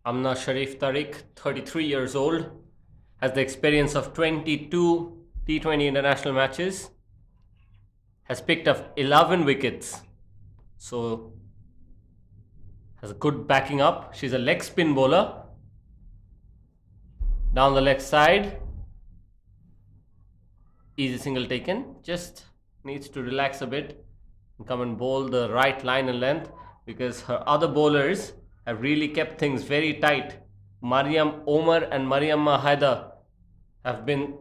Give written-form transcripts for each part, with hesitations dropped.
Amna Sharif Tariq, 33 years old, has the experience of 22 T20 international matches, has picked up 11 wickets, so has a good backing up. She's a leg spin bowler. Down the leg side, easy single taken, just needs to relax a bit and come and bowl the right line and length, because her other bowlers have really kept things very tight. Mariam Omar and Mariamma Haidar have been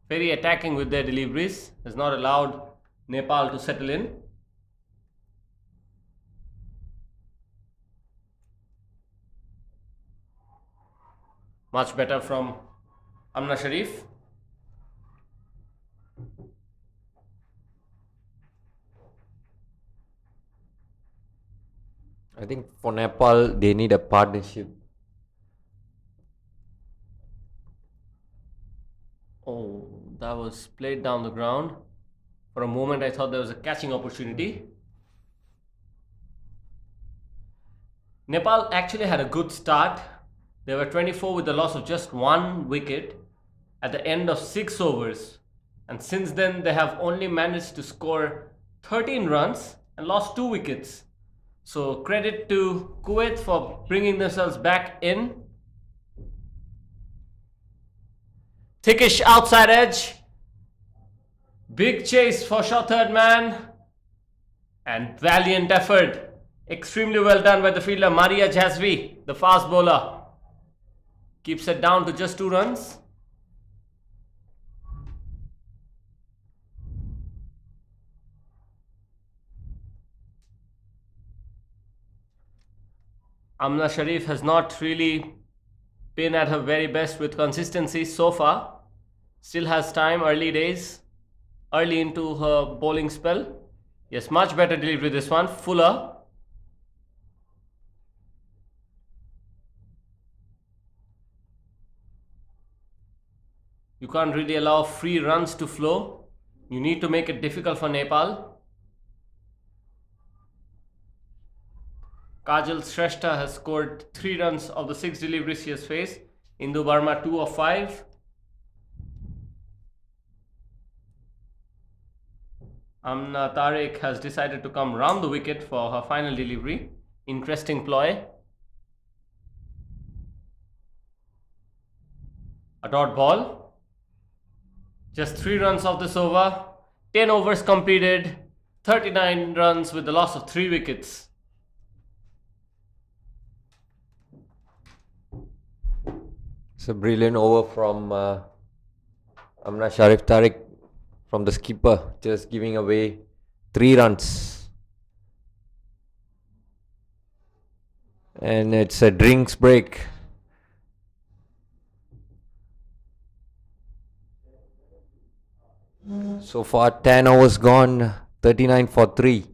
very attacking with their deliveries, has not allowed Nepal to settle in. Much better from Amna Sharif. I think for Nepal, they need a partnership. Oh, that was played down the ground. For a moment, I thought there was a catching opportunity. Nepal actually had a good start. They were 24 with the loss of just one wicket at the end of 6 overs. And since then, they have only managed to score 13 runs and lost 2 wickets. So, credit to Kuwait for bringing themselves back in. Thickish outside edge. Big chase for shot third man. And valiant effort. Extremely well done by the fielder Maria Jazvi, the fast bowler. Keeps it down to just 2 runs. Amna Sharif has not really been at her very best with consistency so far. Still has time, early days, early into her bowling spell. Yes, much better delivery this one. Fuller. You can't really allow free runs to flow. You need to make it difficult for Nepal. Kajal Shrestha has scored 3 runs of the 6 deliveries she has faced. Indu Barma 2 of 5. Amna Tariq has decided to come round the wicket for her final delivery. Interesting ploy. A dot ball. Just 3 runs of this over. 10 overs completed. 39 runs with the loss of 3 wickets. It's a brilliant over from Amna Sharif Tariq from the skipper, just giving away 3 runs. And it's a drinks break. So far, 10 overs gone, 39 for 3.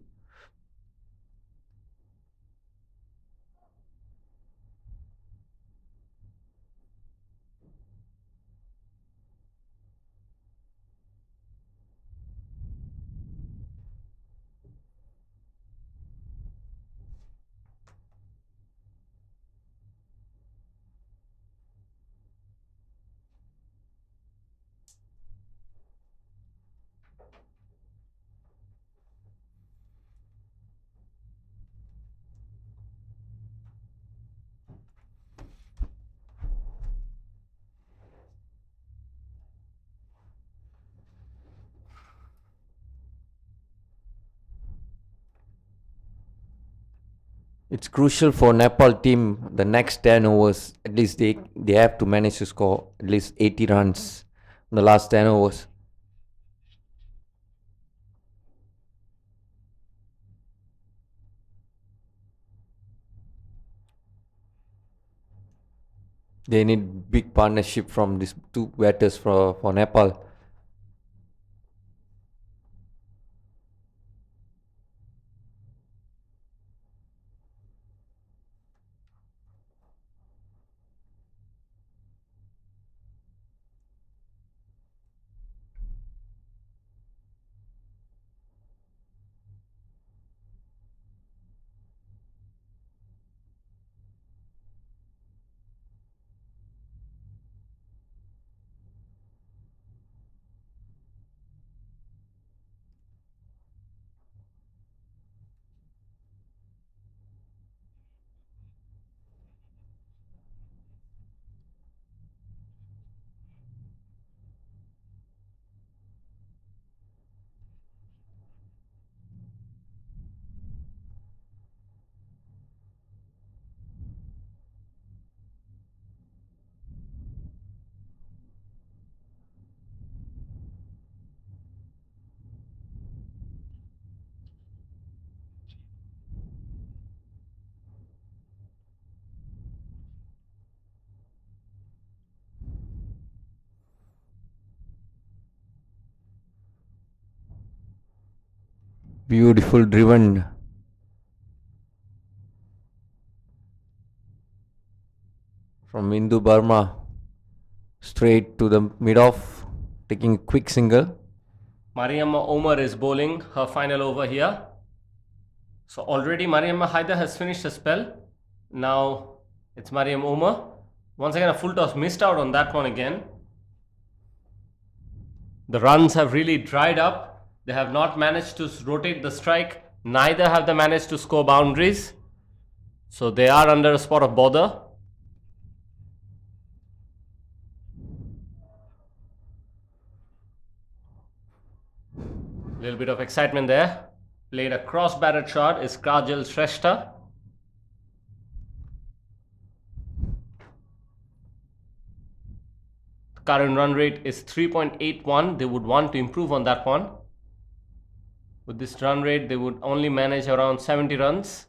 It's crucial for Nepal team the next 10 overs. At least they have to manage to score at least 80 runs in the last 10 overs. They need big partnership from these 2 batters for Nepal. Beautiful driven from Indu Burma straight to the mid off, taking a quick single. Mariamma Omar is bowling her final over here. So already Mariamma Haider has finished her spell. Now it's Mariam Omar. Once again a full toss, missed out on that one again. The runs have really dried up. They have not managed to rotate the strike. Neither have they managed to score boundaries. So they are under a spot of bother. Little bit of excitement there. Played a cross-batted shot is Kajal Shrestha. Current run rate is 3.81. They would want to improve on that one. With this run rate, they would only manage around 70 runs.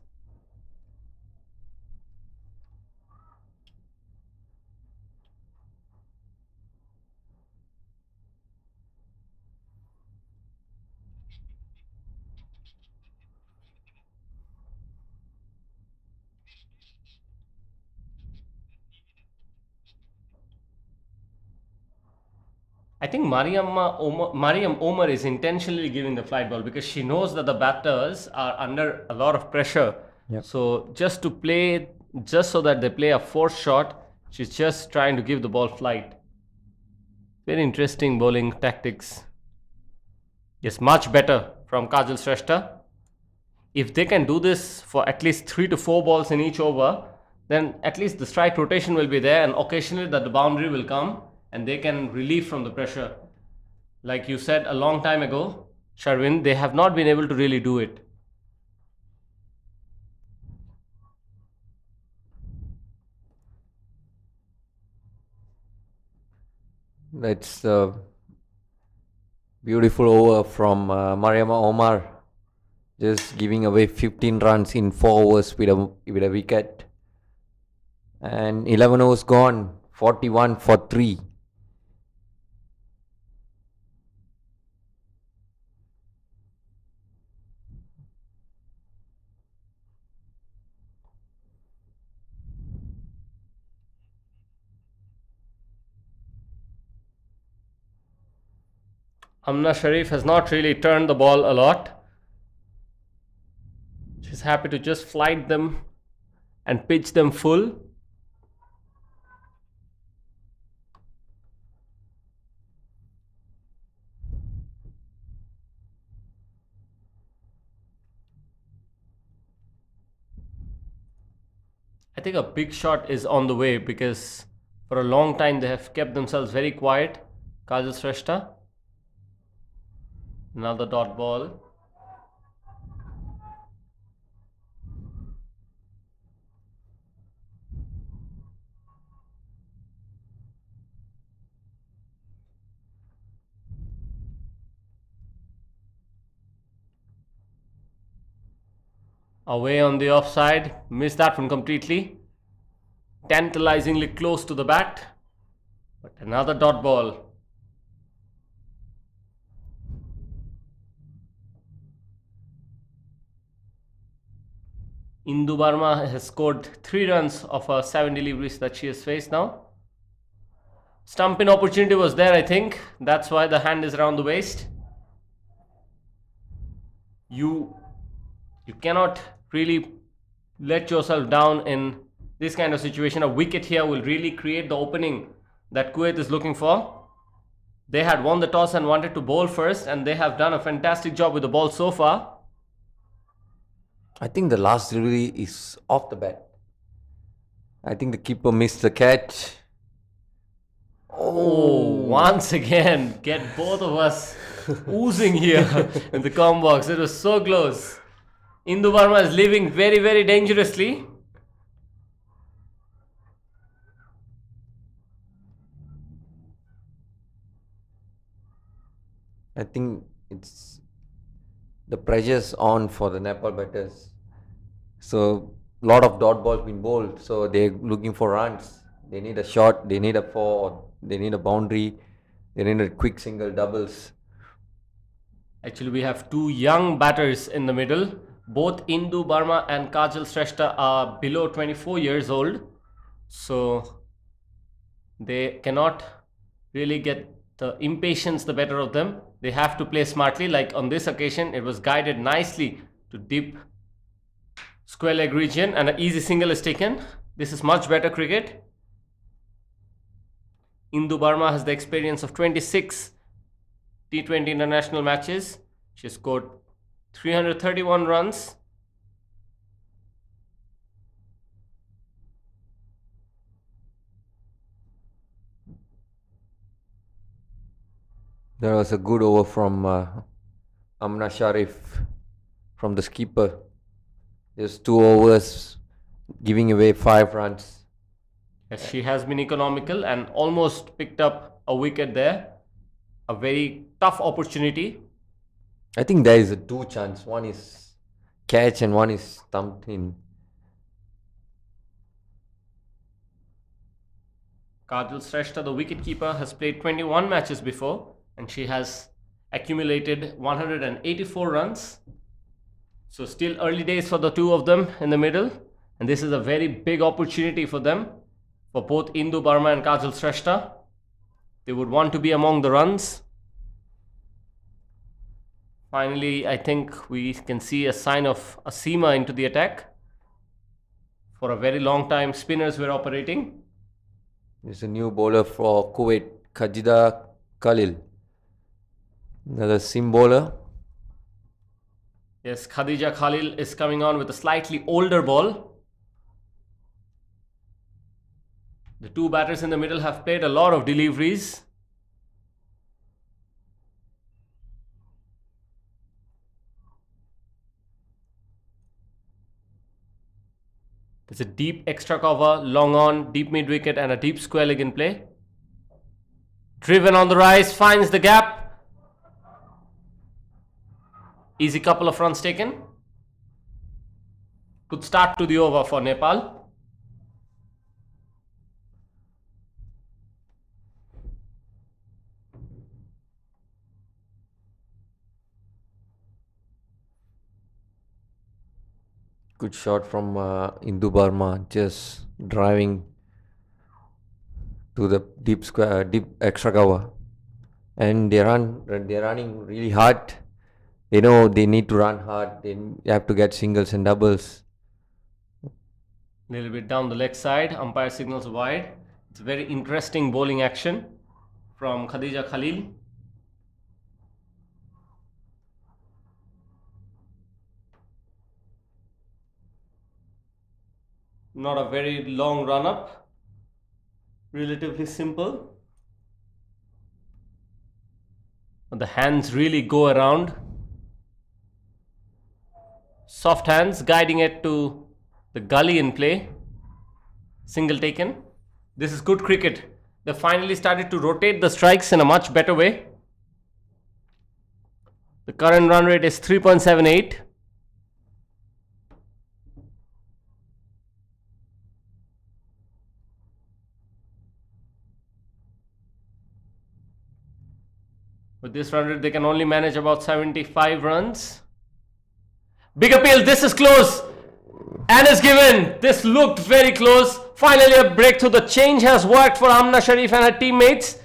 I think Mariam Omar is intentionally giving the flight ball because she knows that the batters are under a lot of pressure. Yep. So just so that they play a forced shot, she's just trying to give the ball flight. Very interesting bowling tactics. Yes, much better from Kajal Shrestha. If they can do this for at least 3 to 4 balls in each over, then at least the strike rotation will be there and occasionally that the boundary will come and they can relieve from the pressure. Like you said a long time ago, Sharvin, they have not been able to really do it. That's a beautiful over from Mariamma Omar. Just giving away 15 runs in 4 overs with a wicket. And 11 overs gone, 41 for 3. Amna Sharif has not really turned the ball a lot. She's happy to just flight them and pitch them full. I think a big shot is on the way because for a long time they have kept themselves very quiet. Kajal Shrestha. Another dot ball. Away on the offside. Missed that one completely. Tantalizingly close to the bat. But another dot ball. Indu Burma has scored 3 runs of her 7 deliveries that she has faced now. Stumping opportunity was there, I think. That's why the hand is around the waist. You cannot really let yourself down in this kind of situation. A wicket here will really create the opening that Kuwait is looking for. They had won the toss and wanted to bowl first, and they have done a fantastic job with the ball so far. I think the last delivery is off the bat. I think the keeper missed the catch. Oh, once again, get both of us oozing here in the com box. It was so close. Indu Burma is leaving very, very dangerously. I think it's the pressure's on for the Nepal batters. So a lot of dot balls been bowled. So they're looking for runs. They need a shot. They need a 4. They need a boundary. They need a quick single doubles. Actually, we have two young batters in the middle. Both Indu Barma and Kajal Shrestha are below 24 years old. So they cannot really get the impatience the better of them. They have to play smartly. Like on this occasion, it was guided nicely to deep square leg region and an easy single is taken. This is much better cricket. Indu Barma has the experience of 26 T20 international matches. She scored 331 runs. There was a good over from Amna Sharif from the skipper. Just 2 overs, giving away 5 runs. Yes, she has been economical and almost picked up a wicket there. A very tough opportunity. I think there is a 2 chance. One is catch and one is stumped in. Kajal Shrestha, the wicketkeeper, has played 21 matches before and she has accumulated 184 runs. So still early days for the two of them in the middle. And this is a very big opportunity for them, for both Indu Barma and Kajal Shrestha. They would want to be among the runs. Finally, I think we can see a sign of a seamer into the attack. For a very long time, spinners were operating. There's a new bowler for Kuwait, Khadija Khalil. Another sim bowler. Yes, Khadija Khalil is coming on with a slightly older ball. The two batters in the middle have played a lot of deliveries. There's a deep extra cover, long on, deep mid wicket and a deep square leg in play. Driven on the rise, finds the gap. Easy couple of runs taken. Good start to the over for Nepal. Good shot from Indu Barma, just driving to the deep square, deep extra cover, and they're running really hard. They know they need to run hard. They have to get singles and doubles. Little bit down the leg side, umpire signals wide. It's a very interesting bowling action from Khadija Khalil. Not a very long run up, relatively simple. But the hands really go around. Soft hands guiding it to the gully in play. Single taken. This is good cricket. They finally started to rotate the strikes in a much better way. The current run rate is 3.78. With this run rate, they can only manage about 75 runs. Big appeal, this is close. And is given. This looked very close. Finally a breakthrough. The change has worked for Amna Sharif and her teammates.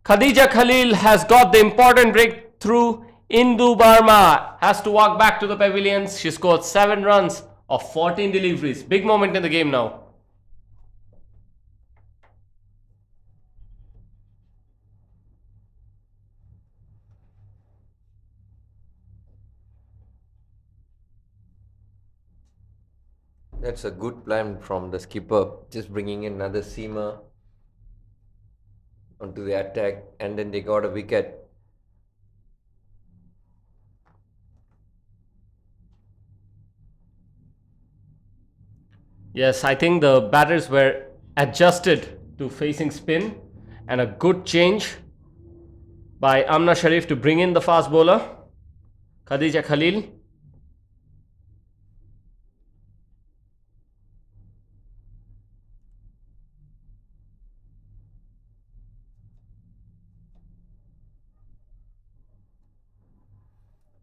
Khadija Khalil has got the important breakthrough. Indu Barma has to walk back to the pavilions. She scored 7 runs of 14 deliveries. Big moment in the game now. That's a good plan from the skipper, just bringing in another seamer onto the attack, and then they got a wicket. Yes, I think the batters were adjusted to facing spin, and a good change by Amna Sharif to bring in the fast bowler, Khadija Khalil.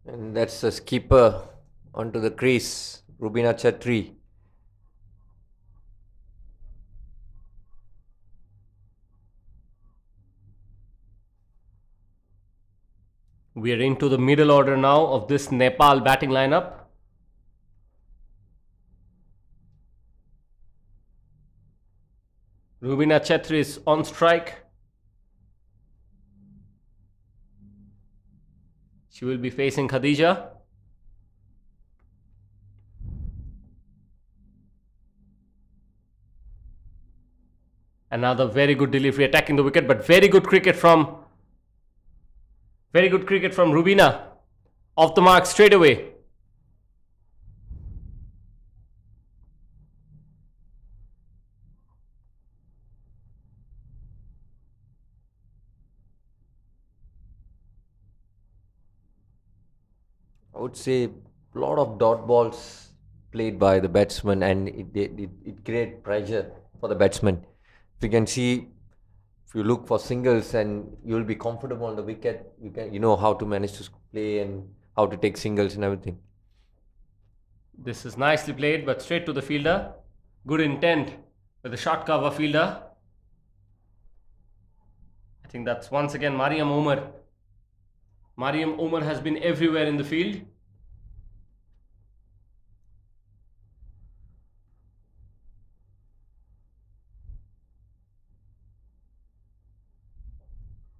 And that's the skipper onto the crease, Rubina Chatri. We are into the middle order now of this Nepal batting lineup. Rubina Chetri is on strike. She will be facing Khadija. Another very good delivery attacking the wicket, but very good cricket from Rubina. Off the mark straight away. I would say a lot of dot balls played by the batsman, and it create pressure for the batsman. If you can see, if you look for singles and you'll be comfortable on the wicket, you know how to manage to play and how to take singles and everything. This is nicely played, but straight to the fielder. Good intent with the short cover fielder. I think that's once again Mariam Omar. Mariam Omar has been everywhere in the field.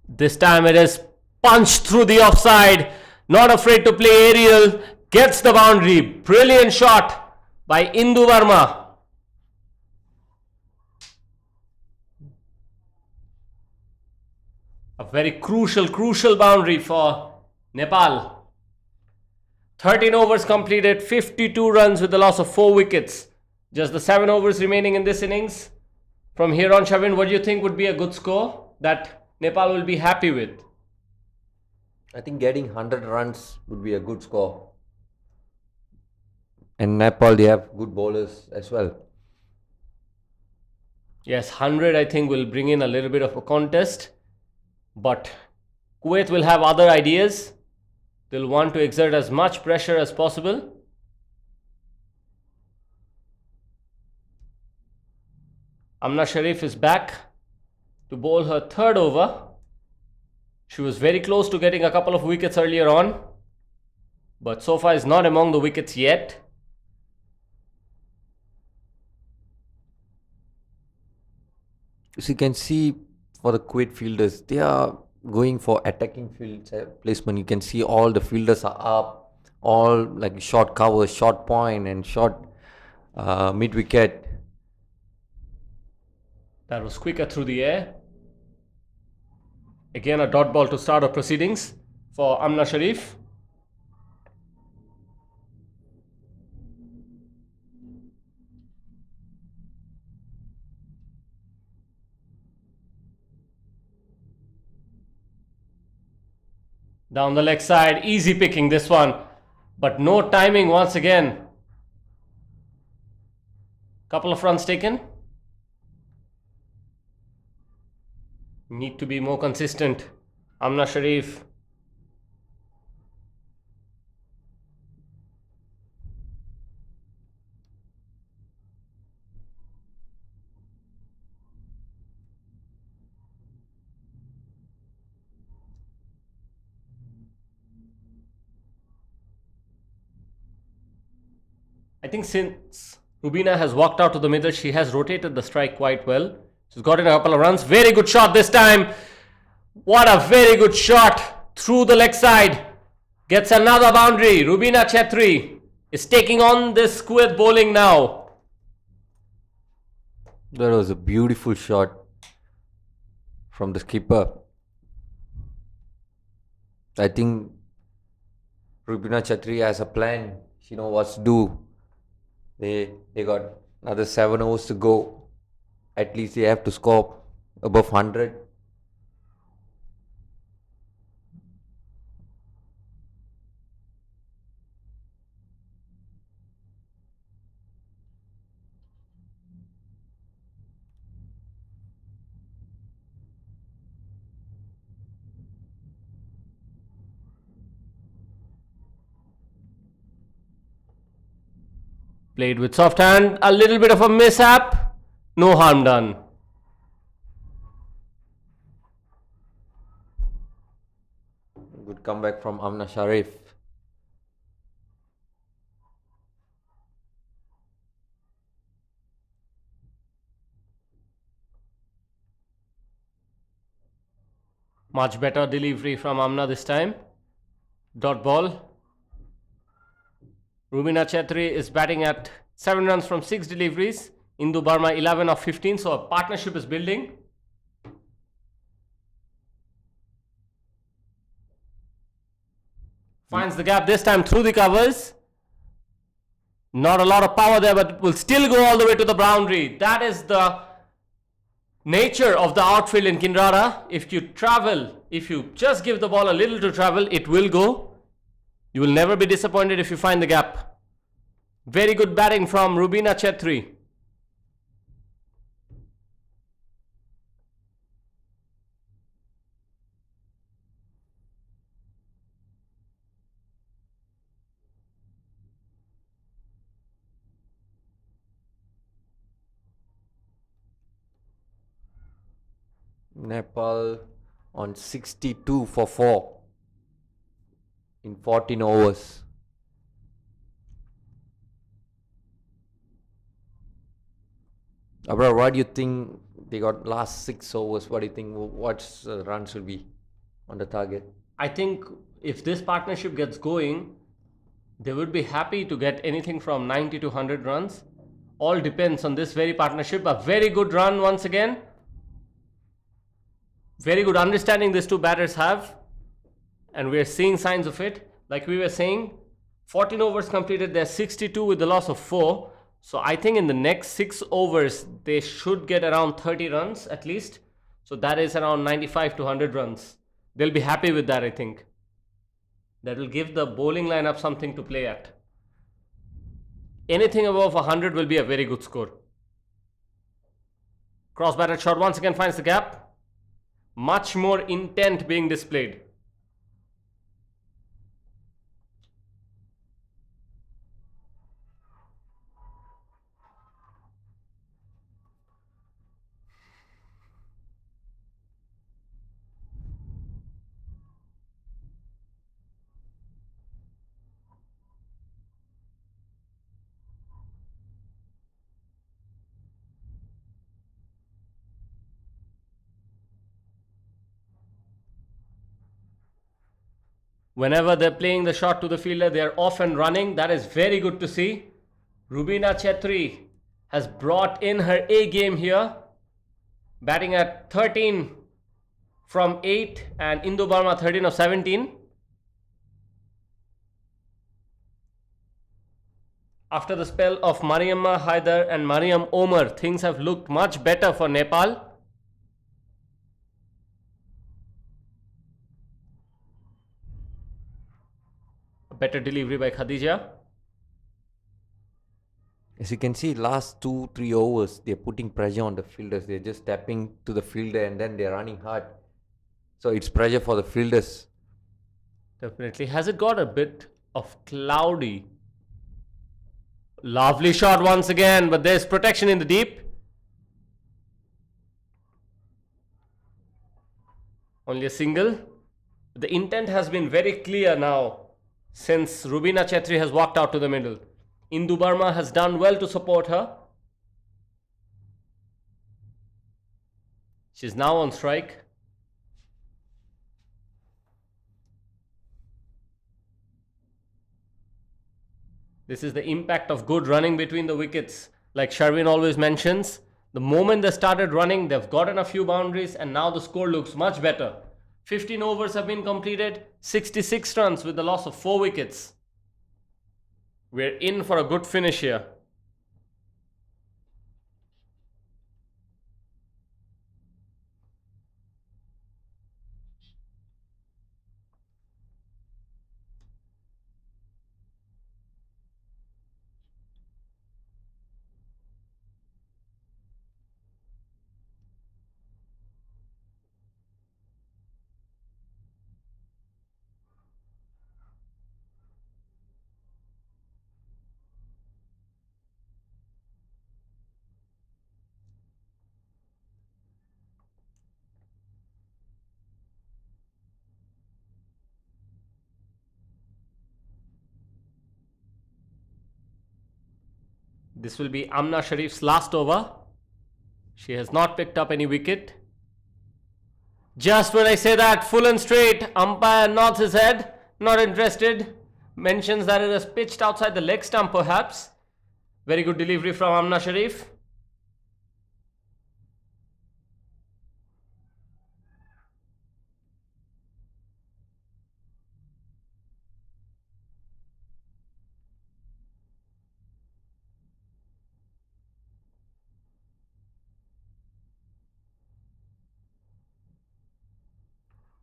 This time it is punched through the offside. Not afraid to play aerial. Gets the boundary. Brilliant shot by Indu Verma. A very crucial boundary for Nepal. 13 overs completed, 52 runs with the loss of 4 wickets. Just the 7 overs remaining in this innings. From here on, Shavin, what do you think would be a good score that Nepal will be happy with? I think getting 100 runs would be a good score. And Nepal, they have good bowlers as well. Yes, 100 I think will bring in a little bit of a contest. But Kuwait will have other ideas. They'll want to exert as much pressure as possible. Amna Sharif is back to bowl her third over. She was very close to getting a couple of wickets earlier on, but so far is not among the wickets yet. As you can see, for the Kuwait fielders, they are going for attacking field placement. You can see all the fielders are up, all like short cover, short point, and short mid wicket. That was quicker through the air. Again, a dot ball to start off proceedings for Amna Sharif. Down the leg side, easy picking this one, but no timing once again. Couple of runs taken. Need to be more consistent. Amna Sharif. I think since Rubina has walked out to the middle, she has rotated the strike quite well. She's gotten a couple of runs. Very good shot this time. What a very good shot through the leg side. Gets another boundary. Rubina Chetri is taking on this Kuwait bowling now. That was a beautiful shot from the skipper. I think Rubina Chatri has a plan. She knows what to do. They got another 7 overs to go. At least they have to score above 100. Played with soft hand, a little bit of a mishap, no harm done. Good comeback from Amna Sharif. Much better delivery from Amna this time. Dot ball. Rubina Chetri is batting at 7 runs from 6 deliveries. Indu Barma 11 of 15, so a partnership is building. Finds the gap this time through the covers. Not a lot of power there, but will still go all the way to the boundary. That is the nature of the outfield in Kinrara. If you travel, if you just give the ball a little to travel, it will go. You will never be disappointed if you find the gap. Very good batting from Rubina Chetri. Nepal on 62 for 4 in 14 overs. Abra, what do you think they got last 6 overs? What do you think what's runs will be on the target? I think if this partnership gets going, they would be happy to get anything from 90 to 100 runs. All depends on this very partnership. A very good run once again. Very good understanding these two batters have. And we are seeing signs of it. Like we were saying, 14 overs completed. They're 62 with the loss of 4. So I think in the next 6 overs, they should get around 30 runs at least. So that is around 95 to 100 runs. They'll be happy with that, I think. That will give the bowling lineup something to play at. Anything above 100 will be a very good score. Cross batted shot once again finds the gap. Much more intent being displayed. Whenever they're playing the shot to the fielder, they're off and running. That is very good to see. Rubina Chetri has brought in her A game here. Batting at 13 from 8 and Indu Barma 13 of 17. After the spell of Mariamma Haider and Mariam Omar, things have looked much better for Nepal. Better delivery by Khadija. As you can see, last 2-3 overs, they're putting pressure on the fielders. They're just tapping to the fielder and then they're running hard. So it's pressure for the fielders. Definitely. Has it got a bit of cloudy? Lovely shot once again, but there's protection in the deep. Only a single. The intent has been very clear now since Rubina Chetri has walked out to the middle. Indu Barma has done well to support her. She's now on strike. This is the impact of good running between the wickets. Like Sharvin always mentions, the moment they started running, they've gotten a few boundaries and now the score looks much better. 15 overs have been completed, 66 runs with the loss of 4 wickets. We're in for a good finish here. This will be Amna Sharif's last over. She has not picked up any wicket. Just when I say that, full and straight, umpire nods his head, not interested. Mentions that it is pitched outside the leg stump perhaps. Very good delivery from Amna Sharif.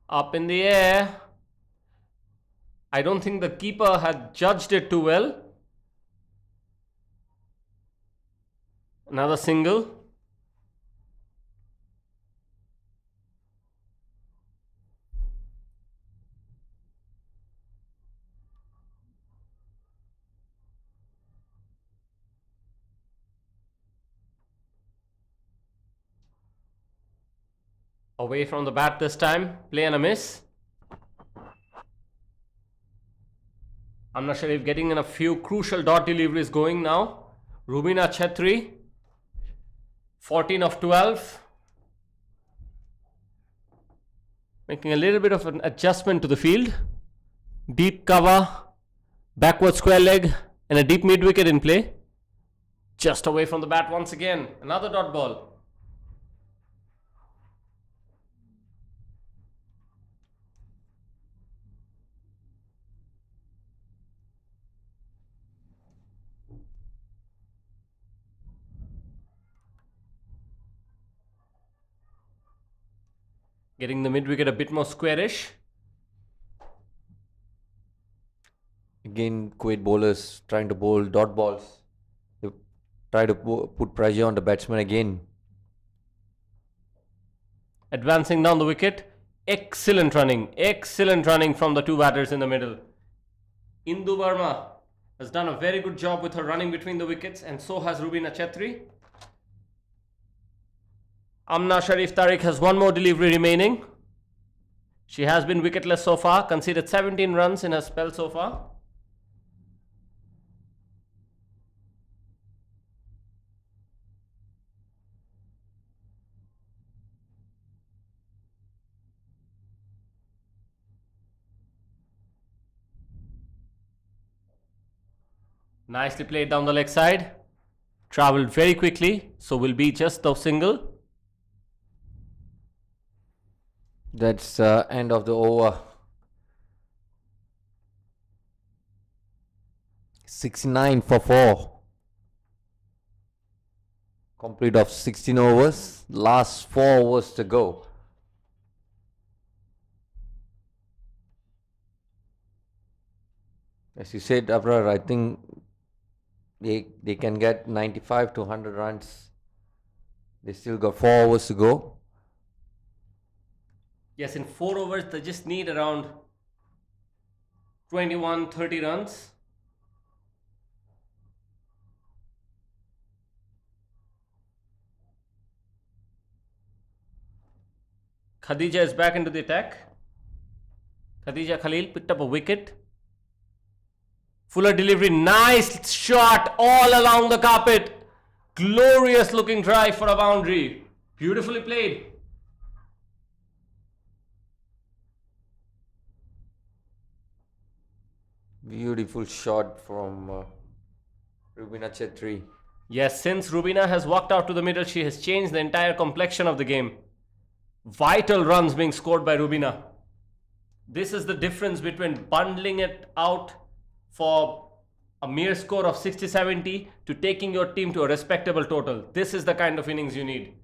Up in the air. I don't think the keeper had judged it too well. Another single. Away from the bat this time. Play and a miss. Amna Sharif getting in a few crucial dot deliveries going now. Rubina Chetri, 14 of 12. Making a little bit of an adjustment to the field. Deep cover, backward square leg, and a deep mid wicket in play. Just away from the bat once again. Another dot ball. Getting the mid wicket a bit more squarish. Again, Kuwait bowlers trying to bowl dot balls. They try to put pressure on the batsman again. Advancing down the wicket. Excellent running from the two batters in the middle. Indu Verma has done a very good job with her running between the wickets, and so has Rubina Chetri. Amna Sharif Tariq has one more delivery remaining. She has been wicketless so far, conceded 17 runs in her spell so far. Nicely played down the leg side. Travelled very quickly, so will be just the single. That's end of the over. 69 for 4. Complete of 16 overs. Last 4 overs to go. As you said, Abrar, I think they can get 95 to 100 runs. They still got 4 overs to go. Yes, in 4 overs, they just need around 21-30 runs. Khadija is back into the attack. Khadija Khalil picked up a wicket. Fuller delivery, nice shot all along the carpet. Glorious looking drive for a boundary. Beautifully played. Beautiful shot from Rubina Chetri. Yes, since Rubina has walked out to the middle, she has changed the entire complexion of the game. Vital runs being scored by Rubina. This is the difference between bundling it out for a mere score of 60-70 to taking your team to a respectable total. This is the kind of innings you need.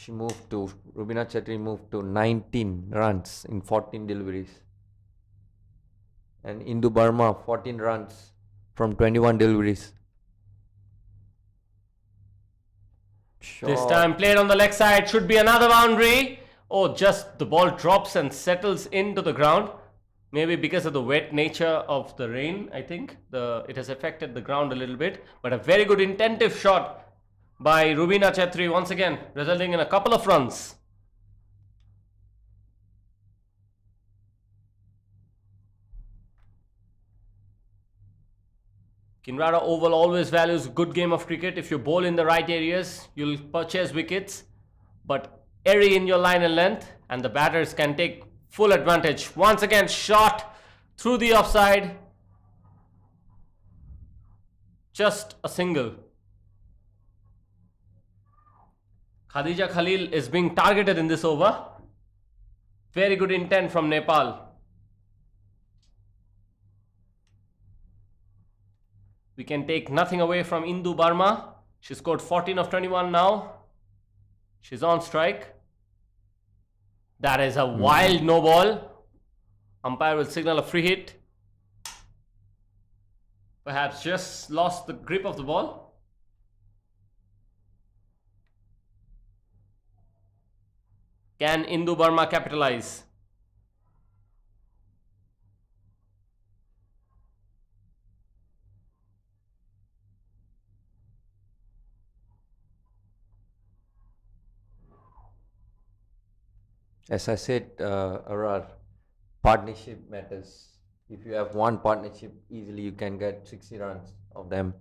Rubina Chetri moved to 19 runs in 14 deliveries. And Indu Burma 14 runs from 21 deliveries. This time played on the leg side, should be another boundary. Oh, just the ball drops and settles into the ground. Maybe because of the wet nature of the rain, I think it has affected the ground a little bit. But a very good intentive shot by Rubina Chetri once again, resulting in a couple of runs. Kinrara Oval always values good game of cricket. If you bowl in the right areas, you'll purchase wickets. But airy in your line and length, and the batters can take full advantage. Once again, shot through the offside. Just a single. Khadija Khalil is being targeted in this over. Very good intent from Nepal. We can take nothing away from Indu Barma. She scored 14 of 21 now. She's on strike. That is a wild no ball. Umpire will signal a free hit. Perhaps just lost the grip of the ball. Can Indu Barma capitalize? As I said, Arar, partnership matters. If you have one partnership, easily you can get 60 runs of them.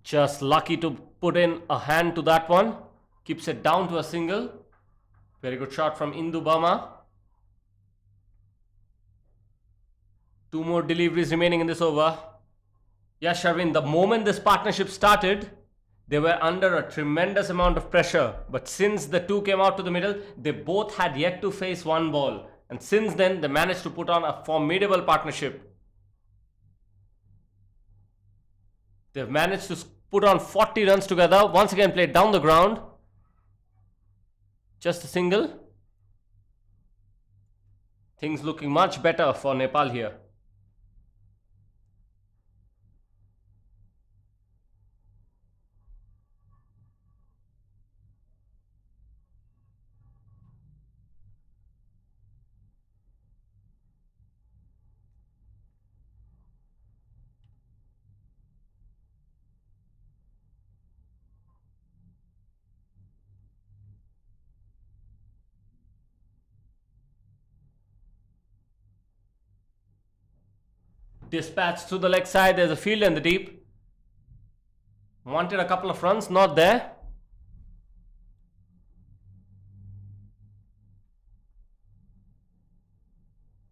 Just lucky to put in a hand to that one. Keeps it down to a single. Very good shot from Indu Barma. Two more deliveries remaining in this over. Yes, Sharvin, the moment this partnership started, they were under a tremendous amount of pressure. But since the two came out to the middle, they both had yet to face one ball. And since then, they managed to put on a formidable partnership. They've managed to put on 40 runs together. Once again, played down the ground. Just a single. Things looking much better for Nepal here. Dispatched to the leg side. There's a field in the deep. Wanted a couple of runs, not there.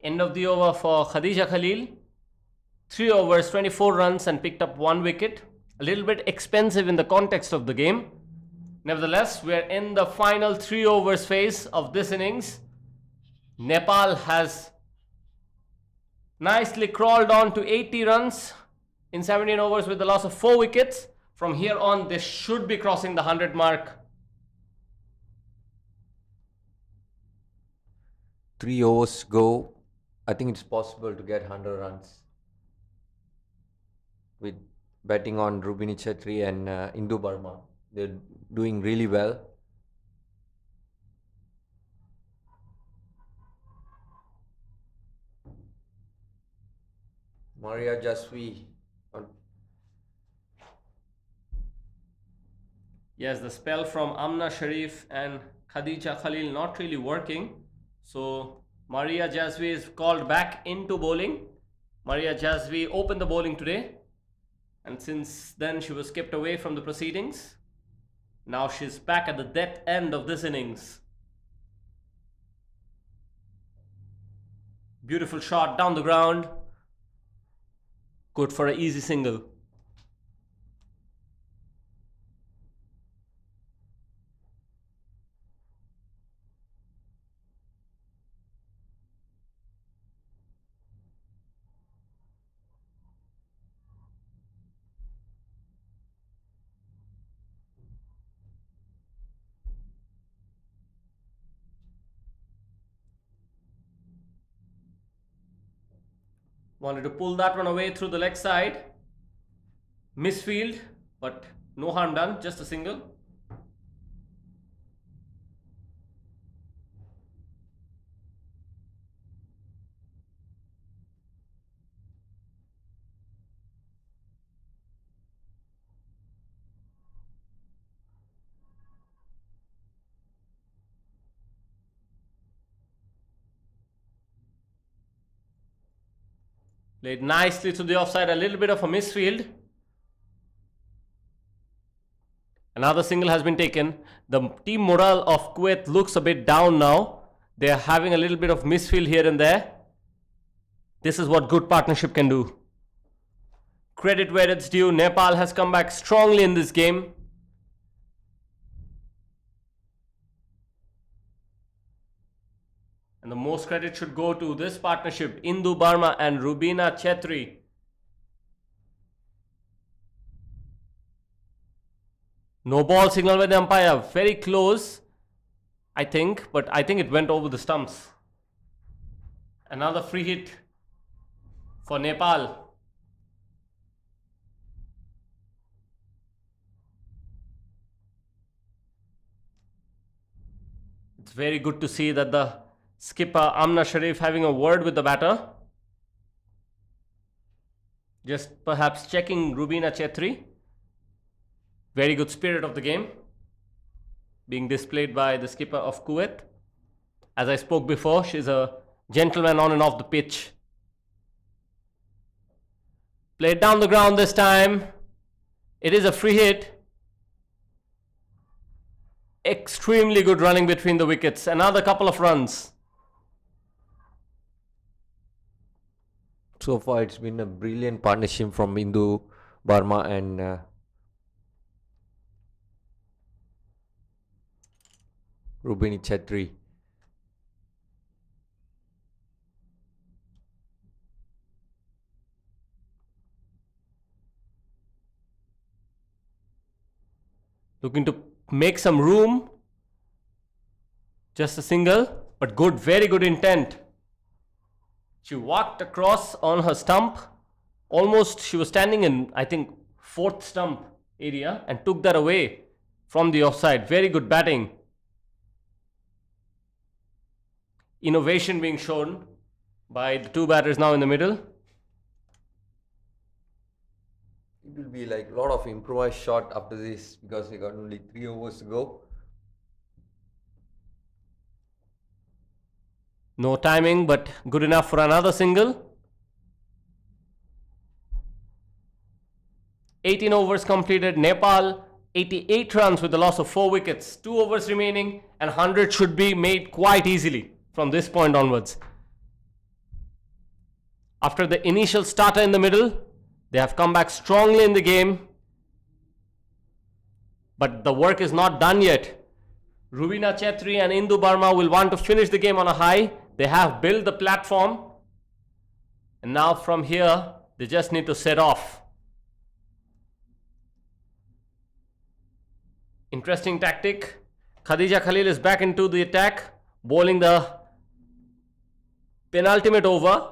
End of the over for Khadija Khalil. 3 overs, 24 runs and picked up 1 wicket. A little bit expensive in the context of the game. Nevertheless, we are in the final 3 overs phase of this innings. Nepal has nicely crawled on to 80 runs in 17 overs with the loss of 4 wickets. From here on, they should be crossing the 100 mark. 3 overs go. I think it's possible to get 100 runs with betting on Rubini Chetri and Indu Barma. They're doing really well. Maria Jasvi. Yes, the spell from Amna Sharif and Khadija Khalil not really working. So Maria Jasvi is called back into bowling. Maria Jasvi opened the bowling today. And since then she was kept away from the proceedings. Now she's back at the death end of this innings. Beautiful shot down the ground. Good for an easy single. Wanted to pull that one away through the leg side. Misfield, but no harm done, just a single. Played nicely to the offside, a little bit of a misfield. Another single has been taken. The team morale of Kuwait looks a bit down now. They are having a little bit of misfield here and there. This is what good partnership can do. Credit where it's due. Nepal has come back strongly in this game. And the most credit should go to this partnership, Indu Barma and Rubina Chetri. No ball signal by the umpire. Very close, I think, but I think it went over the stumps. Another free hit for Nepal. It's very good to see that the skipper Amna Sharif having a word with the batter. Just perhaps checking Rubina Chetri. Very good spirit of the game being displayed by the skipper of Kuwait. As I spoke before, she's a gentleman on and off the pitch. Played down the ground this time. It is a free hit. Extremely good running between the wickets. Another couple of runs. So far, it's been a brilliant partnership from Indu Barma and Rubini Chetri. Looking to make some room. Just a single, but good, very good intent. She walked across on her stump. Almost she was standing in, I think, 4th stump area and took that away from the offside. Very good batting. Innovation being shown by the two batters now in the middle. It will be like a lot of improvised shot after this because they got only 3 overs to go. No timing, but good enough for another single. 18 overs completed. Nepal 88 runs with a loss of 4 wickets. 2 overs remaining and 100 should be made quite easily from this point onwards. After the initial starter in the middle, they have come back strongly in the game. But the work is not done yet. Rubina Chetri and Indu Barma will want to finish the game on a high. They have built the platform. And now from here, they just need to set off. Interesting tactic. Khadija Khalil is back into the attack, bowling the penultimate over.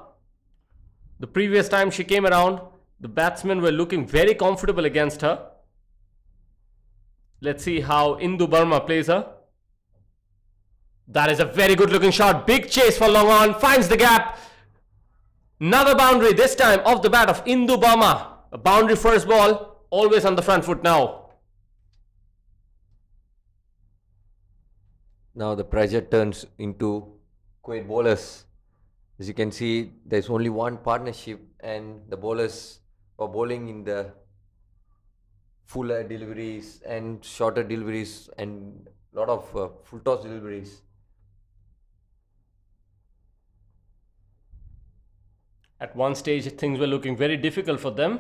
The previous time she came around, the batsmen were looking very comfortable against her. Let's see how Indu Barma plays her. That is a very good looking shot. Big chase for long on. Finds the gap. Another boundary, this time off the bat of Indu Barma. A boundary first ball. Always on the front foot now. Now the pressure turns into Kuwait bowlers. As you can see, there's only one partnership and the bowlers are bowling in the fuller deliveries and shorter deliveries and a lot of full toss deliveries. At one stage, things were looking very difficult for them.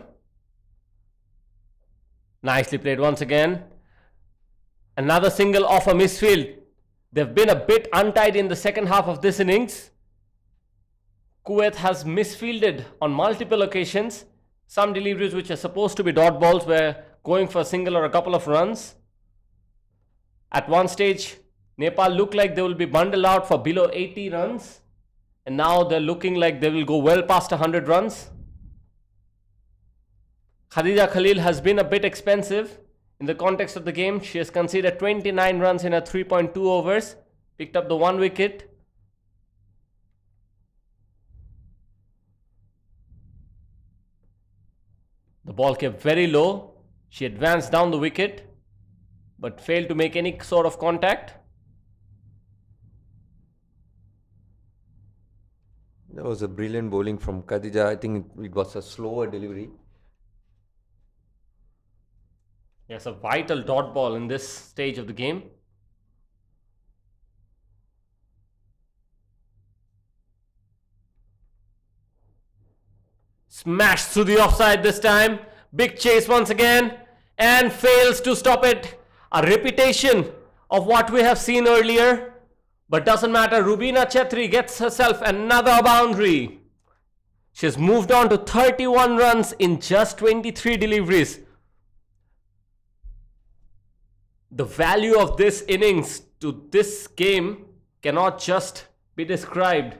Nicely played once again. Another single off a misfield. They've been a bit untidy in the second half of this innings. Kuwait has misfielded on multiple occasions. Some deliveries which are supposed to be dot balls were going for a single or a couple of runs. At one stage, Nepal looked like they will be bundled out for below 80 runs. And now they're looking like they will go well past 100 runs. Khadija Khalil has been a bit expensive in the context of the game. She has conceded 29 runs in her 3.2 overs. Picked up the 1 wicket. The ball kept very low. She advanced down the wicket but failed to make any sort of contact. That was a brilliant bowling from Khadija. I think it was a slower delivery. Yes, a vital dot ball in this stage of the game. Smashed through the offside this time. Big chase once again and fails to stop it. A repetition of what we have seen earlier. But doesn't matter. Rubina Chetri gets herself another boundary. She has moved on to 31 runs in just 23 deliveries. The value of this innings to this game cannot just be described.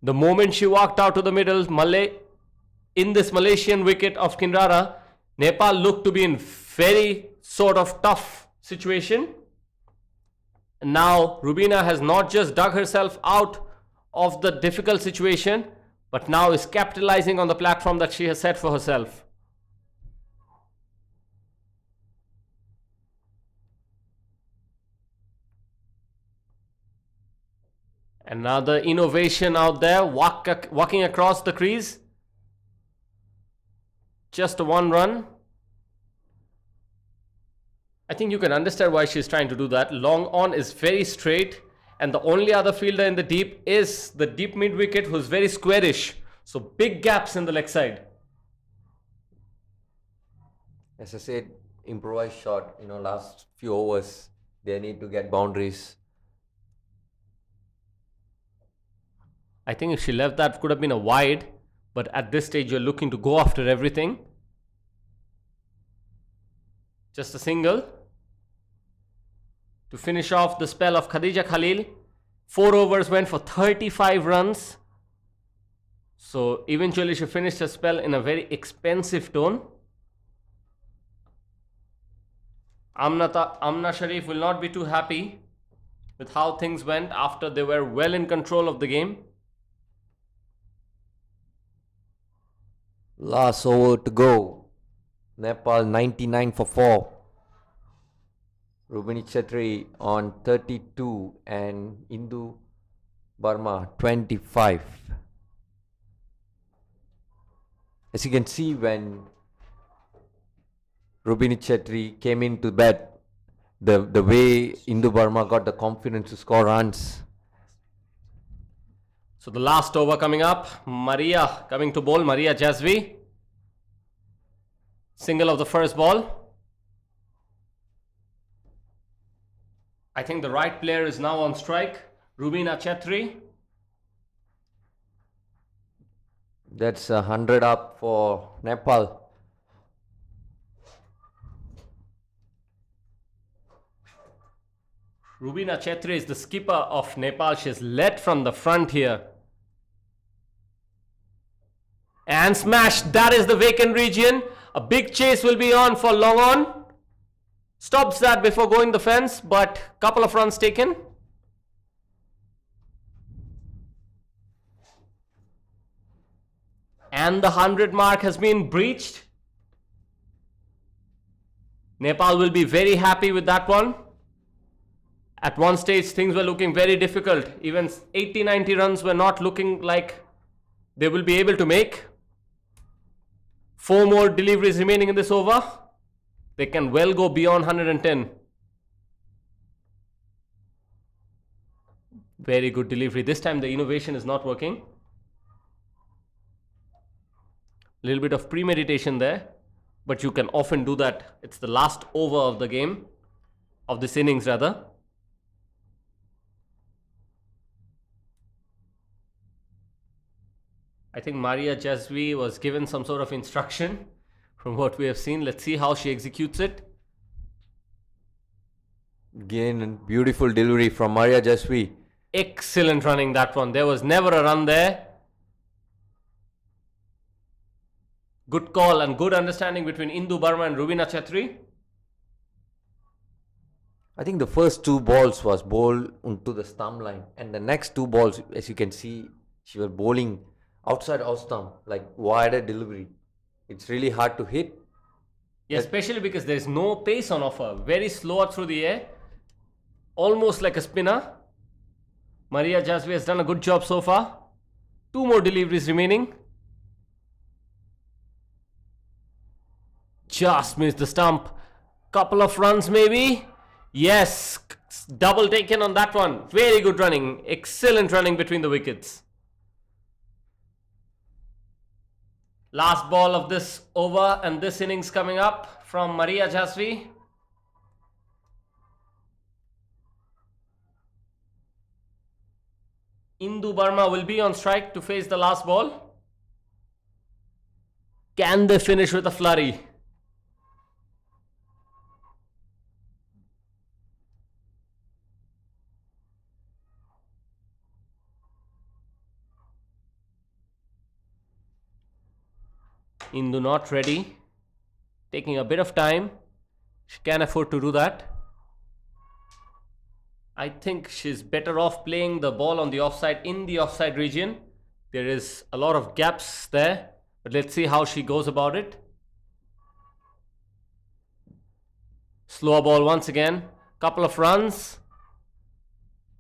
The moment she walked out to the middle, in this Malaysian wicket of Kinrara, Nepal looked to be in very sort of tough situation. And now Rubina has not just dug herself out of the difficult situation, but now is capitalizing on the platform that she has set for herself. Another innovation out there, walking across the crease. Just a one run. I think you can understand why she's trying to do that. Long on is very straight, and the only other fielder in the deep is the deep mid wicket, who's very squarish. So big gaps in the leg side. As I said, improvised shot. Last few overs, they need to get boundaries. I think if she left that, could have been a wide, but at this stage you're looking to go after everything. Just a single to finish off the spell of Khadija Khalil. 4 overs went for 35 runs. So eventually she finished her spell in a very expensive tone. Amna Sharif will not be too happy with how things went after they were well in control of the game. Last over to go. Nepal 99 for 4. Rubini Chetri on 32 and Indu Burma 25. As you can see, when Rubini Chetri came into bat, the way Indu Burma got the confidence to score runs. So the last over coming up, Maria coming to bowl, Maria Jazvi. Single of the first ball. I think the right player is now on strike, Rubina Chetri. That's 100 up for Nepal. Rubina Chetri is the skipper of Nepal. She has led from the front here. And smashed. That is the vacant region. A big chase will be on for long on. Stops that before going the fence, but couple of runs taken. And the 100 mark has been breached. Nepal will be very happy with that one. At one stage, things were looking very difficult. Even 80-90 runs were not looking like they will be able to make. 4 more deliveries remaining in this over. They can well go beyond 110. Very good delivery. This time the innovation is not working. A little bit of premeditation there, but you can often do that. It's the last over of the game, of this innings rather. I think Maria Jazvi was given some sort of instruction from what we have seen. Let's see how she executes it. Again, beautiful delivery from Maria Jazvi. Excellent running, that one. There was never a run there. Good call and good understanding between Indu Burma and Rubina Chetri. I think the first 2 balls was bowled onto the stump line, and the next 2 balls, as you can see, she was bowling outside off stump, like wider delivery. It's really hard to hit. Yeah, especially because there is no pace on offer. Very slow through the air. Almost like a spinner. Maria Jazvi has done a good job so far. 2 more deliveries remaining. Just missed the stump. Couple of runs maybe. Yes, double taken on that one. Very good running. Excellent running between the wickets. Last ball of this over and this innings coming up from Maria Jasvi. Indu Burma will be on strike to face the last ball. Can they finish with a flurry? Indu not ready. Taking a bit of time. She can afford to do that. I think she's better off playing the ball on the offside, in the offside region. There is a lot of gaps there, but let's see how she goes about it. Slower ball once again. Couple of runs.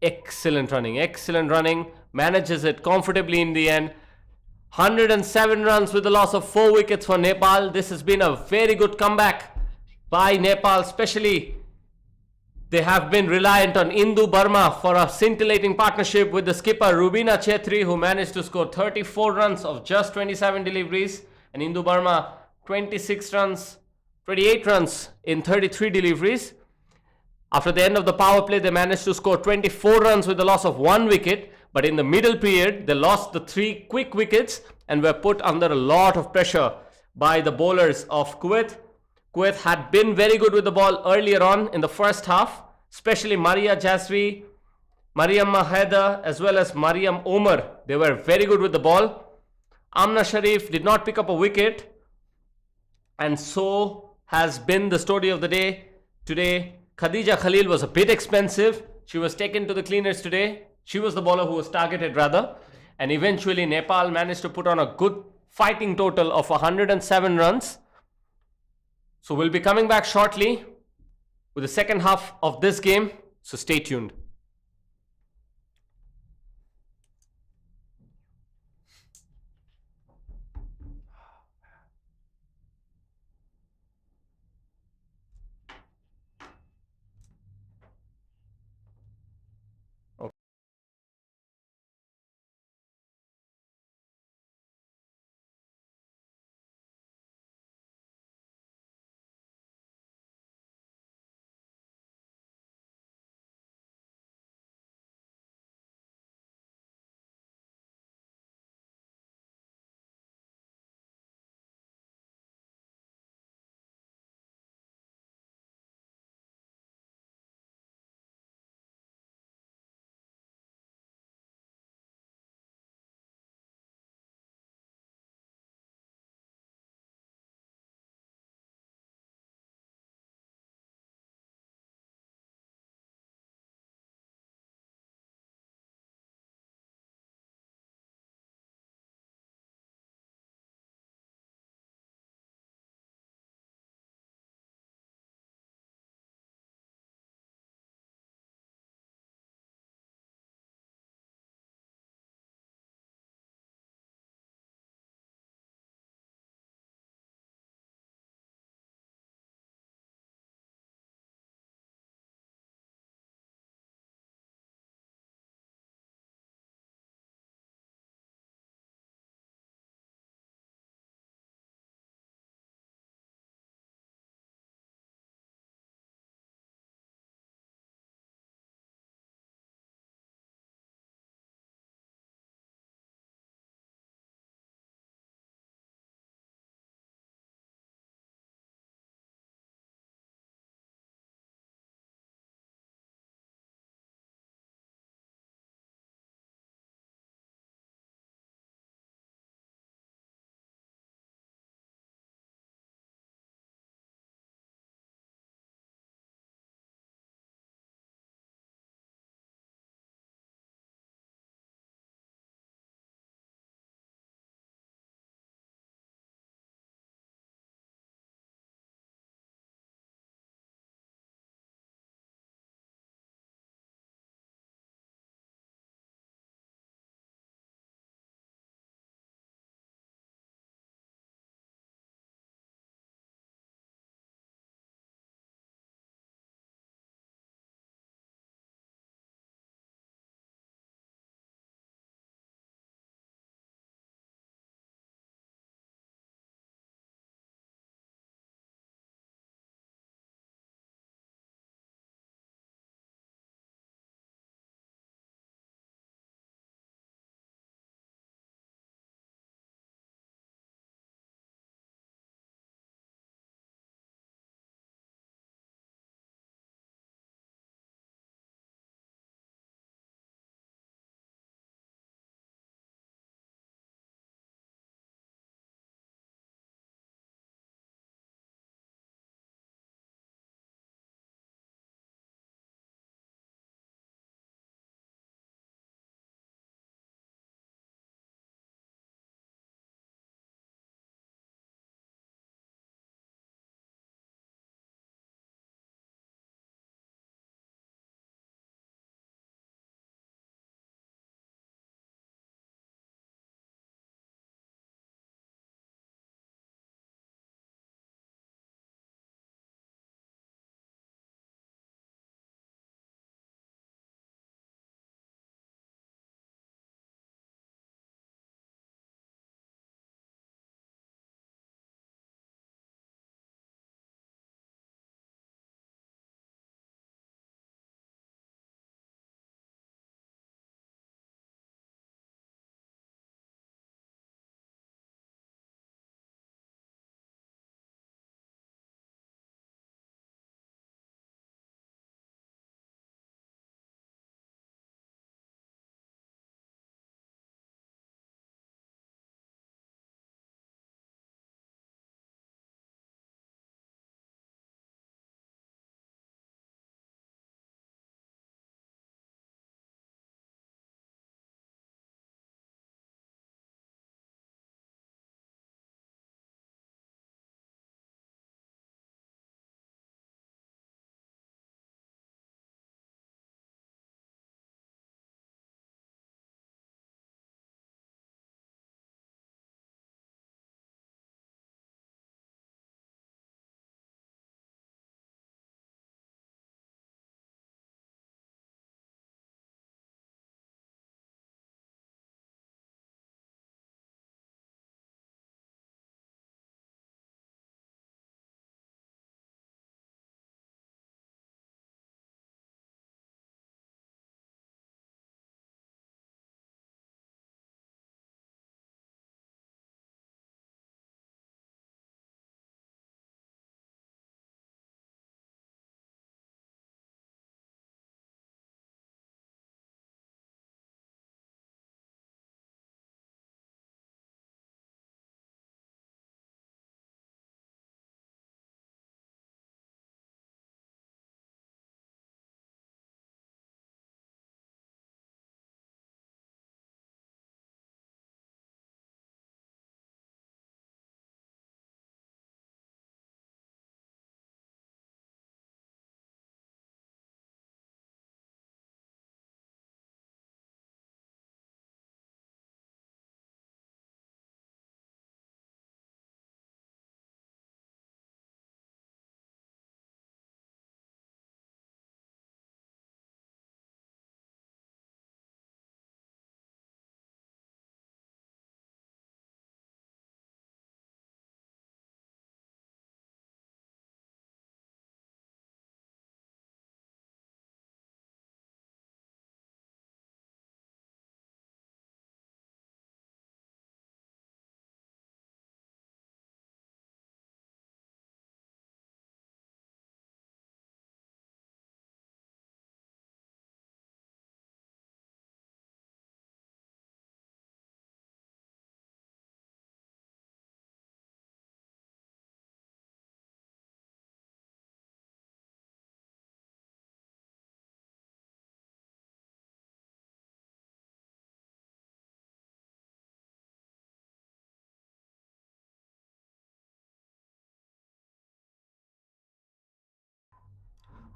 Excellent running, excellent running. Manages it comfortably in the end. 107 runs with a loss of 4 wickets for Nepal. This has been a very good comeback by Nepal, especially they have been reliant on Indu Burma for a scintillating partnership with the skipper Rubina Chetri, who managed to score 34 runs of just 27 deliveries, and Indu Burma 28 runs in 33 deliveries. After the end of the power play, they managed to score 24 runs with the loss of 1 wicket, but in the middle period, they lost the 3 quick wickets and were put under a lot of pressure by the bowlers of Kuwait. Kuwait had been very good with the ball earlier on in the first half, especially Maria Jasvi, Mariam Maheda, as well as Mariam Omar. They were very good with the ball. Amna Sharif did not pick up a wicket, and so has been the story of the day today. Khadija Khalil was a bit expensive. She was taken to the cleaners today. She was the bowler who was targeted rather, and eventually Nepal managed to put on a good fighting total of 107 runs. So we'll be coming back shortly with the second half of this game, so stay tuned.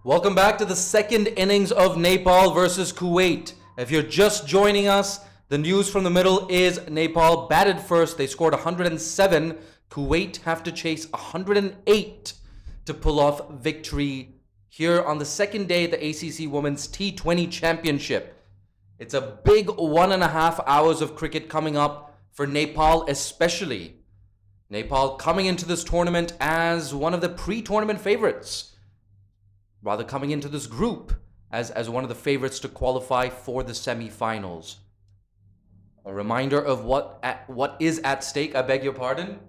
Welcome back to the second innings of Nepal versus Kuwait. If you're just joining us, the news from the middle is Nepal batted first. They scored 107. Kuwait have to chase 108 to pull off victory here on the second day of the ACC Women's T20 Championship. It's a big 1.5 hours of cricket coming up for Nepal especially. Nepal coming into this tournament as one of the pre-tournament favorites. Rather coming into this group as one of the favorites to qualify for the semi-finals. A reminder of what is at stake, I beg your pardon.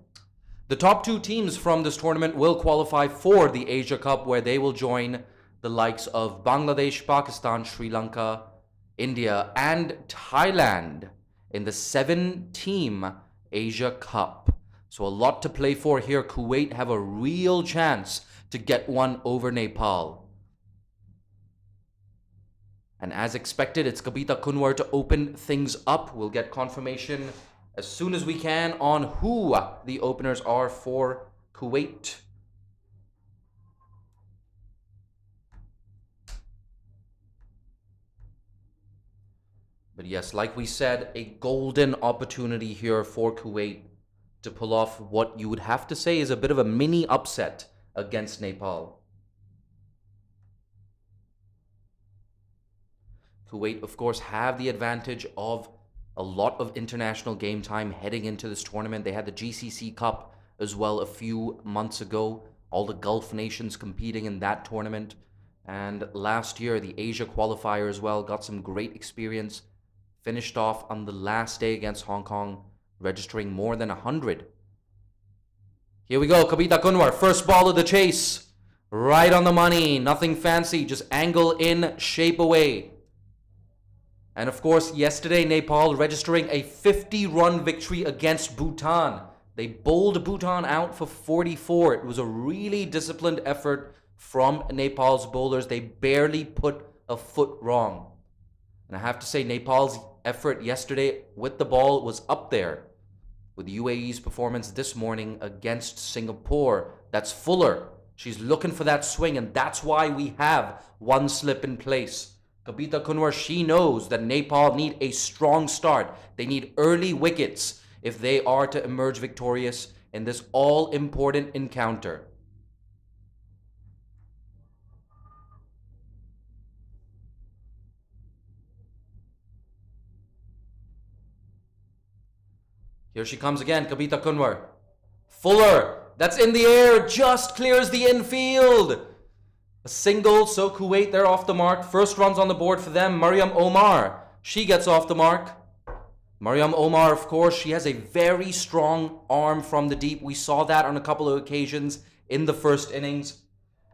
The top 2 teams from this tournament will qualify for the Asia Cup, where they will join the likes of Bangladesh, Pakistan, Sri Lanka, India, and Thailand in the 7-team Asia Cup. So a lot to play for here. Kuwait have a real chance to get one over Nepal. And as expected, it's Kabita Kunwar to open things up. We'll get confirmation as soon as we can on who the openers are for Kuwait. But yes, like we said, a golden opportunity here for Kuwait to pull off what you would have to say is a bit of a mini upset against Nepal. Kuwait, of course, have the advantage of a lot of international game time heading into this tournament. They had the GCC Cup as well a few months ago. All the Gulf nations competing in that tournament. And last year, the Asia qualifier as well. Got some great experience. Finished off on the last day against Hong Kong, registering more than 100. Here we go, Kabita Kunwar. First ball of the chase. Right on the money. Nothing fancy. Just angle in, shape away. And of course, yesterday, Nepal registering a 50-run victory against Bhutan. They bowled Bhutan out for 44. It was a really disciplined effort from Nepal's bowlers. They barely put a foot wrong. And I have to say, Nepal's effort yesterday with the ball was up there with UAE's performance this morning against Singapore. That's Fuller. She's looking for that swing, and that's why we have one slip in place. Kabita Kunwar, she knows that Nepal need a strong start. They need early wickets if they are to emerge victorious in this all-important encounter. Here she comes again, Kabita Kunwar. Fuller, that's in the air, just clears the infield. A single, so Kuwait, they're off the mark. First runs on the board for them. Mariam Omar, she gets off the mark. Mariam Omar, of course, she has a very strong arm from the deep. We saw that on a couple of occasions in the first innings.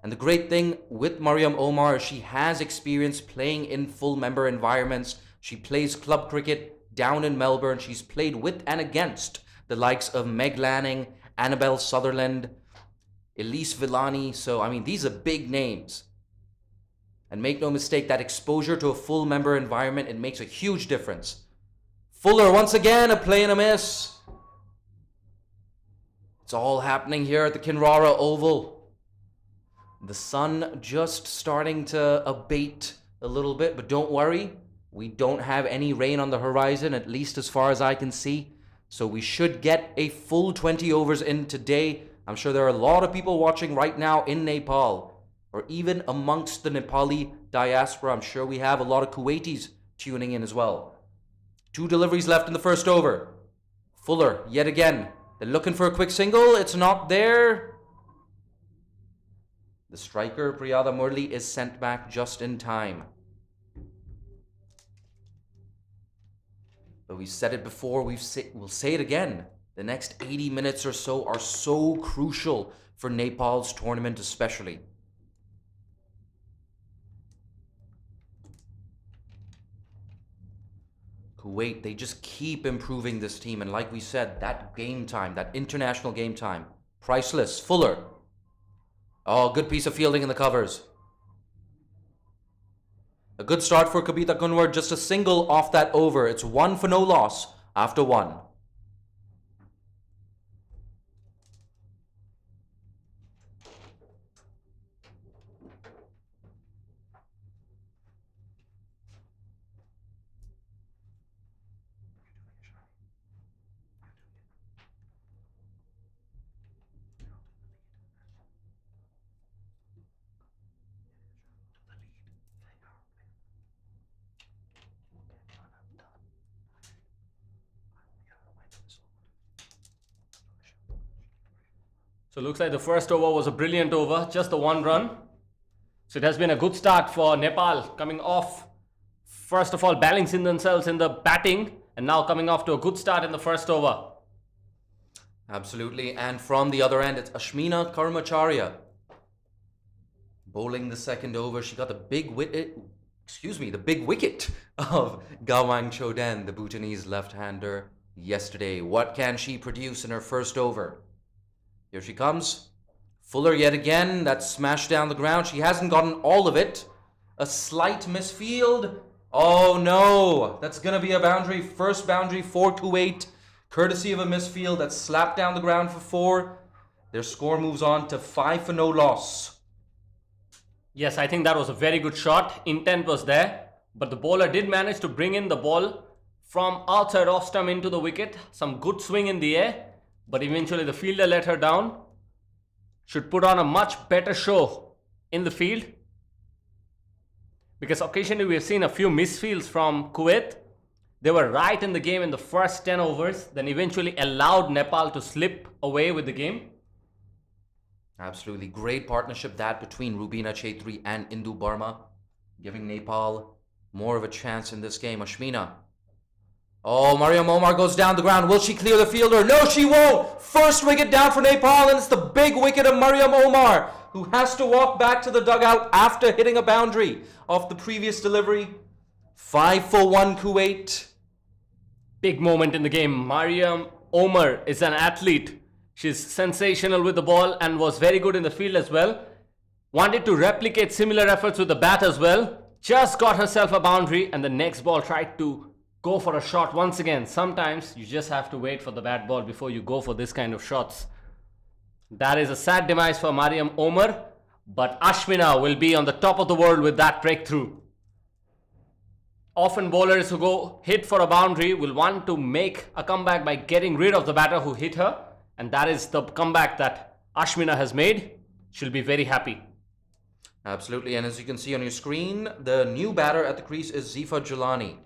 And the great thing with Mariam Omar, she has experience playing in full member environments. She plays club cricket down in Melbourne. She's played with and against the likes of Meg Lanning, Annabelle Sutherland, Elise Villani. So, I mean, these are big names. And make no mistake, that exposure to a full member environment, it makes a huge difference. Fuller, once again, a play and a miss. It's all happening here at the Kinrara Oval. The sun just starting to abate a little bit, but don't worry. We don't have any rain on the horizon, at least as far as I can see. So we should get a full 20 overs in today. I'm sure there are a lot of people watching right now in Nepal, or even amongst the Nepali diaspora. I'm sure we have a lot of Kuwaitis tuning in as well. 2 deliveries left in the first over. Fuller, yet again. They're looking for a quick single. It's not there. The striker, Priyada Murli, is sent back just in time. But we've said it before, we'll say it again. The next 80 minutes or so are so crucial for Nepal's tournament especially. Kuwait, they just keep improving this team. And like we said, that game time, that international game time, priceless. Fuller. Oh, good piece of fielding in the covers. A good start for Kabita Kunwar, just a single off that over. It's 1 for no loss after 1. So looks like the first over was a brilliant over, just the 1 run. So it has been a good start for Nepal, coming off, first of all, balancing themselves in the batting, and now coming off to a good start in the first over. Absolutely. And from the other end, it's Ashmina Karmacharya bowling the second over. She got the big wicket of Gawang Choden, the Bhutanese left-hander, yesterday. What can she produce in her first over? Here she comes. Fuller yet again. That's smashed down the ground. She hasn't gotten all of it. A slight misfield. Oh no. That's going to be a boundary. First boundary for Kuwait. Courtesy of a misfield that's slapped down the ground for 4. Their score moves on to 5 for no loss. Yes, I think that was a very good shot. Intent was there. But the bowler did manage to bring in the ball from outside off stump into the wicket. Some good swing in the air. But eventually the fielder let her down. Should put on a much better show in the field. Because occasionally we have seen a few misfields from Kuwait. They were right in the game in the first 10 overs. Then eventually allowed Nepal to slip away with the game. Absolutely. Great partnership that between Rubina Chaitri and Indu Barma. Giving Nepal more of a chance in this game. Ashmina. Oh, Mariam Omar goes down the ground. Will she clear the fielder? No, she won't. First wicket down for Nepal, and it's the big wicket of Mariam Omar, who has to walk back to the dugout after hitting a boundary off the previous delivery. 5 for 1 Kuwait. Big moment in the game. Mariam Omar is an athlete. She's sensational with the ball and was very good in the field as well. Wanted to replicate similar efforts with the bat as well. Just got herself a boundary, and the next ball tried to go for a shot once again. Sometimes you just have to wait for the bad ball before you go for this kind of shots. That is a sad demise for Mariam Omar, but Ashmina will be on the top of the world with that breakthrough. Often bowlers who go hit for a boundary will want to make a comeback by getting rid of the batter who hit her, and that is the comeback that Ashmina has made. She'll be very happy. Absolutely, and as you can see on your screen, the new batter at the crease is Zifa Julani.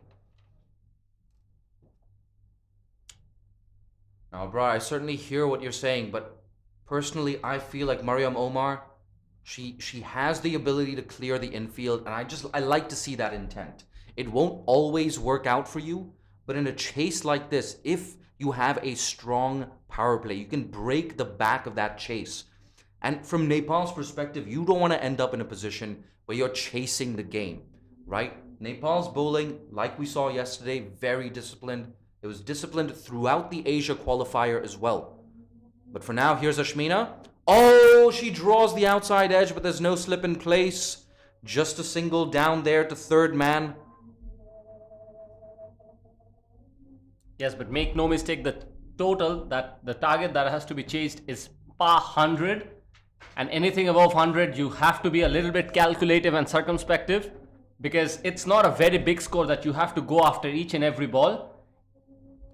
Now, Bra, I certainly hear what you're saying, but personally, I feel like Mariam Omar, she has the ability to clear the infield, and I like to see that intent. It won't always work out for you, but in a chase like this, if you have a strong power play, you can break the back of that chase. And from Nepal's perspective, you don't want to end up in a position where you're chasing the game, right? Nepal's bowling, like we saw yesterday, very disciplined. It was disciplined throughout the Asia qualifier as well. But for now, here's Ashmina. Oh, she draws the outside edge, but there's no slip in place. Just a single down there to third man. Yes, but make no mistake, the total, that the target that has to be chased is par 100. And anything above 100, you have to be a little bit calculative and circumspective, because it's not a very big score that you have to go after each and every ball.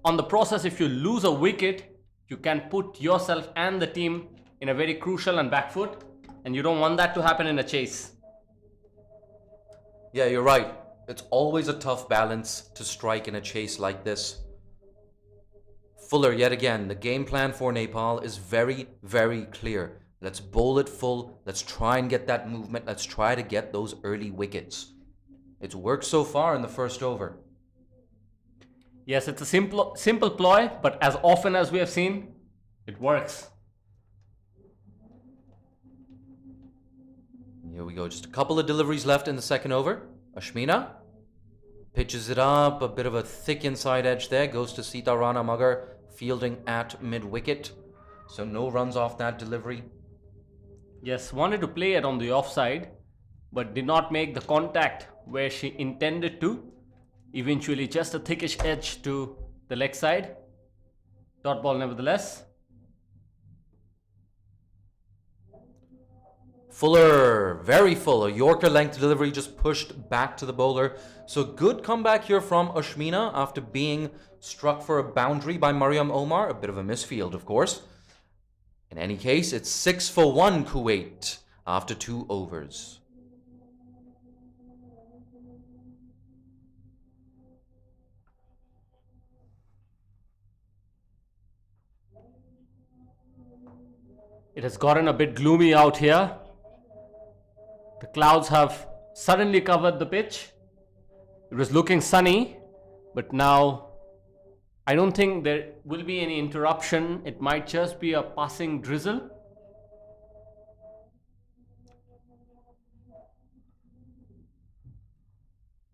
On the process, if you lose a wicket, you can put yourself and the team in a very crucial and back foot, and you don't want that to happen in a chase. Yeah, you're right. It's always a tough balance to strike in a chase like this. Fuller, yet again, the game plan for Nepal is very, very clear. Let's bowl it full. Let's try and get that movement. Let's try to get those early wickets. It's worked so far in the first over. Yes, it's a simple ploy, but as often as we have seen, it works. Here we go. Just a couple of deliveries left in the second over. Ashmina pitches it up. A bit of a thick inside edge there. Goes to Sita Rana Magar, fielding at mid-wicket. So no runs off that delivery. Yes, wanted to play it on the offside, but did not make the contact where she intended to. Eventually just a thickish edge to the leg side. Dot ball nevertheless. Fuller, very full. A Yorker length delivery just pushed back to the bowler. So good comeback here from Ashmina after being struck for a boundary by Mariam Omar. A bit of a misfield, of course. In any case, it's 6 for 1 Kuwait after 2 overs. It has gotten a bit gloomy out here. The clouds have suddenly covered the pitch. It was looking sunny, but now I don't think there will be any interruption. It might just be a passing drizzle.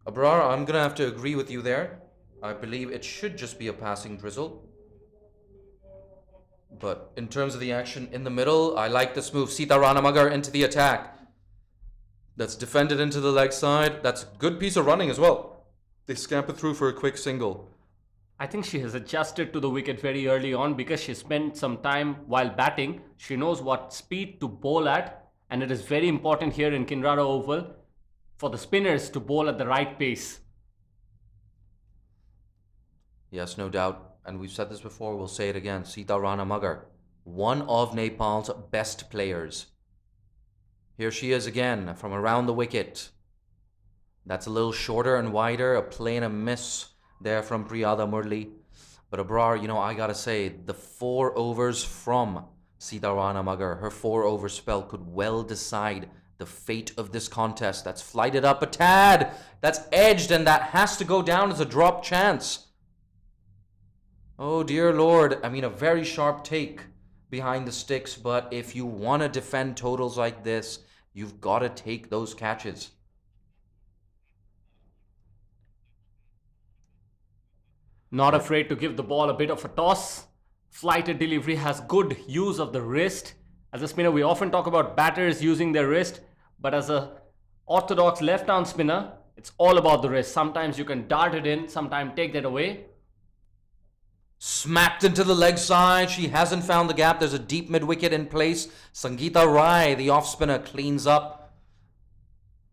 Abrar, I'm going to have to agree with you there. I believe it should just be a passing drizzle. But in terms of the action in the middle, I like this move. Sita Ranamagar into the attack. That's defended into the leg side. That's a good piece of running as well. They scamper through for a quick single. I think she has adjusted to the wicket very early on because she spent some time while batting. She knows what speed to bowl at, and it is very important here in Kinrara Oval for the spinners to bowl at the right pace. Yes, no doubt. And we've said this before, we'll say it again. Sita Ranamagar, one of Nepal's best players. Here she is again from around the wicket. That's a little shorter and wider, a play and a miss there from Priyada Murli. But Abrar, you know, I gotta say, the 4 overs from Sita Ranamagar, her 4-over spell could well decide the fate of this contest. That's flighted up a tad. That's edged, and that has to go down as a drop chance. Oh dear Lord, I mean, a very sharp take behind the sticks, but if you want to defend totals like this, you've got to take those catches. Not afraid to give the ball a bit of a toss. Flighted delivery has good use of the wrist. As a spinner, we often talk about batters using their wrist, but as a orthodox left-arm spinner, it's all about the wrist. Sometimes you can dart it in, sometimes take that away. Smacked into the leg side. She hasn't found the gap. There's a deep mid-wicket in place. Sangeeta Rai, the off-spinner, cleans up.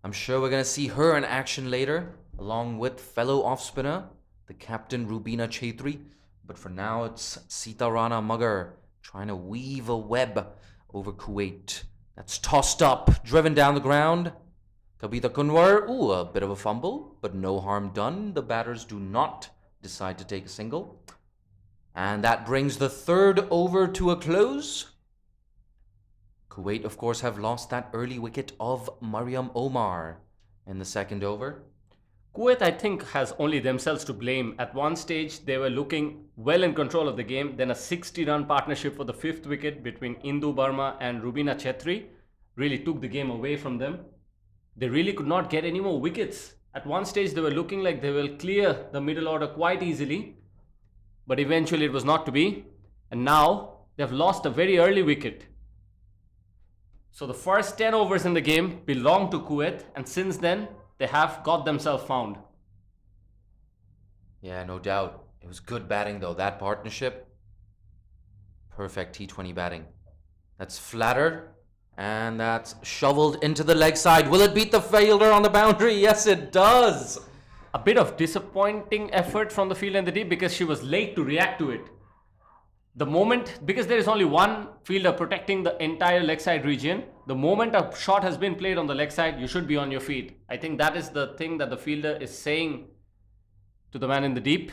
I'm sure we're going to see her in action later, along with fellow off-spinner, the captain Rubina Chaitri. But for now, it's Sita Ranamagar trying to weave a web over Kuwait. That's tossed up, driven down the ground. Kavita Kunwar, a bit of a fumble, but no harm done. The batters do not decide to take a single. And that brings the 3rd over to a close. Kuwait, of course, have lost that early wicket of Mariam Omar in the 2nd over. Kuwait, I think, has only themselves to blame. At one stage, they were looking well in control of the game. Then a 60-run partnership for the 5th wicket between Indu Burma and Rubina Chetri really took the game away from them. They really could not get any more wickets. At one stage, they were looking like they will clear the middle order quite easily. But eventually it was not to be. And now they've lost a very early wicket. So the first 10 overs in the game belong to Kuwait, and since then they have got themselves found. Yeah, no doubt. It was good batting though, that partnership. Perfect T20 batting. That's flatter, and that's shoveled into the leg side. Will it beat the fielder on the boundary? Yes, it does. A bit of disappointing effort from the fielder in the deep because she was late to react to it. The moment, because there is only one fielder protecting the entire leg side region, the moment a shot has been played on the leg side, you should be on your feet. I think that is the thing that the fielder is saying to the man in the deep.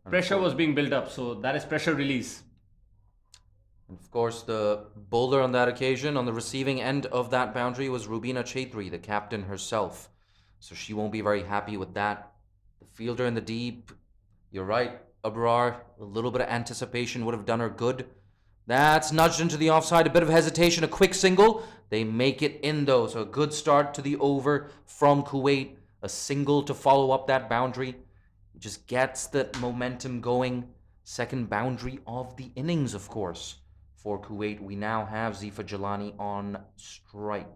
Pressure was being built up, so that is pressure release. And of course, the bowler on that occasion, on the receiving end of that boundary, was Rubina Chaitri, the captain herself. So she won't be very happy with that. The fielder in the deep, you're right, Abrar, a little bit of anticipation would have done her good. That's nudged into the offside, a bit of hesitation, a quick single. They make it in though, so a good start to the over from Kuwait. A single to follow up that boundary. It just gets the momentum going. Second boundary of the innings, of course. For Kuwait, we now have Zifa Jalani on strike.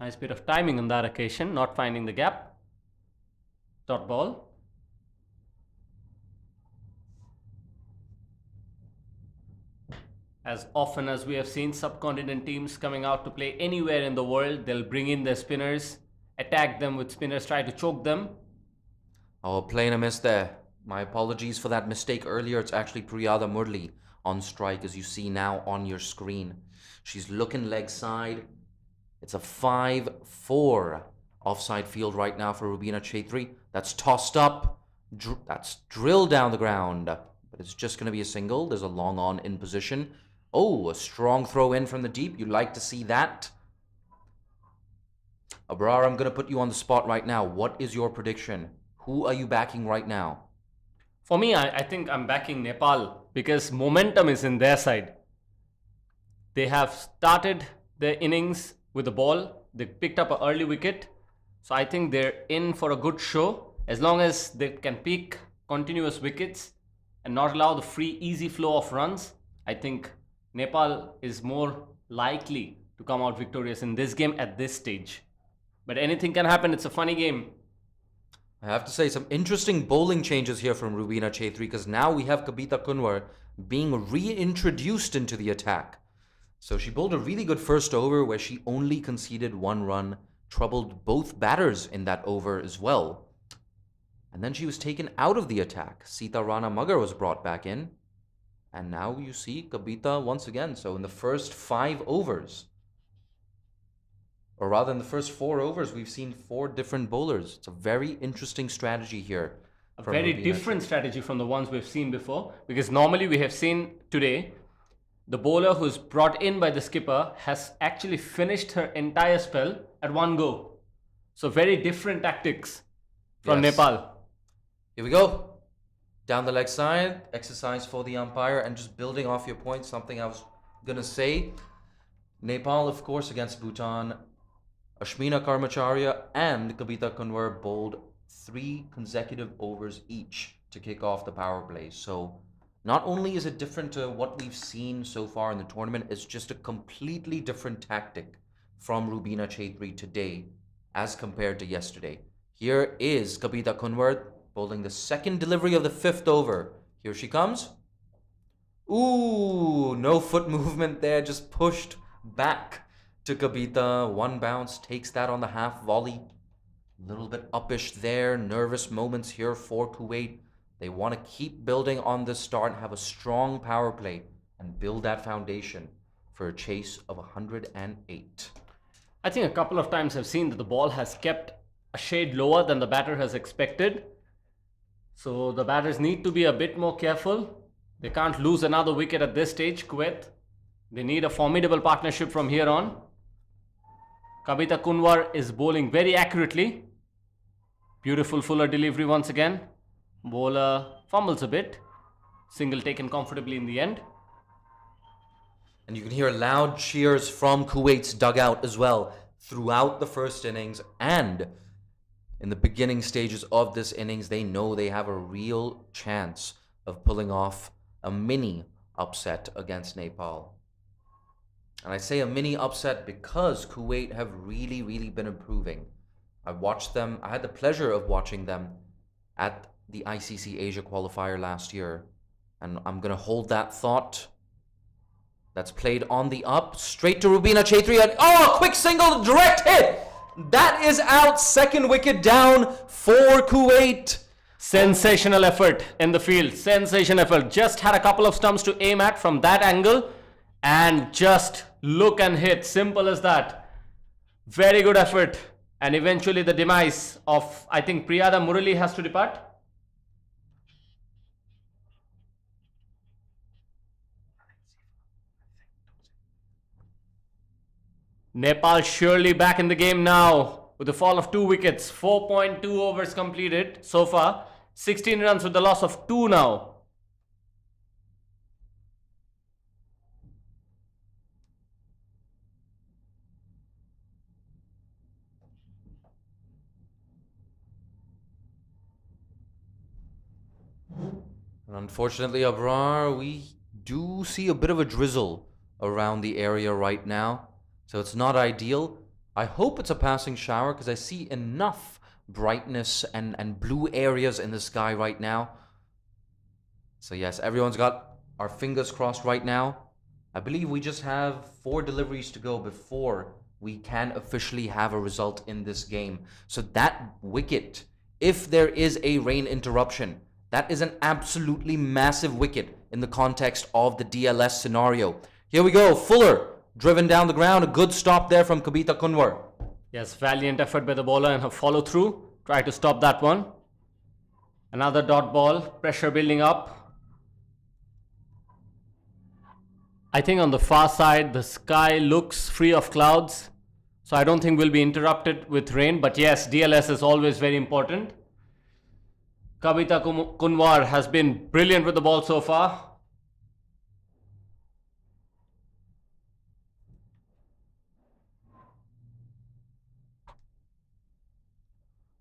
Nice bit of timing on that occasion, not finding the gap. Dot ball. As often as we have seen subcontinent teams coming out to play anywhere in the world, they'll bring in their spinners, attack them with spinners, try to choke them. Oh, plain a miss there. My apologies for that mistake earlier. It's actually Priyada Murli on strike, as you see now on your screen. She's looking leg side. It's a 5-4 offside field right now for Rubina Chaitri. That's tossed up, That's drilled down the ground. But it's just going to be a single. There's a long on in position. Oh, a strong throw in from the deep. You like to see that. Abrar, I'm going to put you on the spot right now. What is your prediction? Who are you backing right now? For me, I think I'm backing Nepal because momentum is in their side. They have started their innings with the ball. They picked up an early wicket. So I think they're in for a good show. As long as they can pick continuous wickets and not allow the free, easy flow of runs, I think Nepal is more likely to come out victorious in this game at this stage. But anything can happen. It's a funny game. I have to say, some interesting bowling changes here from Rubina Chaitri, because now we have Kabita Kunwar being reintroduced into the attack. So she bowled a really good first over where she only conceded 1 run, troubled both batters in that over as well. And then she was taken out of the attack. Sita Rana Magar was brought back in. And now you see Kabita once again. So in the first 5 overs, or rather in the first 4 overs, we've seen 4 different bowlers. It's a very interesting strategy here. A very different strategy from the ones we've seen before. Because normally we have seen today, the bowler who's brought in by the skipper has actually finished her entire spell at 1 go. So very different tactics from Nepal. Here we go. Down the leg side, exercise for the umpire, and just building off your point, something I was going to say. Nepal, of course, against Bhutan. Ashmina Karmacharya and Kabita Kunwar bowled 3 consecutive overs each to kick off the power play. So not only is it different to what we've seen so far in the tournament, it's just a completely different tactic from Rubina Chaitri today as compared to yesterday. Here is Kabita Kunwar bowling the second delivery of the 5th over. Here she comes. Ooh, no foot movement there, just pushed back to Kabita. 1 bounce, takes that on the half volley. A little bit uppish there, nervous moments here for Kuwait. They want to keep building on this start and have a strong power play and build that foundation for a chase of 108. I think a couple of times I've seen that the ball has kept a shade lower than the batter has expected. So the batters need to be a bit more careful. They can't lose another wicket at this stage, Kuwait. They need a formidable partnership from here on. Kabita Kunwar is bowling very accurately. Beautiful fuller delivery once again. Bowler fumbles a bit. Single taken comfortably in the end. And you can hear loud cheers from Kuwait's dugout as well throughout the first innings, and in the beginning stages of this innings. They know they have a real chance of pulling off a mini upset against Nepal. And I say a mini upset because Kuwait have really, really been improving. I watched them, I had the pleasure of watching them at the ICC Asia qualifier last year. And I'm going to hold that thought. That's played on the up, straight to Rubina Chaitri. And oh, quick single, direct hit. That is out, 2nd wicket down for Kuwait. Sensational effort in the field. Sensational effort. Just had a couple of stumps to aim at from that angle. And just look and hit. Simple as that. Very good effort. And eventually the demise of, I think, Priyada Murali has to depart. Nepal surely back in the game now with the fall of 2 wickets. 4.2 overs completed so far. 16 runs with the loss of 2 now. And unfortunately, Abrar, we do see a bit of a drizzle around the area right now. So it's not ideal. I hope it's a passing shower because I see enough brightness and blue areas in the sky right now. So yes, everyone's got our fingers crossed right now. I believe we just have 4 deliveries to go before we can officially have a result in this game. So that wicket, if there is a rain interruption, that is an absolutely massive wicket in the context of the DLS scenario. Here we go, Fuller driven down the ground. A good stop there from Kabita Kunwar. Yes, valiant effort by the bowler and her follow through. Try to stop that one. Another dot ball, pressure building up. I think on the far side, the sky looks free of clouds. So I don't think we'll be interrupted with rain. But yes, DLS is always very important. Kavita Kunwar has been brilliant with the ball so far.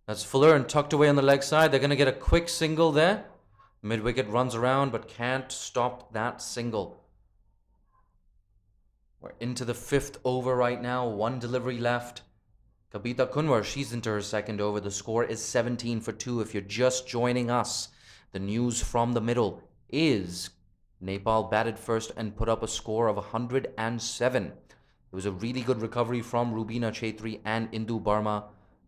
That's Fuller and tucked away on the leg side. They're going to get a quick single there. Mid-wicket runs around but can't stop that single. We're into the 5th over right now. 1 delivery left. Kavita Kunwar, she's into her 2nd over. The score is 17 for 2. If you're just joining us, the news from the middle is Nepal batted first and put up a score of 107. It was a really good recovery from Rubina Chaitri and Indu Barma,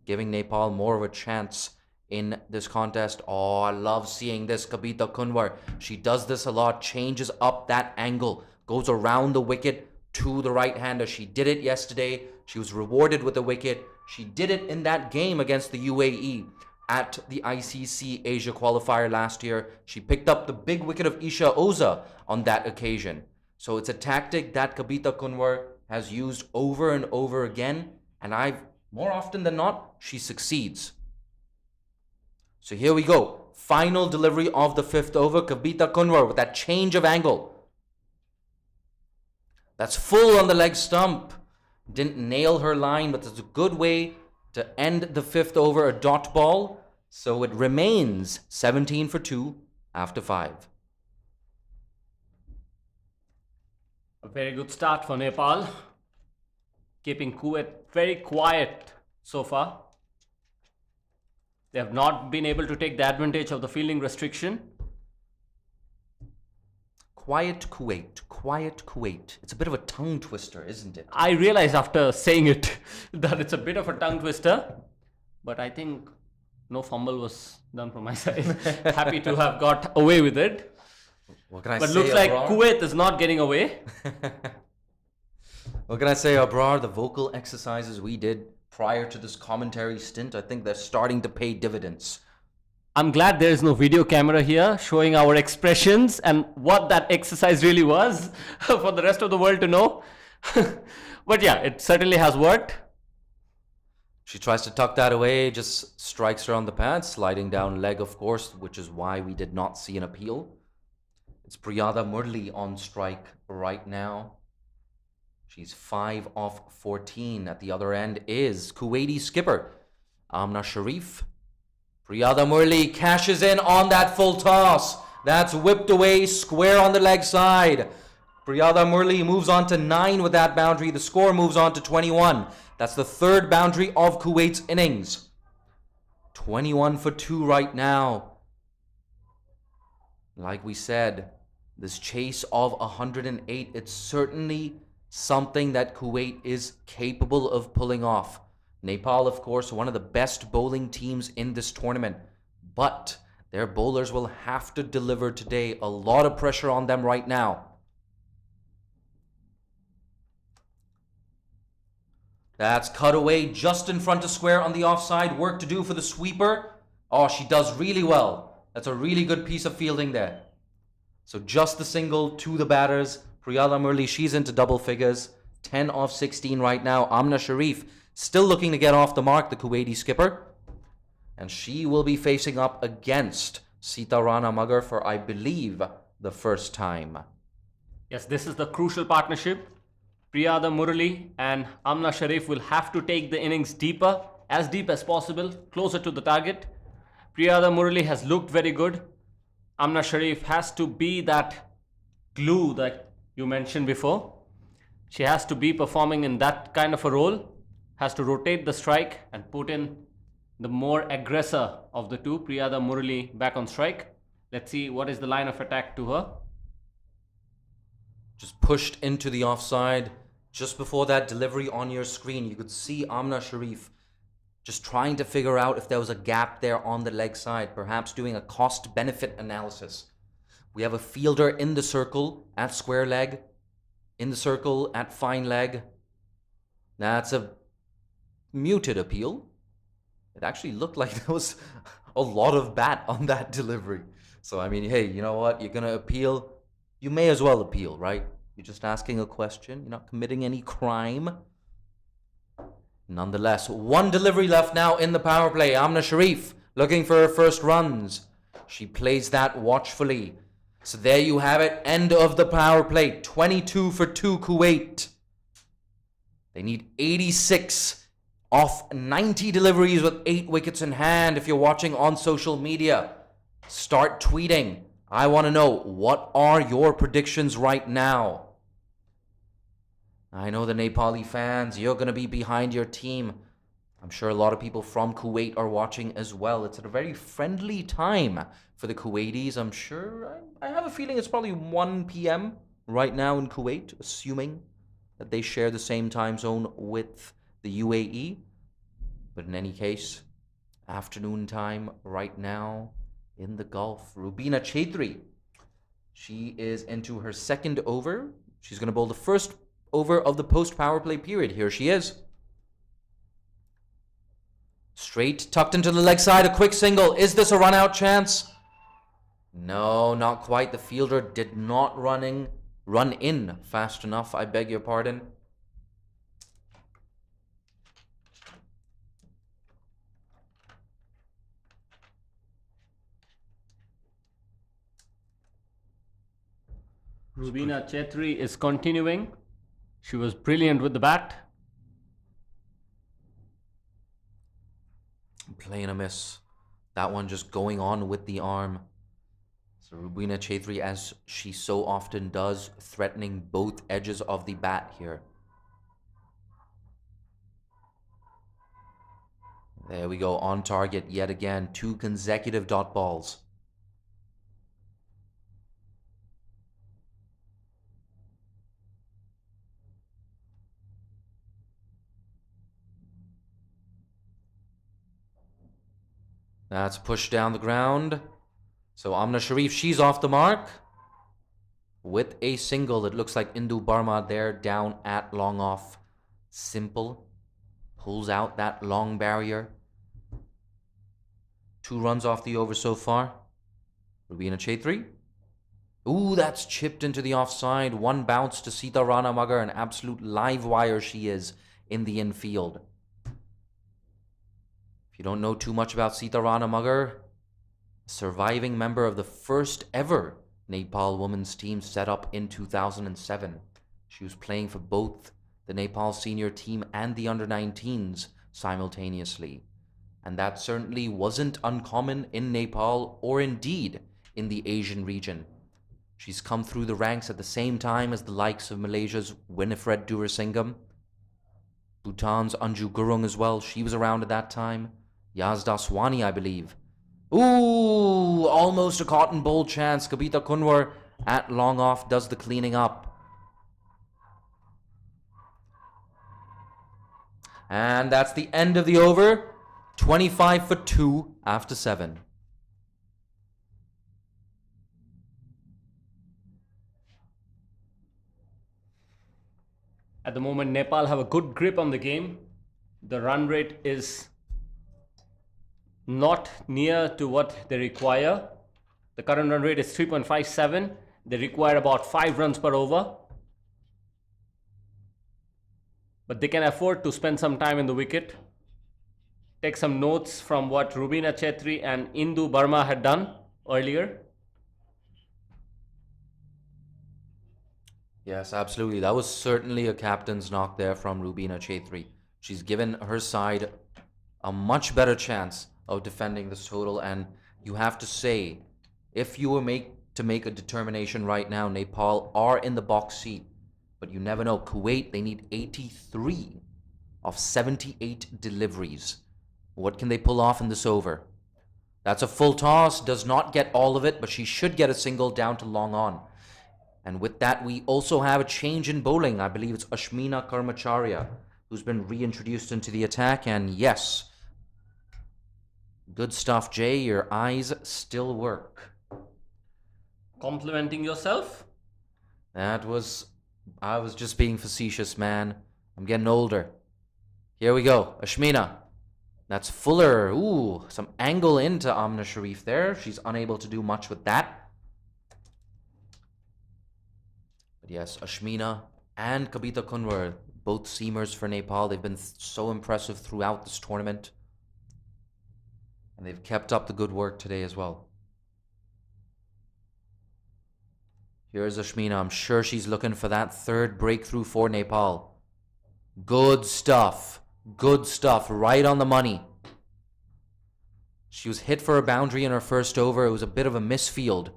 giving Nepal more of a chance in this contest. Oh, I love seeing this. Kavita Kunwar, she does this a lot, changes up that angle, goes around the wicket to the right-hander. She did it yesterday. She was rewarded with a wicket. She did it in that game against the UAE at the ICC Asia qualifier last year. She picked up the big wicket of Isha Oza on that occasion. So it's a tactic that Kavita Kunwar has used over and over again, and more often than not, she succeeds. So here we go. Final delivery of the 5th over. Kavita Kunwar with that change of angle. That's full on the leg stump. Didn't nail her line, but it's a good way to end the 5th over, a dot ball. So it remains 17 for 2 after 5. A very good start for Nepal. Keeping Kuwait very quiet so far. They have not been able to take the advantage of the fielding restriction. Quiet Kuwait, quiet Kuwait. It's a bit of a tongue twister, isn't it? I realized after saying it that it's a bit of a tongue twister, but I think no fumble was done from my side. Happy to have got away with it. What can I but say, looks like Abrar? Kuwait is not getting away. What can I say, Abrar? The vocal exercises we did prior to this commentary stint, I think they're starting to pay dividends. I'm glad there is no video camera here showing our expressions and what that exercise really was for the rest of the world to know. But yeah, it certainly has worked. She tries to tuck that away, just strikes her on the pad, sliding down leg, of course, which is why we did not see an appeal. It's Priyada Murli on strike right now. She's 5 off 14. At the other end is Kuwaiti skipper Amna Sharif. Priyada Murli cashes in on that full toss. That's whipped away square on the leg side. Priyada Murli moves on to 9 with that boundary. The score moves on to 21. That's the 3rd boundary of Kuwait's innings. 21 for 2 right now. Like we said, this chase of 108, it's certainly something that Kuwait is capable of pulling off. Nepal, of course, one of the best bowling teams in this tournament, but their bowlers will have to deliver today. A lot of pressure on them right now. That's cut away just in front of square on the offside. Work to do for the sweeper. Oh, she does really well. That's a really good piece of fielding there. So just the single to the batters. Priyada Murli, she's into double figures. 10 off 16 right now. Amna Sharif still looking to get off the mark, the Kuwaiti skipper. And she will be facing up against Sita Rana Magar for, I believe, the first time. Yes, this is the crucial partnership. Priyada Murali and Amna Sharif will have to take the innings deeper, as deep as possible, closer to the target. Priyada Murali has looked very good. Amna Sharif has to be that glue that you mentioned before. She has to be performing in that kind of a role, has to rotate the strike and put in the more aggressor of the two. Priyada Murali back on strike. Let's see what is the line of attack to her. Just pushed into the offside. Just before that delivery on your screen, you could see Amna Sharif just trying to figure out if there was a gap there on the leg side, perhaps doing a cost-benefit analysis. We have a fielder in the circle at square leg, in the circle at fine leg. That's a muted appeal. It actually looked like there was a lot of bat on that delivery. So, I mean, hey, you know what? You're going to appeal. You may as well appeal, right? You're just asking a question. You're not committing any crime. Nonetheless, one delivery left now in the power play. Amna Sharif looking for her first runs. She plays that watchfully. So there you have it. End of the power play. 22 for 2 Kuwait. They need 86 off 90 deliveries with 8 wickets in hand. If you're watching on social media, start tweeting. I want to know, what are your predictions right now? I know the Nepali fans, you're going to be behind your team. I'm sure a lot of people from Kuwait are watching as well. It's at a very friendly time for the Kuwaitis. I'm sure, I have a feeling it's probably 1 p.m. right now in Kuwait, assuming that they share the same time zone with the UAE. But in any case, afternoon time right now in the Gulf. Rubina Chaudhry, she is into her second over. She's going to bowl the first over of the post-power play period. Here she is. Straight, tucked into the leg side, a quick single. Is this a run-out chance? No, not quite. The fielder did not run in fast enough, I beg your pardon. Rubina Chaudhry is continuing. She was brilliant with the bat. Playing a miss. That one just going on with the arm. So Rubina Chaudhry, as she so often does, threatening both edges of the bat here. There we go, on target yet again. 2 consecutive dot balls. That's pushed down the ground. So Amna Sharif, she's off the mark with a single. It looks like Indu Barma there down at long off. Simple. Pulls out that long barrier. 2 runs off the over so far. Rubina Chaudhry. Ooh, that's chipped into the offside. 1 bounce to Sita Rana Magar. An absolute live wire she is in the infield. If you don't know too much about Sita Rana Magar, surviving member of the first ever Nepal women's team set up in 2007. She was playing for both the Nepal senior team and the under-19s simultaneously. And that certainly wasn't uncommon in Nepal or indeed in the Asian region. She's come through the ranks at the same time as the likes of Malaysia's Winifred Durasingham, Bhutan's Anju Gurung as well. She was around at that time. Yazda Swani, I believe. Ooh, almost a cotton bowl chance. Kabita Kunwar at long off does the cleaning up. And that's the end of the over. 25 for 2 after 7. At the moment, Nepal have a good grip on the game. The run rate is not near to what they require. The current run rate is 3.57. They require about 5 runs per over. But they can afford to spend some time in the wicket. Take some notes from what Rubina Chaudhry and Indu Barma had done earlier. Yes, absolutely. That was certainly a captain's knock there from Rubina Chaudhry. She's given her side a much better chance of defending this total, and you have to say, if you were to make a determination right now, Nepal are in the box seat, but you never know. Kuwait, they need 83 of 78 deliveries. What can they pull off in this over? That's a full toss, does not get all of it, but she should get a single down to long on. And with that, we also have a change in bowling. I believe it's Ashmina Karmacharya who's been reintroduced into the attack, and yes, good stuff, Jay. Your eyes still work. Complimenting yourself? I was just being facetious, man. I'm getting older. Here we go. Ashmina. That's Fuller. Ooh, some angle into Amna Sharif there. She's unable to do much with that. But yes, Ashmina and Kabita Kunwar, both seamers for Nepal. They've been so impressive throughout this tournament. And they've kept up the good work today as well. Here's Ashmina. I'm sure she's looking for that third breakthrough for Nepal. Good stuff. Good stuff. Right on the money. She was hit for a boundary in her first over. It was a bit of a misfield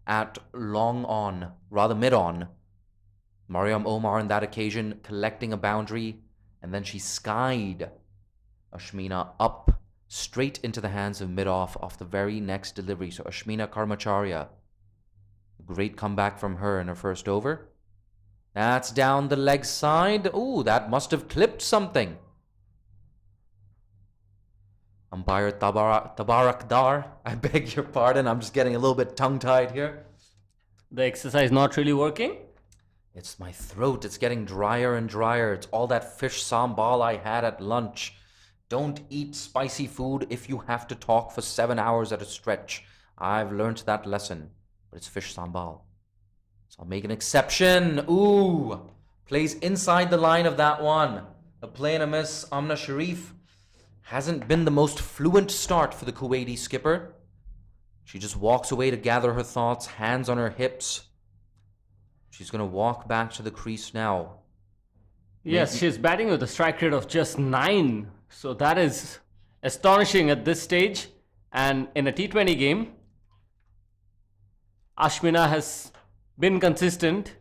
at long on, rather mid on. Mariam Omar on that occasion collecting a boundary, and then she skied Ashmina up straight into the hands of mid-off off the very next delivery. So Ashmina Karmacharya, great comeback from her in her first over. That's down the leg side. Ooh, that must have clipped something. Umpire Tabarak Dar, I beg your pardon, I'm just getting a little bit tongue-tied here. The exercise not really working? It's my throat. It's getting drier and drier. It's all that fish sambal I had at lunch. Don't eat spicy food if you have to talk for 7 hours at a stretch. I've learned that lesson. But it's fish sambal. So I'll make an exception. Ooh. Plays inside the line of that one. A play and a miss. Amna Sharif hasn't been the most fluent start for the Kuwaiti skipper. She just walks away to gather her thoughts, hands on her hips. She's going to walk back to the crease now. Yes, she's batting with a strike rate of just 9. So that is astonishing at this stage. And in a T20 game, Ashmina has been consistent.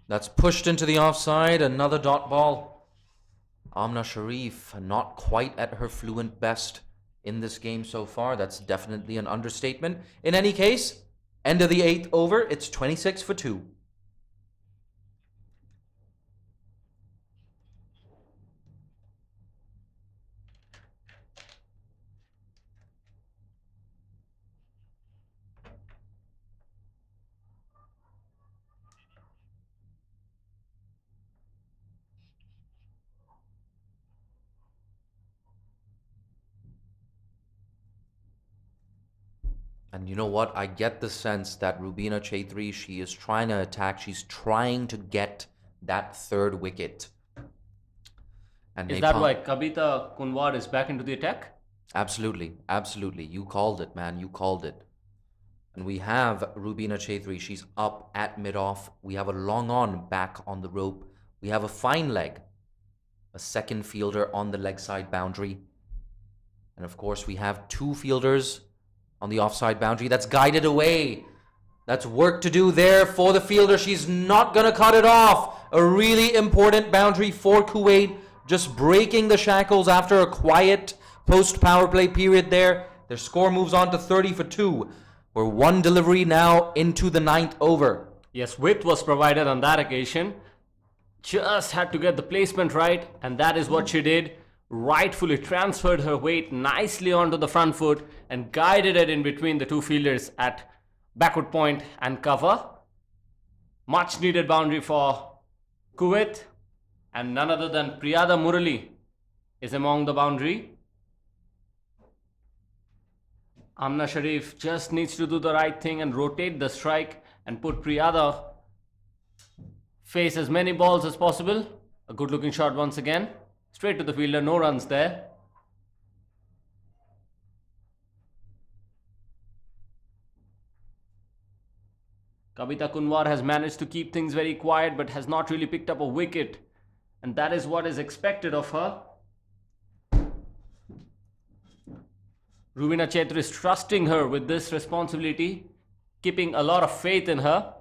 That's pushed into the offside. Another dot ball. Amna Sharif not quite at her fluent best in this game so far. That's definitely an understatement. In any case, end of the 8th over. It's 26 for 2. And you know what? I get the sense that Rubina Chaudhary, she is trying to attack. She's trying to get that third wicket. And Is that why Kabita Kunwar is back into the attack? Absolutely. Absolutely. You called it, man. You called it. And we have Rubina Chaudhary. She's up at mid-off. We have a long on back on the rope. We have a fine leg. A second fielder on the leg side boundary. And of course, we have 2 fielders on the offside boundary. That's guided away. That's work to do there for the fielder. She's not going to cut it off. A really important boundary for Kuwait. Just breaking the shackles after a quiet post-power play period there. Their score moves on to 30 for 2. We're 1 delivery now into the 9th over. Yes, width was provided on that occasion. Just had to get the placement right, and that is what she did. Rightfully transferred her weight nicely onto the front foot and guided it in between the 2 fielders at backward point and cover. Much needed boundary for Kuwait, and none other than Priyada Murali is among the boundary. Amna Sharif just needs to do the right thing and rotate the strike and put Priyada face as many balls as possible. A good looking shot once again. Straight to the fielder, no runs there. Kabita Kunwar has managed to keep things very quiet but has not really picked up a wicket. And that is what is expected of her. Rubina Chaudhary is trusting her with this responsibility, keeping a lot of faith in her.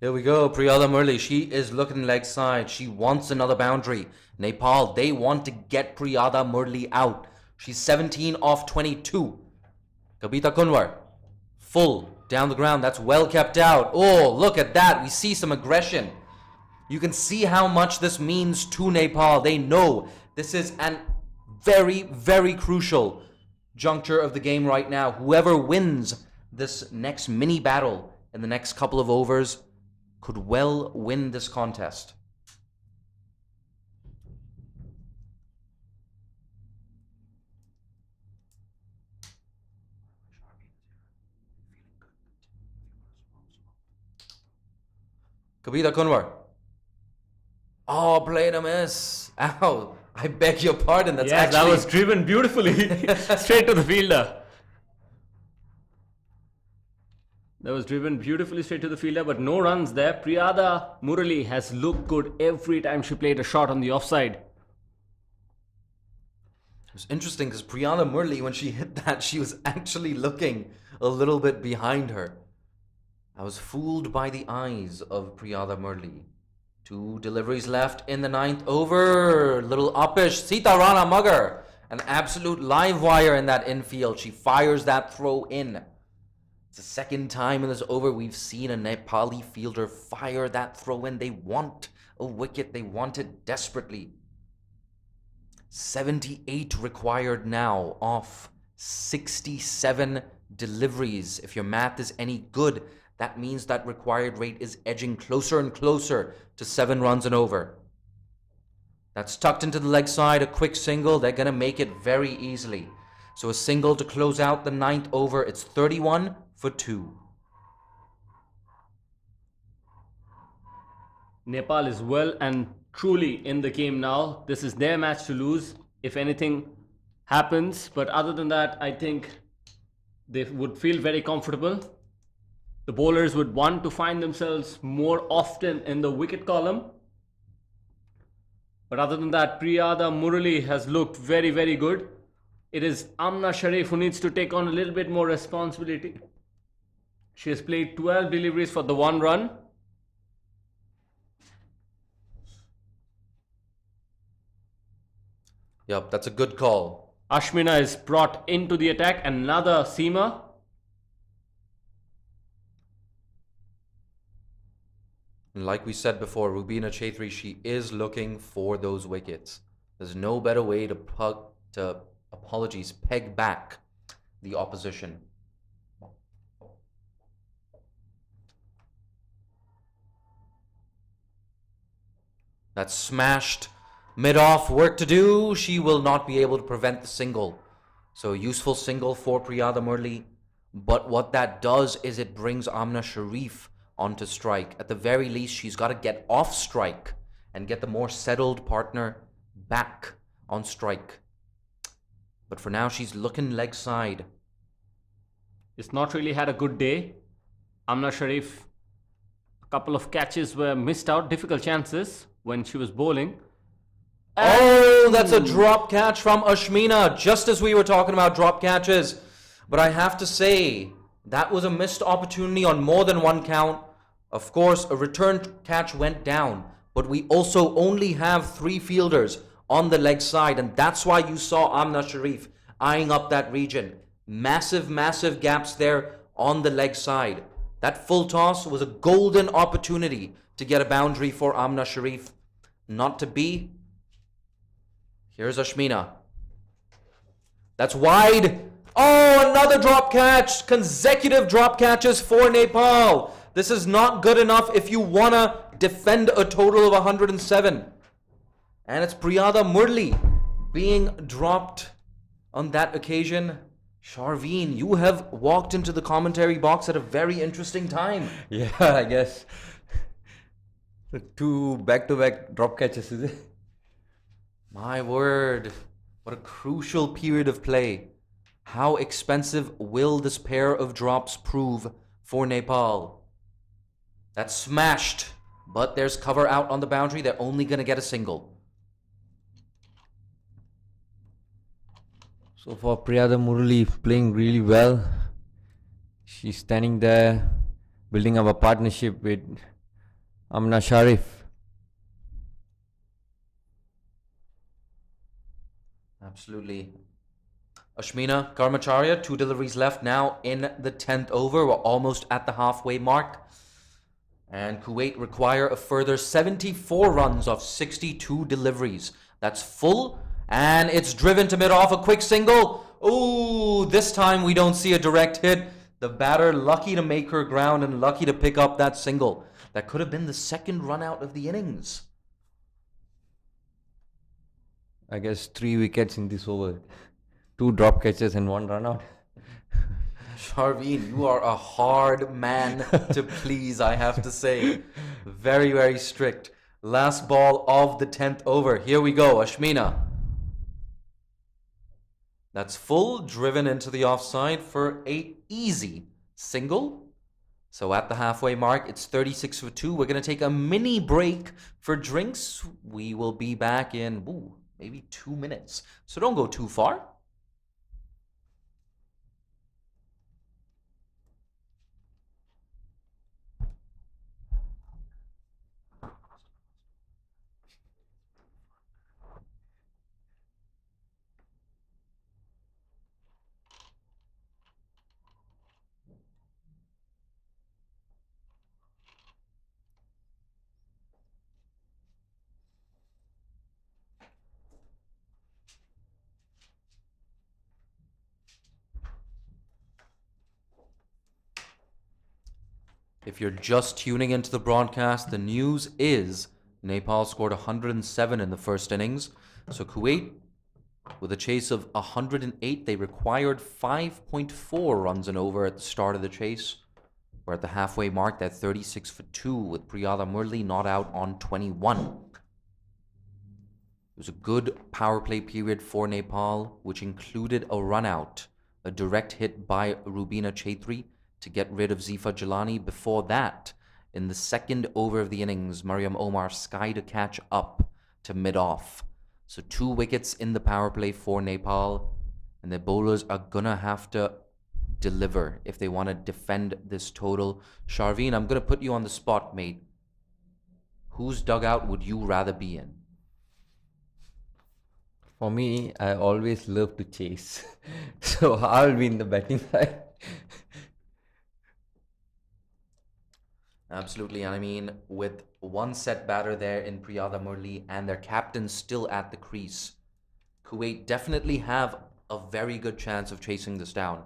Here we go, Priyada Murli. She is looking leg side. She wants another boundary. Nepal, they want to get Priyada Murli out. She's 17 off 22. Kabita Kunwar, full down the ground. That's well kept out. Oh, look at that. We see some aggression. You can see how much this means to Nepal. They know this is an very, very crucial juncture of the game right now. Whoever wins this next mini battle in the next couple of overs could well win this contest. Kabita Kunwar. Oh, played a miss. Ow. I beg your pardon. That's yes, that was driven beautifully straight to the fielder. That was driven beautifully straight to the fielder, but no runs there. Priyada Murali has looked good every time she played a shot on the offside. It was interesting because Priyada Murali, when she hit that, she was actually looking a little bit behind her. I was fooled by the eyes of Priyada Murali. 2 deliveries left in the 9th over. Little uppish. Sita Rana Mugger. An absolute live wire in that infield. She fires that throw in. It's the second time in this over we've seen a Nepali fielder fire that throw in. They want a wicket. They want it desperately. 78 required now off 67 deliveries. If your math is any good, that means that required rate is edging closer and closer to 7 runs and over. That's tucked into the leg side, a quick single. They're going to make it very easily. So a single to close out the 9th over. It's 31 for 2. Nepal is well and truly in the game now. This is their match to lose if anything happens. But other than that, I think they would feel very comfortable. The bowlers would want to find themselves more often in the wicket column. But other than that, Priyada Murali has looked very, very good. It is Amna Sharif who needs to take on a little bit more responsibility. She has played 12 deliveries for the 1 run. Yup, that's a good call. Ashmina is brought into the attack. Another seamer. And like we said before, Rubina Chaitri, she is looking for those wickets. There's no better way to peg back the opposition. That's smashed. Mid-off, work to do. She will not be able to prevent the single. So useful single for Priyada Murali. But what that does is it brings Amna Sharif onto strike. At the very least, she's got to get off strike and get the more settled partner back on strike. But for now, she's looking leg side. It's not really had a good day. Amna Sharif, a couple of catches were missed out, difficult chances when she was bowling. Oh, that's a drop catch from Ashmina, just as we were talking about drop catches. But I have to say, that was a missed opportunity on more than one count. Of course, a return catch went down, but we also only have 3 fielders on the leg side, and that's why you saw Amna Sharif eyeing up that region. Massive, massive gaps there on the leg side. That full toss was a golden opportunity to get a boundary for Amna Sharif. Not to be. Here's Ashmina. That's wide. Oh, another drop catch. Consecutive drop catches for Nepal. This is not good enough if you want to defend a total of 107. And it's Priyada Murali being dropped on that occasion. Sharveen, you have walked into the commentary box at a very interesting time. Yeah, I guess. 2 back-to-back drop catches, is it? My word. What a crucial period of play. How expensive will this pair of drops prove for Nepal? That's smashed, but there's cover out on the boundary. They're only going to get a single. So for Priyada Murali playing really well. She's standing there, building up a partnership with Amna Sharif. Absolutely. Ashmina Karmacharya, 2 deliveries left now in the 10th over. We're almost at the halfway mark. And Kuwait require a further 74 runs of 62 deliveries. That's full. And it's driven to mid-off, a quick single. Oh, this time we don't see a direct hit. The batter lucky to make her ground and lucky to pick up that single. That could have been the second run out of the innings. I guess 3 wickets in this over. 2 drop catches and 1 run out. Sharveen, you are a hard man to please, I have to say. Very, very strict. Last ball of the 10th over. Here we go, Ashmina. That's full, driven into the offside for a easy single. So at the halfway mark, it's 36 for 2. We're going to take a mini break for drinks. We will be back in maybe 2 minutes. So don't go too far. If you're just tuning into the broadcast, the news is Nepal scored 107 in the first innings. So Kuwait, with a chase of 108, they required 5.4 runs and over at the start of the chase. We're at the halfway mark, at 36 for 2, with Priyada Murli not out on 21. It was a good power play period for Nepal, which included a run out, a direct hit by Rubina Chaitri to get rid of Zifa Jalani. Before that, in the second over of the innings, Mariam Omar skied a catch up to mid-off. So 2 wickets in the power play for Nepal, and the bowlers are gonna have to deliver if they want to defend this total. Sharveen, I'm gonna put you on the spot, mate. Whose dugout would you rather be in? For me, I always love to chase. So I'll be in the batting side. Absolutely, and I mean, with one set batter there in Priyada Murli and their captain still at the crease, Kuwait definitely have a very good chance of chasing this down.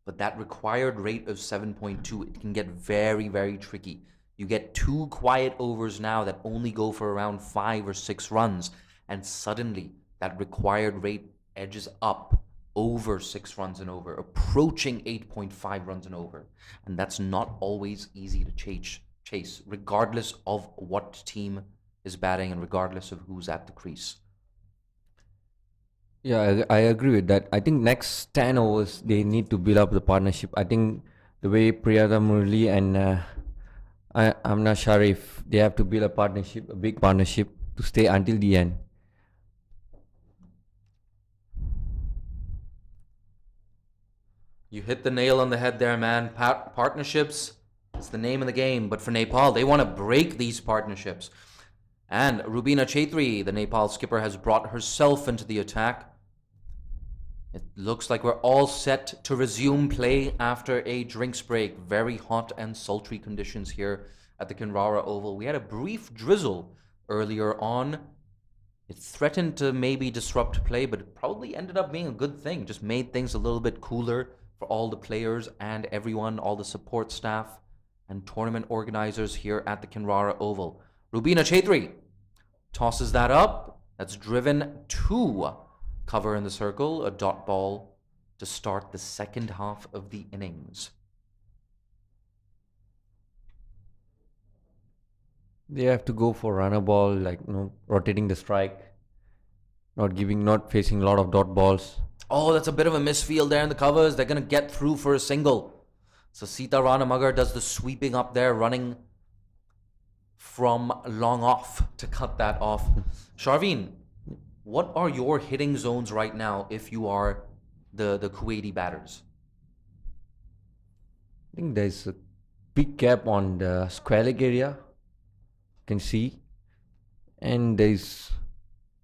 But that required rate of 7.2, it can get very, very tricky. You get 2 quiet overs now that only go for around 5 or 6 runs, and suddenly that required rate edges up over 6 runs and over, approaching 8.5 runs and over. And that's not always easy to chase, regardless of what team is batting and regardless of who's at the crease. Yeah, I agree with that. I think next 10 overs, they need to build up the partnership. I think the way Priyada Murli and Amna Sharif, they have to build a partnership, a big partnership to stay until the end. You hit the nail on the head there, man. Partnerships, it's the name of the game. But for Nepal, they want to break these partnerships. And Rubina Chaitri, the Nepal skipper, has brought herself into the attack. It looks like we're all set to resume play after a drinks break. Very hot and sultry conditions here at the Kinrara Oval. We had a brief drizzle earlier on. It threatened to maybe disrupt play, but it probably ended up being a good thing. Just made things a little bit cooler for all the players and everyone, all the support staff and tournament organizers here at the Kinrara Oval. Rubina Chaitri tosses that up. That's driven to cover in the circle, a dot ball to start the second half of the innings. They have to go for runner ball, like rotating the strike, not facing a lot of dot balls. Oh, that's a bit of a misfield there in the covers. They're going to get through for a single. So Sita Ranamagar does the sweeping up there, running from long off to cut that off. Sharveen, what are your hitting zones right now if you are the Kuwaiti batters? I think there's a big gap on the square leg area, you can see. And there's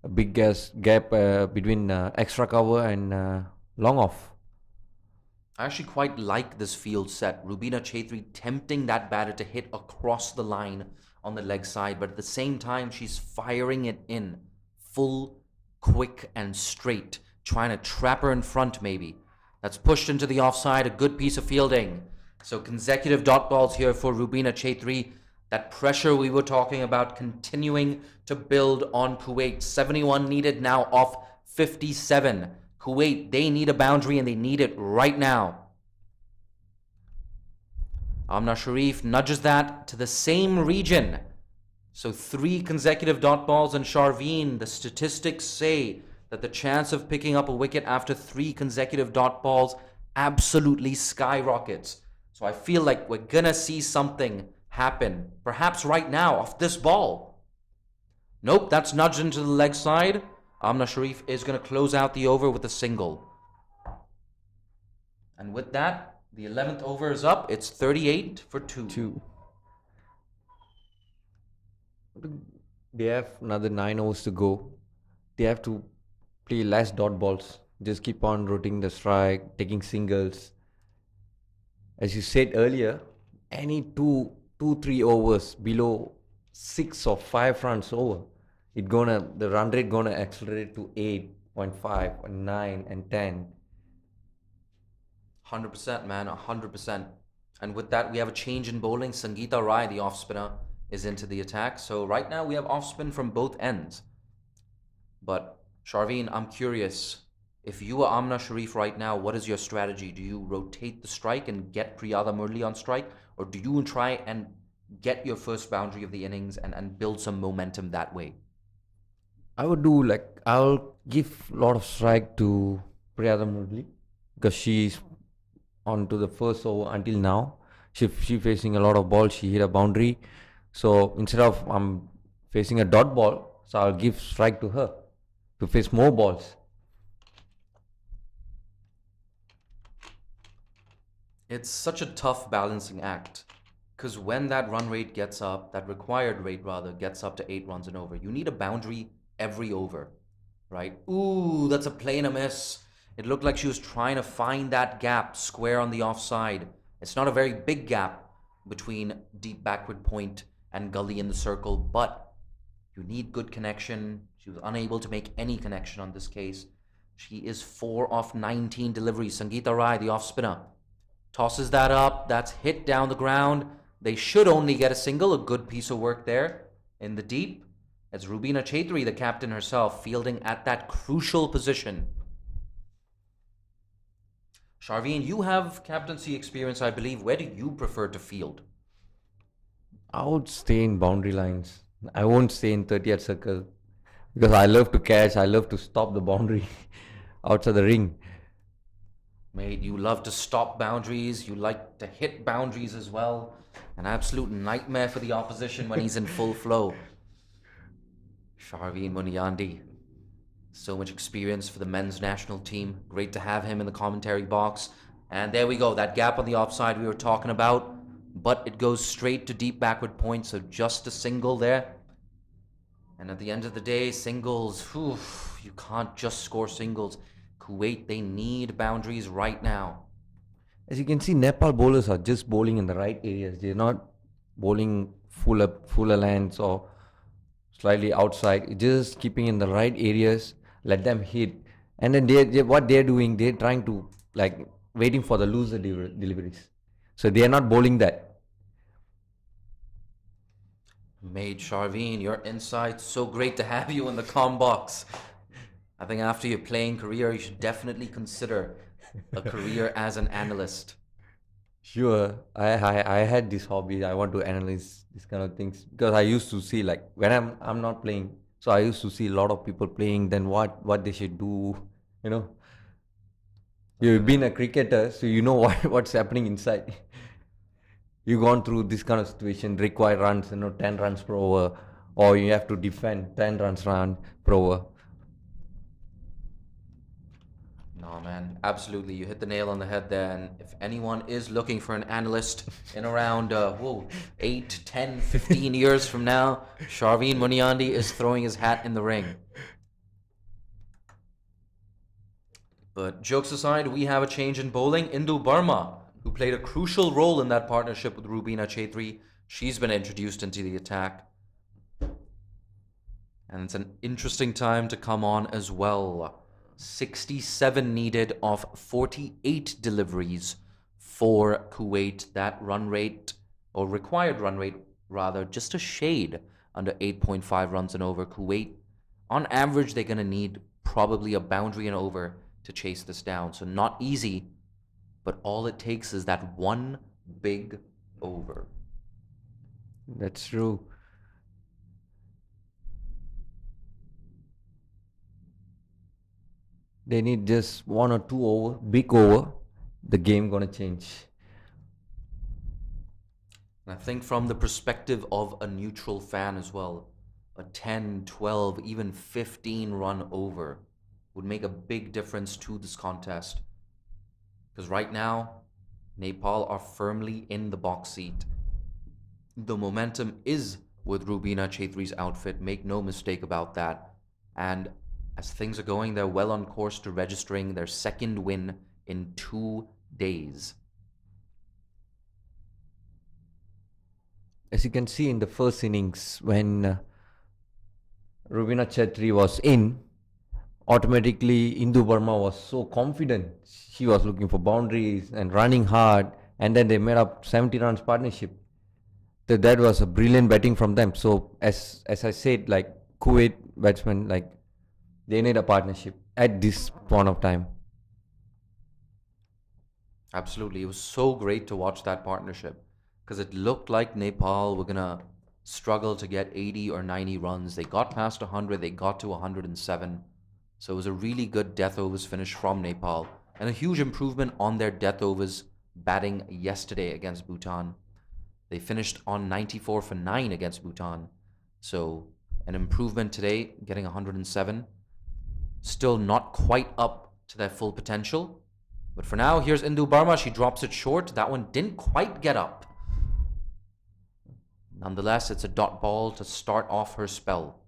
a big gap between extra cover and long off. I actually quite like this field set. Rubina Chaitri tempting that batter to hit across the line on the leg side, but at the same time, she's firing it in full, quick and straight, trying to trap her in front maybe. That's pushed into the offside. A good piece of fielding. So consecutive dot balls here for Rubina Chaitri. That pressure we were talking about continuing to build on Kuwait. 71 needed now off 57. Kuwait, they need a boundary and they need it right now. Amna Sharif nudges that to the same region. So 3 consecutive dot balls, and Sharveen, the statistics say that the chance of picking up a wicket after 3 consecutive dot balls absolutely skyrockets. So I feel like we're gonna see something happen, perhaps right now, off this ball. Nope, that's nudged into the leg side. Amna Sharif is gonna close out the over with a single. And with that, the 11th over is up. It's 38 for 2. They have another 9 overs to go. They have to play less dot balls. Just keep on rotating the strike, taking singles. As you said earlier, any 2-3 overs below 6 or 5 runs over, the run rate gonna accelerate to 8.5 and 9 and 10. 100%, man, 100%. And with that, we have a change in bowling. Sangeeta Rai, the off spinner, is into the attack. So right now we have off spin from both ends. But Sharveen, I'm curious, if you were Amna Sharif right now, what is your strategy? Do you rotate the strike and get Priyada Murli on strike? Or do you try and get your first boundary of the innings and build some momentum that way? I would do I'll give a lot of strike to Priyada Murli because she's on to the first over until now. She facing a lot of balls. She hit a boundary. So instead of facing a dot ball, so I'll give strike to her to face more balls. It's such a tough balancing act, because when that run rate gets up, that required rate rather, gets up to 8 runs and over, you need a boundary every over, right? Ooh, that's a play and a miss. It looked like she was trying to find that gap square on the offside. It's not a very big gap between deep backward point and gully in the circle, but you need good connection. She was unable to make any connection on this case. She is 4 off 19 deliveries. Sangeeta Rai, the off spinner, tosses that up. That's hit down the ground. They should only get a single. A good piece of work there in the deep. It's Rubina Chaitri, the captain herself, fielding at that crucial position. Sharveen, you have captaincy experience, I believe. Where do you prefer to field? I would stay in boundary lines. I won't stay in 30th circle because I love to catch. I love to stop the boundary outside the ring. Mate, you love to stop boundaries. You like to hit boundaries as well. An absolute nightmare for the opposition when he's in full flow. Sharveen Muniandi. So much experience for the men's national team. Great to have him in the commentary box. And there we go. That gap on the offside we were talking about. But it goes straight to deep backward point. So just a single there. And at the end of the day, singles. Whew, you can't just score singles. Kuwait, they need boundaries right now. As you can see, Nepal bowlers are just bowling in the right areas. They're not bowling fuller lengths or slightly outside. Just keeping in the right areas, let them hit. And then what they're doing, they're trying to waiting for the loser deliveries. So they are not bowling that. Mate, Sharveen, your insights, so great to have you in the comm box. I think after your playing career, you should definitely consider a career as an analyst. Sure, I had this hobby. I want to analyze these kind of things because I used to see when I'm not playing, so I used to see a lot of people playing. Then what they should do, You've been a cricketer, so you know what's happening inside. You've gone through this kind of situation, require runs, 10 runs per over, or you have to defend 10 runs per over. No, man, absolutely. You hit the nail on the head there. And if anyone is looking for an analyst in around 8, 10, 15 years from now, Sharveen Muniandi is throwing his hat in the ring. But jokes aside, we have a change in bowling. Indu Burma, who played a crucial role in that partnership with Rubina Chaitri, she's been introduced into the attack. And it's an interesting time to come on as well. 67 needed of 48 deliveries for Kuwait. That run rate, or required run rate rather, just a shade under 8.5 runs and over. Kuwait, on average, they're going to need probably a boundary and over to chase this down. So not easy, but all it takes is that one big over. That's true. They need just one or two over, big over. The game gonna change. And I think from the perspective of a neutral fan as well, a 10, 12, even 15 run over would make a big difference to this contest. Because right now, Nepal are firmly in the box seat. The momentum is with Rubina Chaitri's outfit, make no mistake about that. And as things are going, they're well on course to registering their second win in 2 days. As you can see in the first innings, when Rubina Chaitri was in, automatically Indu Burma was so confident. She was looking for boundaries and running hard, and then they made up 70 runs partnership. That was a brilliant batting from them. So as I said, like Kuwait batsmen, like they need a partnership at this point of time. Absolutely. It was so great to watch that partnership because it looked like Nepal were going to struggle to get 80 or 90 runs. They got past 100, they got to 107. So it was a really good death overs finish from Nepal and a huge improvement on their death overs batting yesterday against Bhutan. They finished on 94 for 9 against Bhutan. So an improvement today, getting 107. Still not quite up to their full potential. But for now, here's Indu Burma. She drops it short. That one didn't quite get up. Nonetheless, it's a dot ball to start off her spell.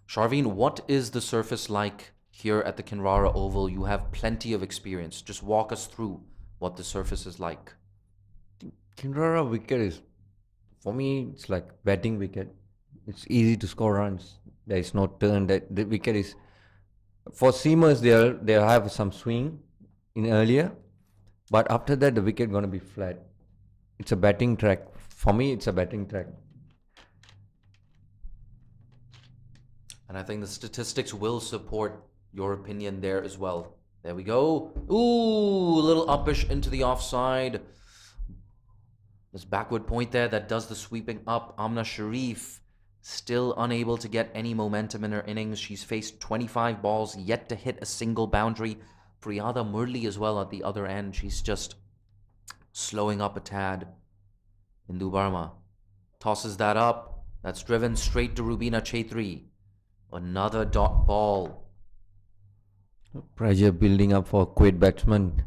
Sharveen, what is the surface like here at the Kinrara Oval? You have plenty of experience. Just walk us through what the surface is like. Kinrara wicket is, for me, it's like batting wicket. It's easy to score runs. There is no turn. That the wicket is, for seamers, they'll have some swing in earlier, but after that the wicket gonna be flat. It's a batting track. For me, it's a batting track. And I think the statistics will support your opinion there as well. There we go. Ooh, a little uppish into the offside. This backward point there that does the sweeping up. Amna Sharif still unable to get any momentum in her innings. She's faced 25 balls, yet to hit a single boundary. Priyada Murli as well at the other end. She's just slowing up a tad. Indu Burma tosses that up. That's driven straight to Rubina Chaitri. Another dot ball. Pressure building up for Kuwait batsman.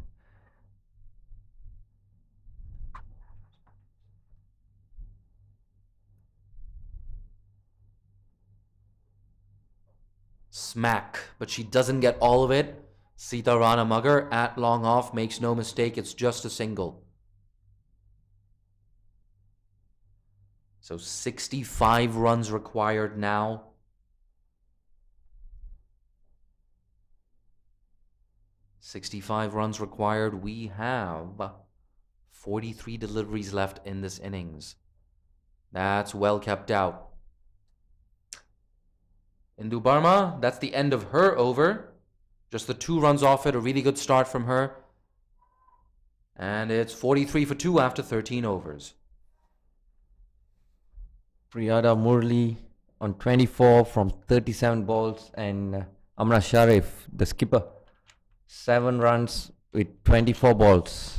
Smack, but she doesn't get all of it. Sita Rana Mugger at long off, makes no mistake, it's just a single. So 65 runs required now. We have 43 deliveries left in this innings. That's well kept out. Indu Burma, that's the end of her over. Just the 2 runs off it, a really good start from her. And it's 43 for 2 after 13 overs. Priyada Murli on 24 from 37 balls, and Amna Sharif, the skipper, 7 runs with 24 balls.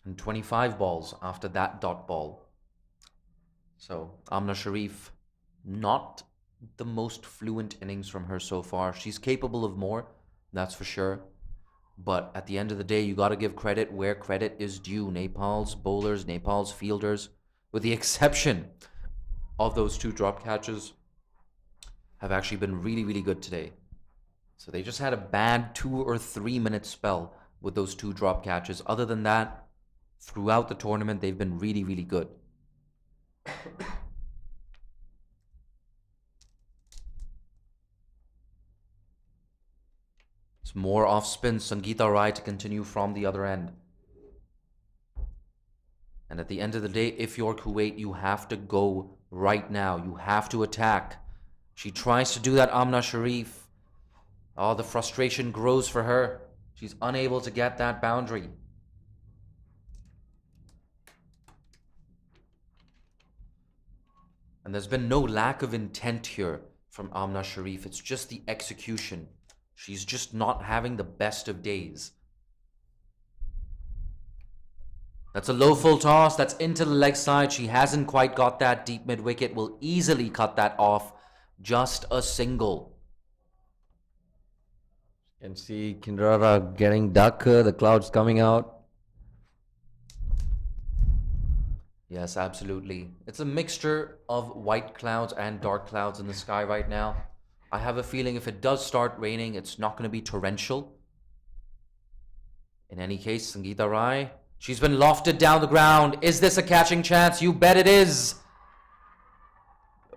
And 25 balls after that dot ball. So Amna Sharif, not the most fluent innings from her so far. She's capable of more, that's for sure. But at the end of the day, you got to give credit where credit is due. Nepal's bowlers, Nepal's fielders, with the exception of those 2 drop catches, have actually been really, really good today. So they just had a bad 2 or 3 minute spell with those 2 drop catches. Other than that, throughout the tournament, they've been really, really good. It's more off spin. Sangeeta Rai to continue from the other end. And at the end of the day, if you're Kuwait, you have to go right now. You have to attack. She tries to do that, Amna Sharif. Oh, the frustration grows for her. She's unable to get that boundary. And there's been no lack of intent here from Amna Sharif. It's just the execution. She's just not having the best of days. That's a low full toss. That's into the leg side. She hasn't quite got that deep mid wicket. Will easily cut that off. Just a single. You can see Kinrara getting darker. The clouds coming out. Yes, absolutely. It's a mixture of white clouds and dark clouds in the sky right now. I have a feeling if it does start raining, it's not going to be torrential. In any case, Sangeeta Rai, she's been lofted down the ground. Is this a catching chance? You bet it is.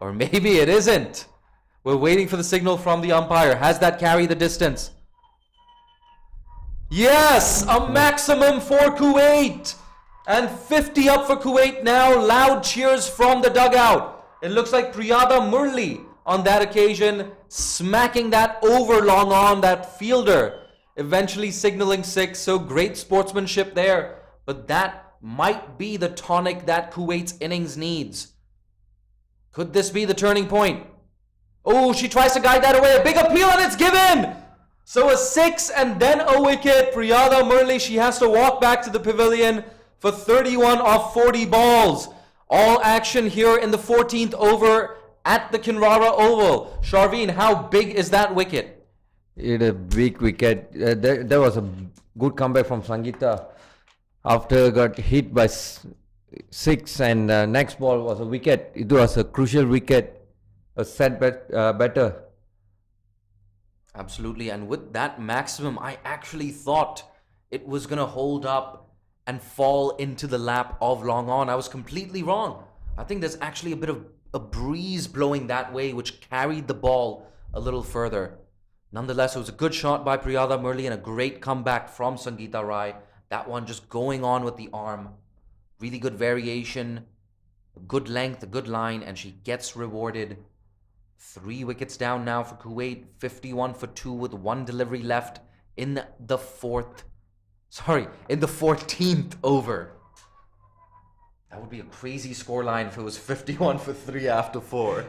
Or maybe it isn't. We're waiting for the signal from the umpire. Has that carried the distance? Yes, a maximum for Kuwait. And 50 up for Kuwait now. Loud cheers from the dugout. It looks like Priyada Murli on that occasion, smacking that over long on, that fielder, eventually signaling 6. So great sportsmanship there. But that might be the tonic that Kuwait's innings needs. Could this be the turning point? Oh, she tries to guide that away. A big appeal and it's given. So a 6 and then a wicket. Priyada Murli, she has to walk back to the pavilion for 31 off 40 balls. All action here in the 14th over at the Kinrara Oval. Sharveen, how big is that wicket? It's a big wicket. There was a good comeback from Sangeeta. After got hit by 6 and next ball was a wicket. It was a crucial wicket. A set better. Absolutely. And with that maximum, I actually thought it was going to hold up and fall into the lap of long on. I was completely wrong. I think there's actually a bit of a breeze blowing that way, which carried the ball a little further. Nonetheless, it was a good shot by Priyada Murli and a great comeback from Sangeeta Rai. That one just going on with the arm. Really good variation, a good length, a good line, and she gets rewarded. 3 wickets down now for Kuwait, 51 for 2 with 1 delivery left in the 14th over. That would be a crazy scoreline if it was 51 for 3 after 4.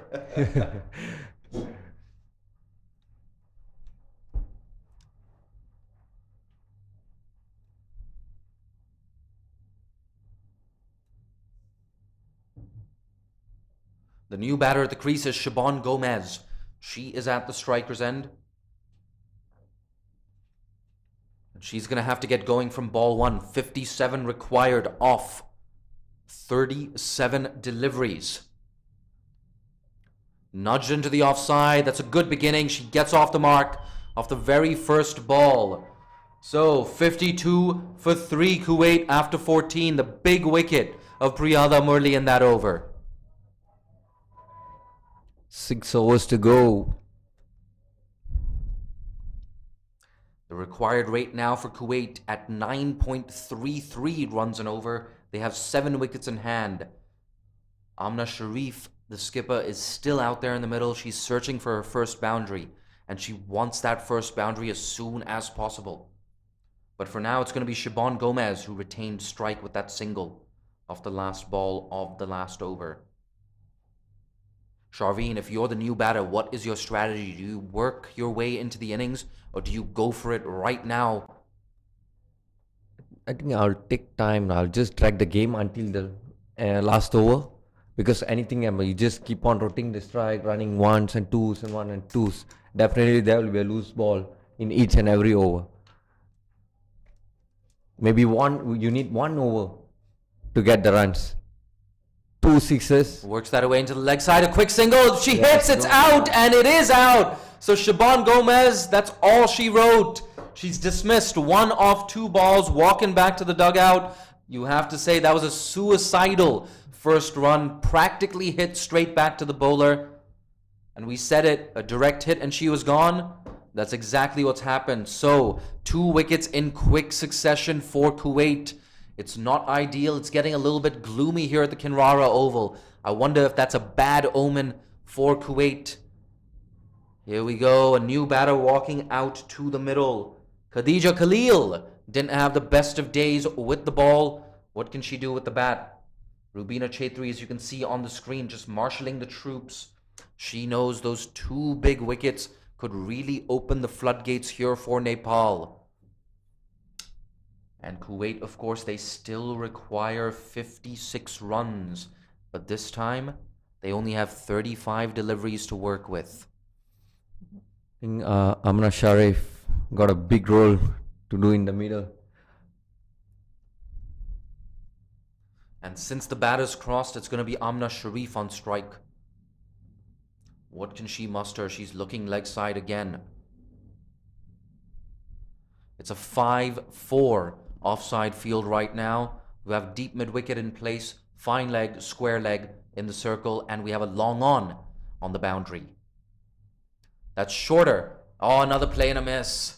The new batter at the crease is Siobhan Gomez. She is at the striker's end. She's going to have to get going from ball 1. 57 required off 37 deliveries. Nudged into the offside. That's a good beginning. She gets off the mark off the very first ball. So 52 for 3 Kuwait after 14. The big wicket of Priyada Murli in that over. 6 overs to go. The required rate now for Kuwait at 9.33 runs an over. They have 7 wickets in hand. Amna Sharif, the skipper, is still out there in the middle. She's searching for her first boundary, and she wants that first boundary as soon as possible. But for now, it's going to be Siobhan Gomez who retained strike with that single off the last ball of the last over. Sharveen, if you're the new batter, what is your strategy? Do you work your way into the innings, or do you go for it right now? I think I'll take time. I'll just drag the game until the last over. Because anything, you just keep on rotating the strike, running 1s and 2s and 1 and 2s. Definitely there will be a loose ball in each and every over. Maybe you need 1 over to get the runs. 2 sixes. Works that away into the leg side. A quick single. She hits. It's out. And it is out. So Siobhan Gomez, that's all she wrote. She's dismissed 1 off 2 balls. Walking back to the dugout. You have to say that was a suicidal first run practically hit straight back to the bowler. And we said it, a direct hit and she was gone. That's exactly what's happened. So, 2 wickets in quick succession for Kuwait. It's not ideal. It's getting a little bit gloomy here at the Kinrara Oval. I wonder if that's a bad omen for Kuwait. Here we go, a new batter walking out to the middle. Khadija Khalil didn't have the best of days with the ball. What can she do with the bat? Rubina Chaitri, as you can see on the screen, just marshalling the troops. She knows those 2 big wickets could really open the floodgates here for Nepal. And Kuwait, of course, they still require 56 runs. But this time, they only have 35 deliveries to work with. I think Amna Sharif got a big role to do in the middle. And since the batter's crossed, it's going to be Amna Sharif on strike. What can she muster? She's looking leg side again. It's a 5-4 offside field right now. We have deep mid-wicket in place, fine leg, square leg in the circle, and we have a long on the boundary. That's shorter. Oh, another play and a miss.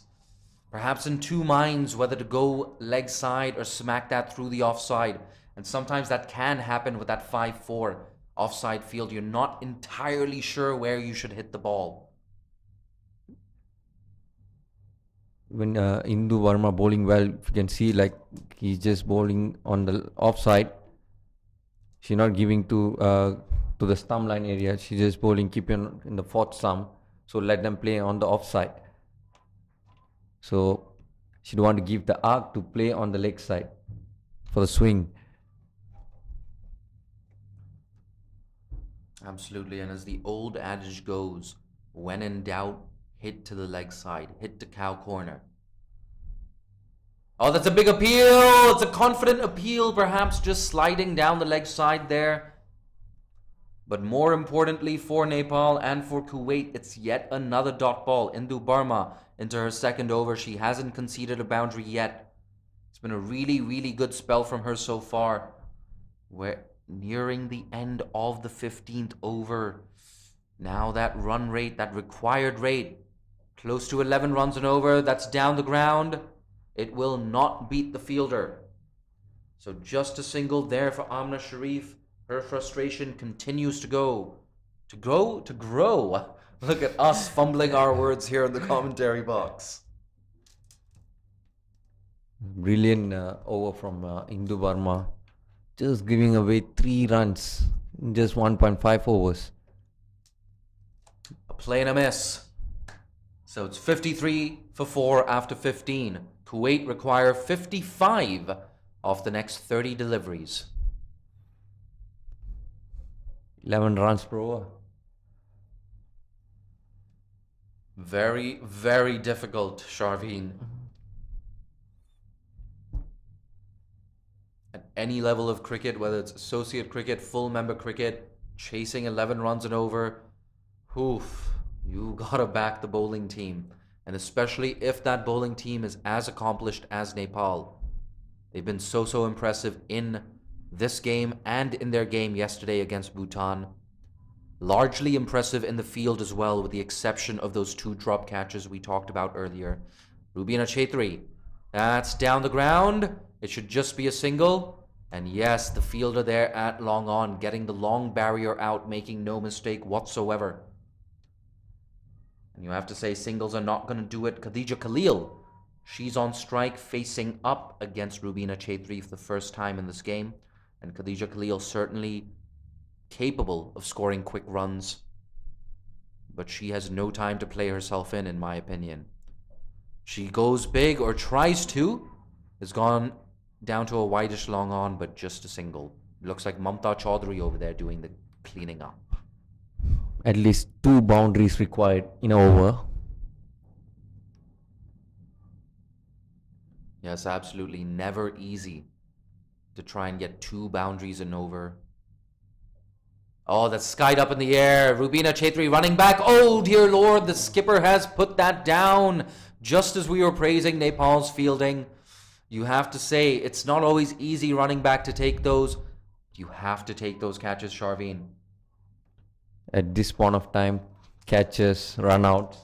Perhaps in 2 minds whether to go leg side or smack that through the offside. And sometimes that can happen with that 5-4 offside field. You're not entirely sure where you should hit the ball. When Indu Verma bowling well, you can see like he's just bowling on the offside. She's not giving to the stump line area. She's just bowling, keeping in the 4th stump. So let them play on the offside. So she'd want to give the arc to play on the leg side for the swing. Absolutely, and as the old adage goes, when in doubt, hit to the leg side, hit to cow corner. Oh, that's a big appeal! It's a confident appeal, perhaps just sliding down the leg side there. But more importantly for Nepal and for Kuwait, it's yet another dot ball. Indu Burma into her 2nd over. She hasn't conceded a boundary yet. It's been a really, really good spell from her so far. We're nearing the end of the 15th over. Now that run rate, that required rate, close to 11 runs and over, that's down the ground. It will not beat the fielder. So just a single there for Amna Sharif. Her frustration continues to grow. Look at us fumbling our words here in the commentary box. Brilliant over from Indu Verma. Just giving away 3 runs in just 1.5 overs. A play and a miss. So it's 53 for 4 after 15. Kuwait require 55 off the next 30 deliveries. 11 runs per over. Very, very difficult, Sharveen. At any level of cricket, whether it's associate cricket, full member cricket, chasing 11 runs and over, oof, you gotta back the bowling team. And especially if that bowling team is as accomplished as Nepal. They've been so impressive in this game and in their game yesterday against Bhutan. Largely impressive in the field as well, with the exception of those 2 drop catches we talked about earlier. Rubina Chaitri, that's down the ground. It should just be a single. And yes, the fielder there at long on, getting the long barrier out, making no mistake whatsoever. And you have to say singles are not going to do it. Khadija Khalil, she's on strike facing up against Rubina Chaitri for the first time in this game. And Khadija Khalil certainly capable of scoring quick runs. But she has no time to play herself in my opinion. She goes big, or tries to. It's gone down to a wideish long on, but just a single. Looks like Mamta Chaudhary over there doing the cleaning up. At least 2 boundaries required in an over. Yes, absolutely. Never easy to try and get 2 boundaries and over. Oh, that's skied up in the air. Rubina Chaitri running back. Oh, dear Lord, the skipper has put that down. Just as we were praising Nepal's fielding, you have to say it's not always easy running back to take those. You have to take those catches, Sharveen. At this point of time, catches, run outs.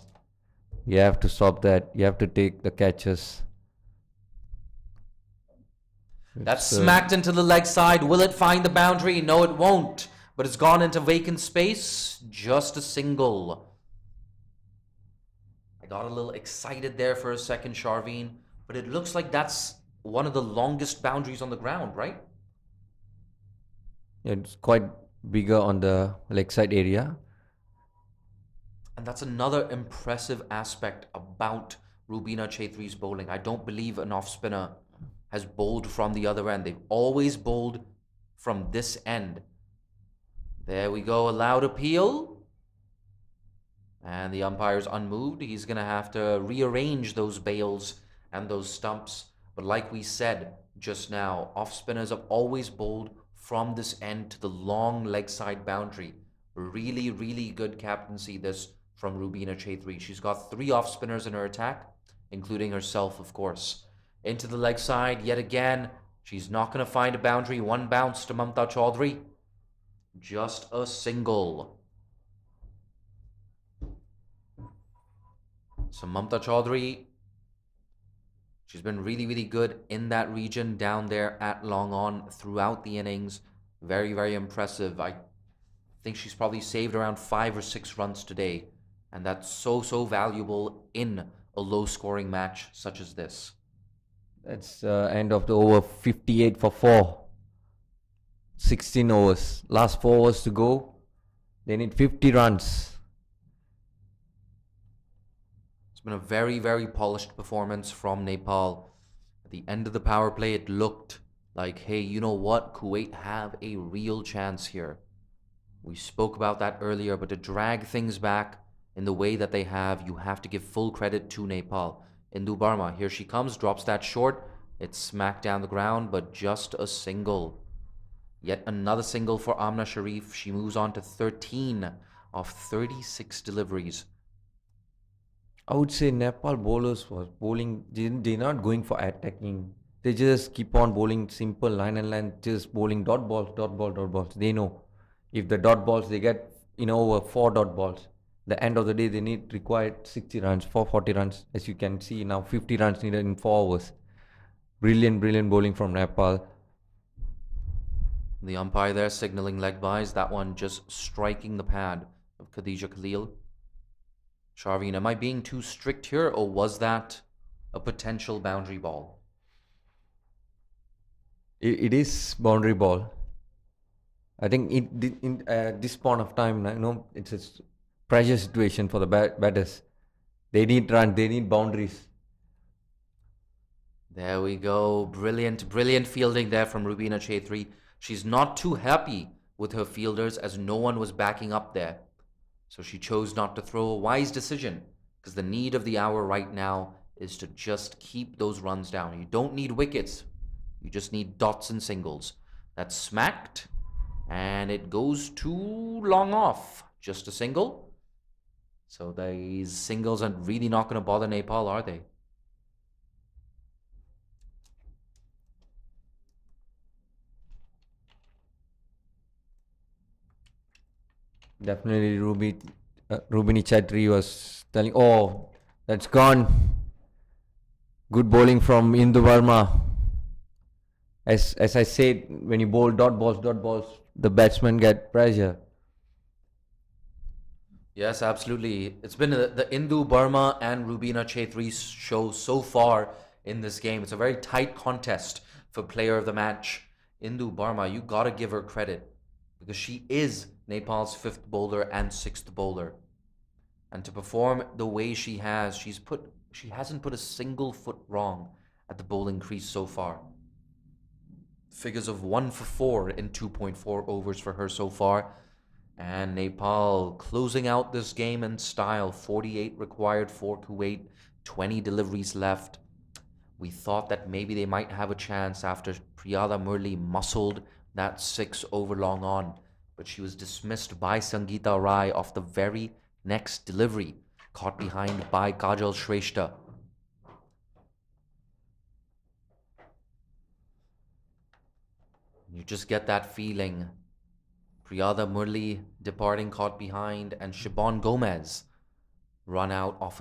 You have to stop that. You have to take the catches. That's smacked into the leg side. Will it find the boundary? No, it won't. But it's gone into vacant space. Just a single. I got a little excited there for a second, Sharveen. But it looks like that's one of the longest boundaries on the ground, right? Yeah, it's quite bigger on the leg side area. And that's another impressive aspect about Rubina Chaitri's bowling. I don't believe an off-spinner has bowled from the other end. They've always bowled from this end. There we go, a loud appeal. And the umpire's unmoved. He's going to have to rearrange those bails and those stumps. But like we said just now, off-spinners have always bowled from this end to the long leg side boundary. Really, really good captaincy this from Rubina Chaitri. She's got 3 off-spinners in her attack, including herself, of course. Into the leg side yet again. She's not going to find a boundary. 1 bounce to Mamta Chaudhary. Just a single. So Mamta Chaudhary, she's been really, really good in that region down there at long on throughout the innings. Very, very impressive. I think she's probably saved around 5 or 6 runs today. And that's so valuable in a low-scoring match such as this. That's end of the over, 58 for 4. 16 overs. Last 4 overs to go. They need 50 runs. It's been a very, very polished performance from Nepal. At the end of the power play, it looked like, hey, you know what? Kuwait have a real chance here. We spoke about that earlier, but to drag things back in the way that they have, you have to give full credit to Nepal. Indu Barma, here she comes, drops that short. It's smacked down the ground, but just a single. Yet another single for Amna Sharif. She moves on to 13 of 36 deliveries. I would say Nepal bowlers was bowling, they're not going for attacking. They just keep on bowling simple line and line, just bowling dot balls, dot ball, dot balls. They know if the dot balls, they get, over 4 dot balls. The end of the day, they required 60 runs, 440 runs. As you can see now, 50 runs needed in 4 overs. Brilliant bowling from Nepal. The umpire there signaling leg byes. That one just striking the pad of Khadija Khalil. Sharveen, am I being too strict here, or was that a potential boundary ball? It is boundary ball. I think at this point of time, it's a pressure situation for the batters. They need run, they need boundaries. There we go. Brilliant fielding there from Rubina Chaitri. She's not too happy with her fielders as no one was backing up there. So she chose not to throw. A wise decision, because the need of the hour right now is to just keep those runs down. You don't need wickets. You just need dots and singles. That's smacked, and it goes too long off. Just a single. So these singles are really not going to bother Nepal, are they? Definitely Rubini Chaudhary was telling, oh, that's gone. Good bowling from Indu Verma. As I said, when you bowl dot balls, the batsmen get pressure. Yes, absolutely. It's been the Indu Burma and Rubina Chaitri show so far in this game. It's a very tight contest for player of the match. Indu Burma, you gotta give her credit, because she is Nepal's 5th bowler and 6th bowler. And to perform the way she has, she hasn't put a single foot wrong at the bowling crease so far. Figures of 1 for 4 in 2.4 overs for her so far. And Nepal closing out this game in style. 48 required for Kuwait, 20 deliveries left. We thought that maybe they might have a chance after Priyada Murli muscled that 6 over long on. But she was dismissed by Sangeeta Rai off the very next delivery, caught behind by Kajal Shrestha. You just get that feeling. Priyada Murli departing caught behind, and Siobhan Gomez run out off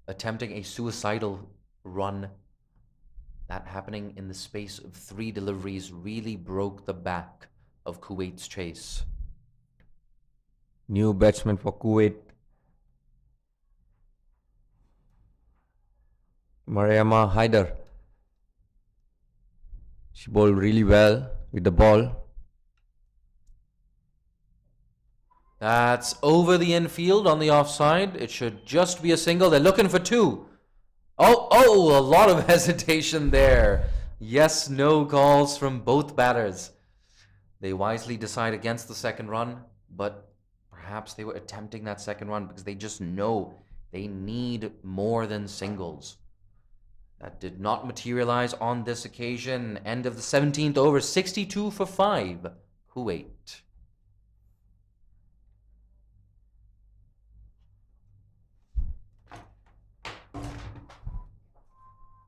attempting a suicidal run. That happening in the space of 3 deliveries really broke the back of Kuwait's chase. New batsman for Kuwait. Mariama Haider. She bowled really well with the ball. That's over the infield on the offside. It should just be a single. They're looking for 2. Oh, a lot of hesitation there. Yes, no calls from both batters. They wisely decide against the second run, but perhaps they were attempting that second run because they just know they need more than singles. That did not materialize on this occasion. End of the 17th over, 62 for 5, Kuwait.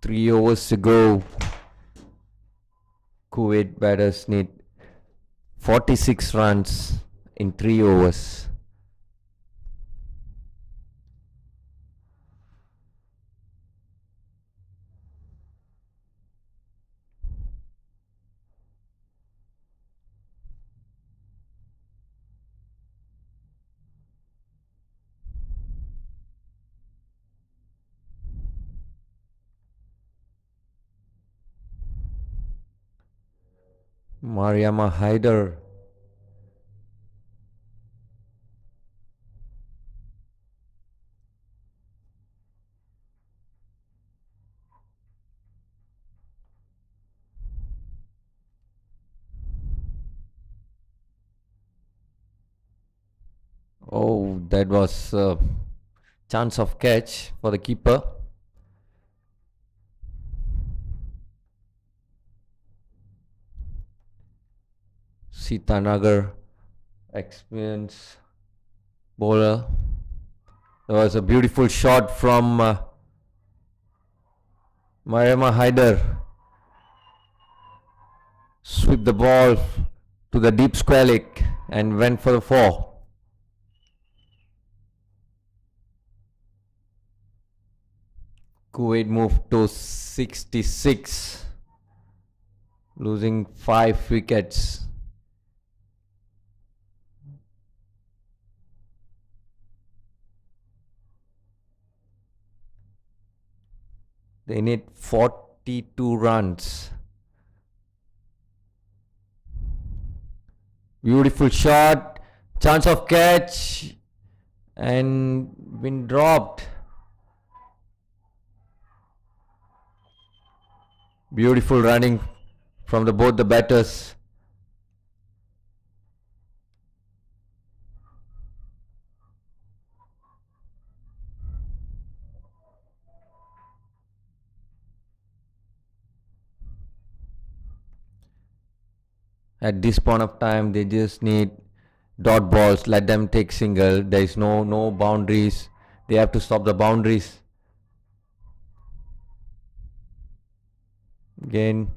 Three overs to go. Kuwait batters need 46 runs in 3 overs. Mariama Haider. Oh, that was a chance of catch for the keeper. Sitanagar, experienced bowler. There was a beautiful shot from Mariama Haider. Sweep the ball to the deep square leg and went for the 4. Kuwait moved to 66, losing 5 wickets. They need 42 runs. Beautiful shot, chance of catch, and been dropped. Beautiful running from both the batters. At this point of time, they just need dot balls. Let them take single. There is no boundaries. They have to stop the boundaries. Again,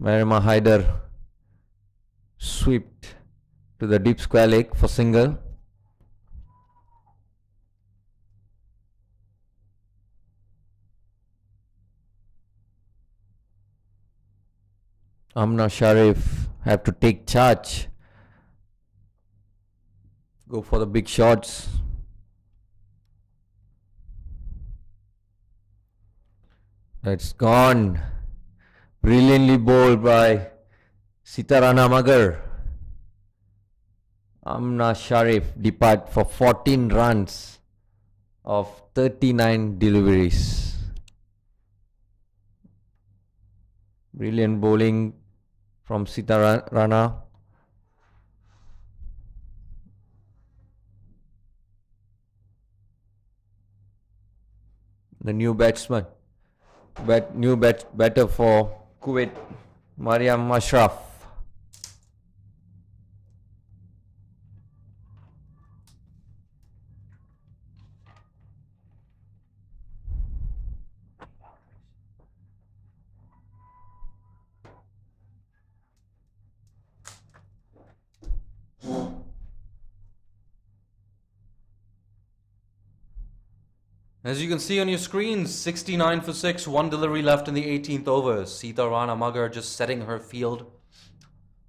Mariama Haider swept to the deep square leg for single. Amna Sharif have to take charge. Go for the big shots. That's gone. Brilliantly bowled by Sitarana Magar. Amna Sharif depart for 14 runs of 39 deliveries. Brilliant bowling from Sitarana. The new batsman. Batter for Kuwait, Mariam Ashraf. As you can see on your screen, 69 for 6, one delivery left in the 18th over. Sita Rana Magar just setting her field.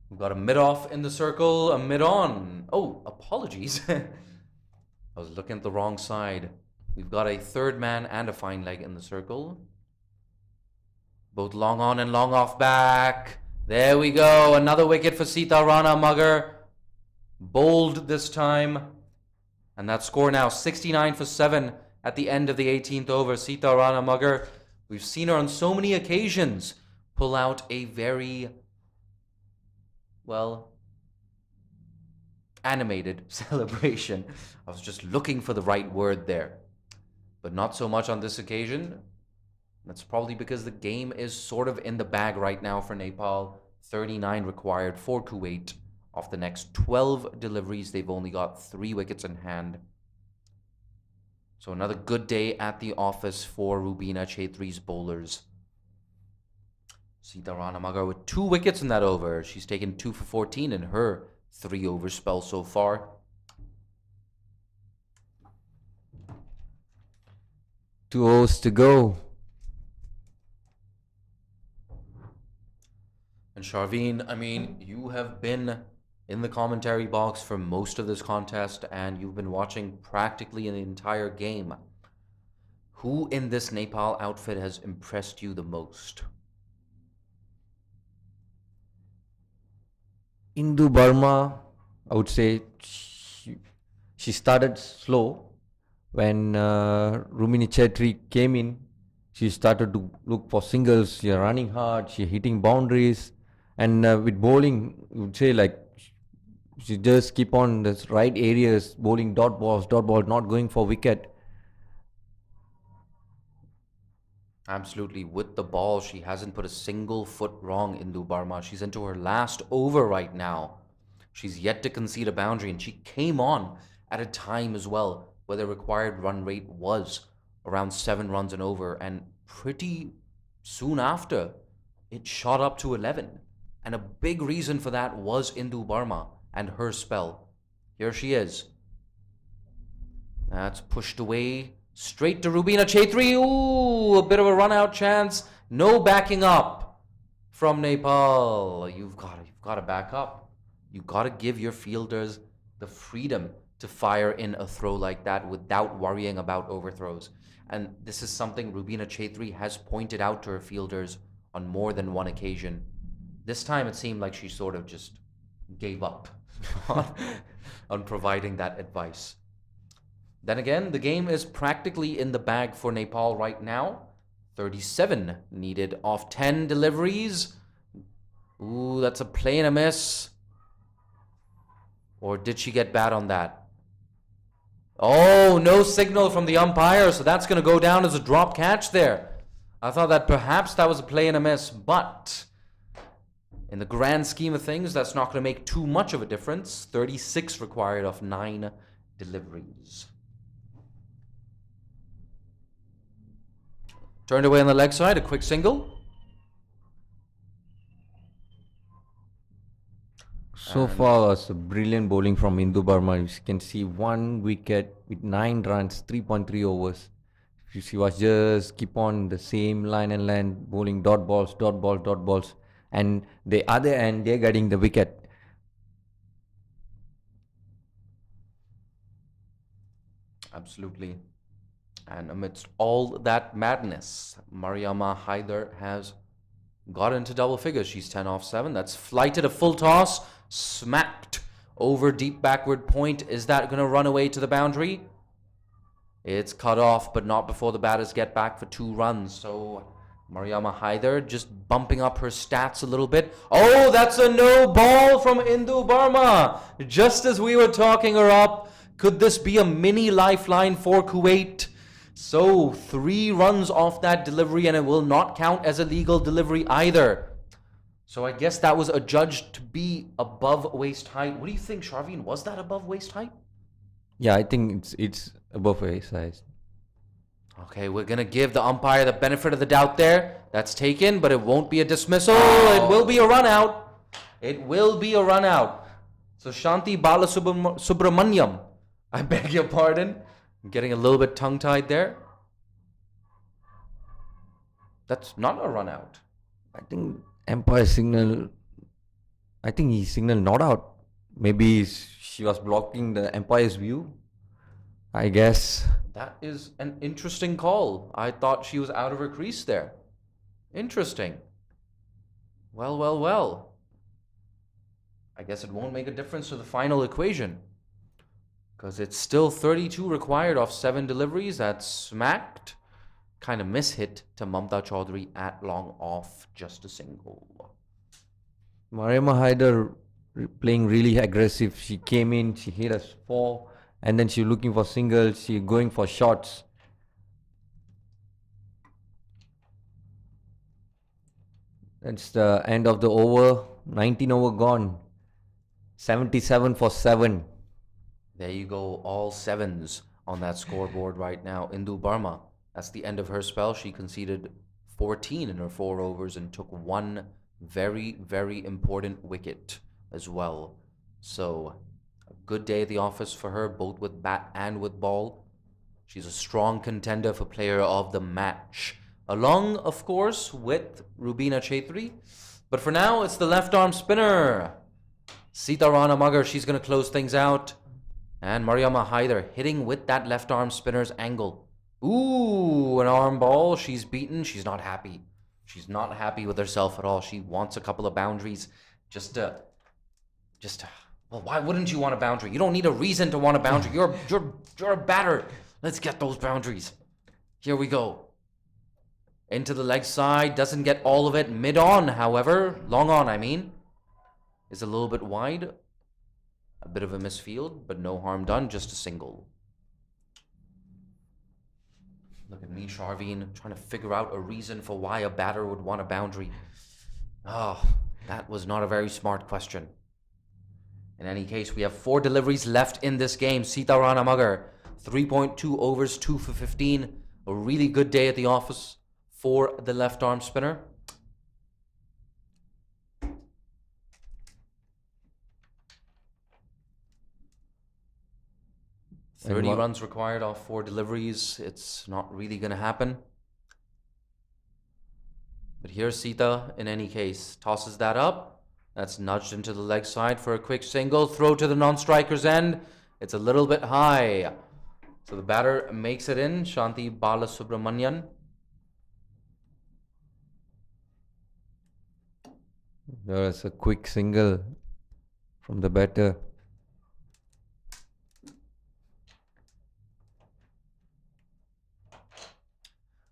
We've got a mid-off in the circle, a mid-on. Oh, apologies. I was looking at the wrong side. We've got a third man and a fine leg in the circle. Both long on and long off back. There we go. Another wicket for Sita Rana Magar. Bowled this time. And that score now 69 for 7 at the end of the 18th over. Sita Rana Magar. We've seen her on so many occasions pull out a very, well, animated celebration. I was just looking for the right word there. But not so much on this occasion. That's probably because the game is sort of in the bag right now for Nepal. 39 required for Kuwait. Off the next 12 deliveries, they've only got 3 wickets in hand. So another good day at the office for Rubina Chaitri's bowlers. Sita Rana Magar with 2 wickets in that over. She's taken 2 for 14 in her 3-over spell so far. 2 overs to go. And Sharveen, I mean, you have been in the commentary box for most of this contest and you've been watching practically the entire game. Who in this Nepal outfit has impressed you the most? Indu Burma, I would say she started slow. When Rumini Chetri came in, she started to look for singles. She running hard, she hitting boundaries. And with bowling, you would say like she just keep on the right areas, bowling dot balls, not going for wicket. Absolutely. With the ball, she hasn't put a single foot wrong, Indu Barma. She's into her last over right now. She's yet to concede a boundary, and she came on at a time as well where the required run rate was around 7 runs and over, and pretty soon after, it shot up to 11. And a big reason for that was Indu Barma and her spell. Here she is. That's pushed away straight to Rubina Chaitri. Ooh, a bit of a run-out chance. No backing up from Nepal. You've got to back up. You've got to give your fielders the freedom to fire in a throw like that without worrying about overthrows. And this is something Rubina Chaitri has pointed out to her fielders on more than one occasion. This time it seemed like she sort of just gave up on providing that advice. Then again, the game is practically in the bag for Nepal right now. 37 needed off 10 deliveries. Ooh, that's a play and a miss. Or did she get bad on that? Oh, no signal from the umpire, so that's going to go down as a drop catch there. I thought that perhaps that was a play and a miss, but in the grand scheme of things, that's not going to make too much of a difference. 36 required of 9 deliveries. Turned away on the leg side, a quick single. So far, it's a brilliant bowling from Indu Burma. You can see 1 wicket with 9 runs, 3.3 overs. She was just keep on the same line and line, bowling dot balls. And the other end, they're getting the wicket. Absolutely. And amidst all that madness, Mariama Haider has got into double figures. She's 10 off 7. That's flighted a full toss, smacked over deep backward point. Is that going to run away to the boundary? It's cut off, but not before the batters get back for 2 runs. So Mariama Haider just bumping up her stats a little bit. Oh, that's a no ball from Indu Burma. Just as we were talking her up, could this be a mini lifeline for Kuwait? So 3 runs off that delivery, and it will not count as a legal delivery either. So I guess that was adjudged to be above waist height. What do you think, Sharveen? Was that above waist height? Yeah, I think it's above waist height. Okay, we're going to give the umpire the benefit of the doubt there. That's taken, but it won't be a dismissal. It will be a run out. It will be a run out. So Shanti Balasubramanyam, I beg your pardon. I'm getting a little bit tongue-tied there. That's not a run out. I think umpire signal. I think he signaled not out. Maybe she was blocking the umpire's view. I guess. That is an interesting call. I thought she was out of her crease there. Interesting. Well, well, well. I guess it won't make a difference to the final equation. Because it's still 32 required off 7 deliveries. That's smacked. Kind of mishit to Mamta Chaudhary at long off. Just a single. Mariama Haider playing really aggressive. She came in, she hit us 4, and then she looking for singles, she going for shots. That's the end of the over. 19 over gone. 77 for 7. There you go, all 7s on that scoreboard right now. Indu Burma, that's the end of her spell. She conceded 14 in her 4 overs and took 1 very, very important wicket as well. So, a good day at the office for her, both with bat and with ball. She's a strong contender for player of the match. Along, of course, with Rubina Chaudhary. But for now, it's the left arm spinner. Sita Rana Magar, she's going to close things out. And Mariama Haider hitting with that left arm spinner's angle. Ooh, an arm ball. She's beaten. She's not happy. She's not happy with herself at all. She wants a couple of boundaries. Well, why wouldn't you want a boundary? You don't need a reason to want a boundary. You're a batter. Let's get those boundaries. Here we go. Into the leg side. Doesn't get all of it. Mid on, however. Long on, I mean. Is a little bit wide. A bit of a misfield, but no harm done. Just a single. Look at me, Sharveen, trying to figure out a reason for why a batter would want a boundary. Oh, that was not a very smart question. In any case, we have 4 deliveries left in this game. Sita Rana Magar, 3.2 overs, 2 for 15. A really good day at the office for the left arm spinner. And 30 runs required off 4 deliveries. It's not really going to happen. But here's Sita, in any case. Tosses that up. That's nudged into the leg side for a quick single. Throw to the non-striker's end. It's a little bit high. So the batter makes it in. Shanti Balasubramanian. There's a quick single from the batter.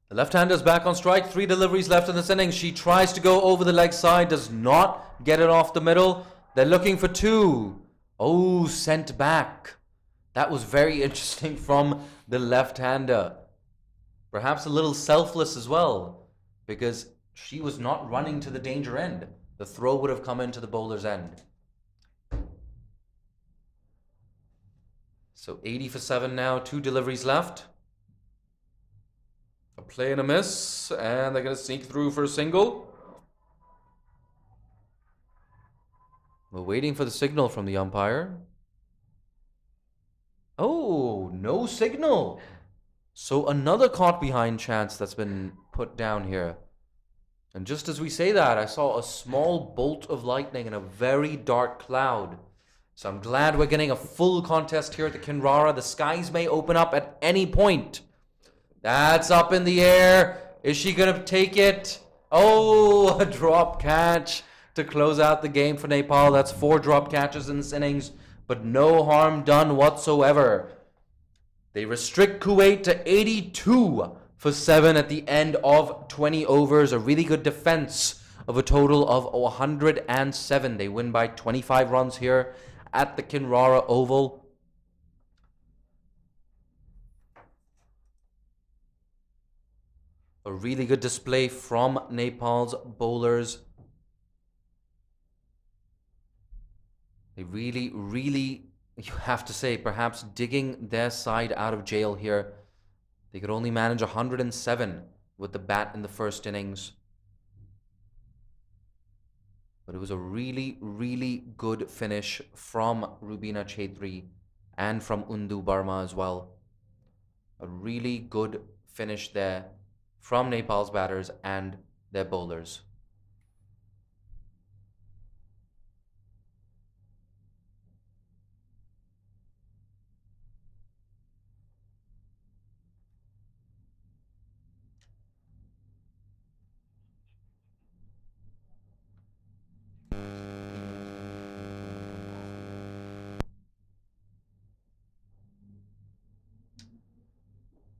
The left-hander's back on strike. 3 deliveries left in this innings. She tries to go over the leg side. Does not get it off the middle. They're looking for 2. Oh, sent back. That was very interesting from the left-hander. Perhaps a little selfless as well, because she was not running to the danger end. The throw would have come into the bowler's end. So 80 for 7 now. 2 deliveries left. A play and a miss, and they're going to sneak through for a single. We're waiting for the signal from the umpire. Oh, no signal. So another caught behind chance that's been put down here. And just as we say that, I saw a small bolt of lightning in a very dark cloud. So I'm glad we're getting a full contest here at the Kinrara. The skies may open up at any point. That's up in the air. Is she going to take it? Oh, a drop catch to close out the game for Nepal. That's 4 drop catches in this innings, but no harm done whatsoever. They restrict Kuwait to 82 for 7 at the end of 20 overs. A really good defense of a total of 107. They win by 25 runs here at the Kinrara Oval. A really good display from Nepal's bowlers. They really, you have to say, perhaps digging their side out of jail here. They could only manage 107 with the bat in the first innings. But it was a really good finish from Rubina Chaudhary and from Undu Burma as well. A really good finish there. from Nepal's batters and their bowlers.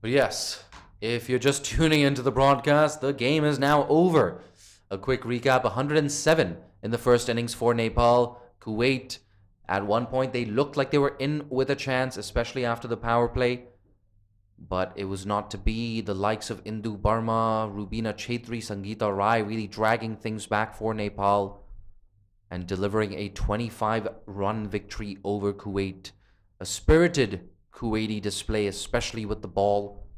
But yes, if you're just tuning into the broadcast, the game is now over. A quick recap: 107 in the first innings for Nepal. Kuwait, at one point, they looked like they were in with a chance, especially after the power play. But it was not to be. The likes of Indu Barma, Rubina Chetri, Sangeeta Rai really dragging things back for Nepal and delivering a 25-run victory over Kuwait. A spirited Kuwaiti display, especially with the ball.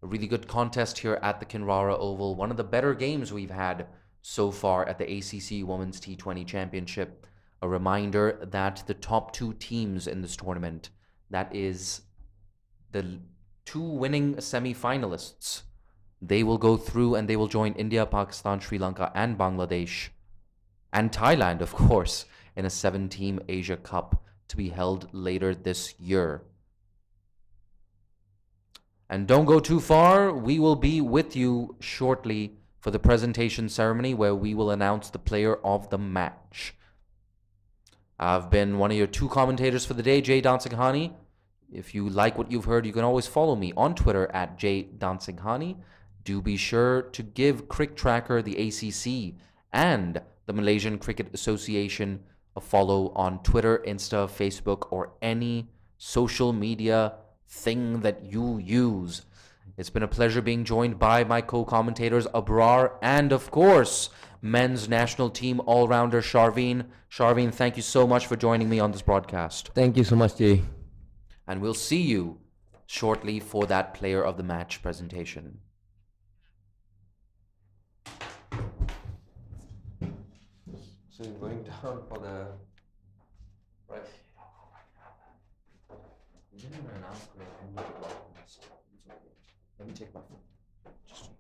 A really good contest here at the Kinrara Oval. One of the better games we've had so far at the ACC Women's T20 Championship. A reminder that the top two teams in this tournament, that is the two winning semi-finalists, they will go through and they will join India, Pakistan, Sri Lanka, and Bangladesh, and Thailand, of course, in a 7-team Asia Cup to be held later this year. And don't go too far. We will be with you shortly for the presentation ceremony where we will announce the player of the match. I've been one of your two commentators for the day, Jay Dansinghani. If you like what you've heard, you can always follow me on Twitter at jdansinghani. Do be sure to give Crick Tracker, the ACC, and the Malaysian Cricket Association a follow on Twitter, Insta, Facebook, or any social media thing that you use. It's been a pleasure being joined by my co-commentators Abrar and, of course, men's national team all-rounder Sharveen. Sharveen, thank you so much for joining me on this broadcast. Thank you so much, Jay. And we'll see you shortly for that player of the match presentation. So you're going down for the right. You didn't even announce the end of the broadcast. Let me take my phone. Just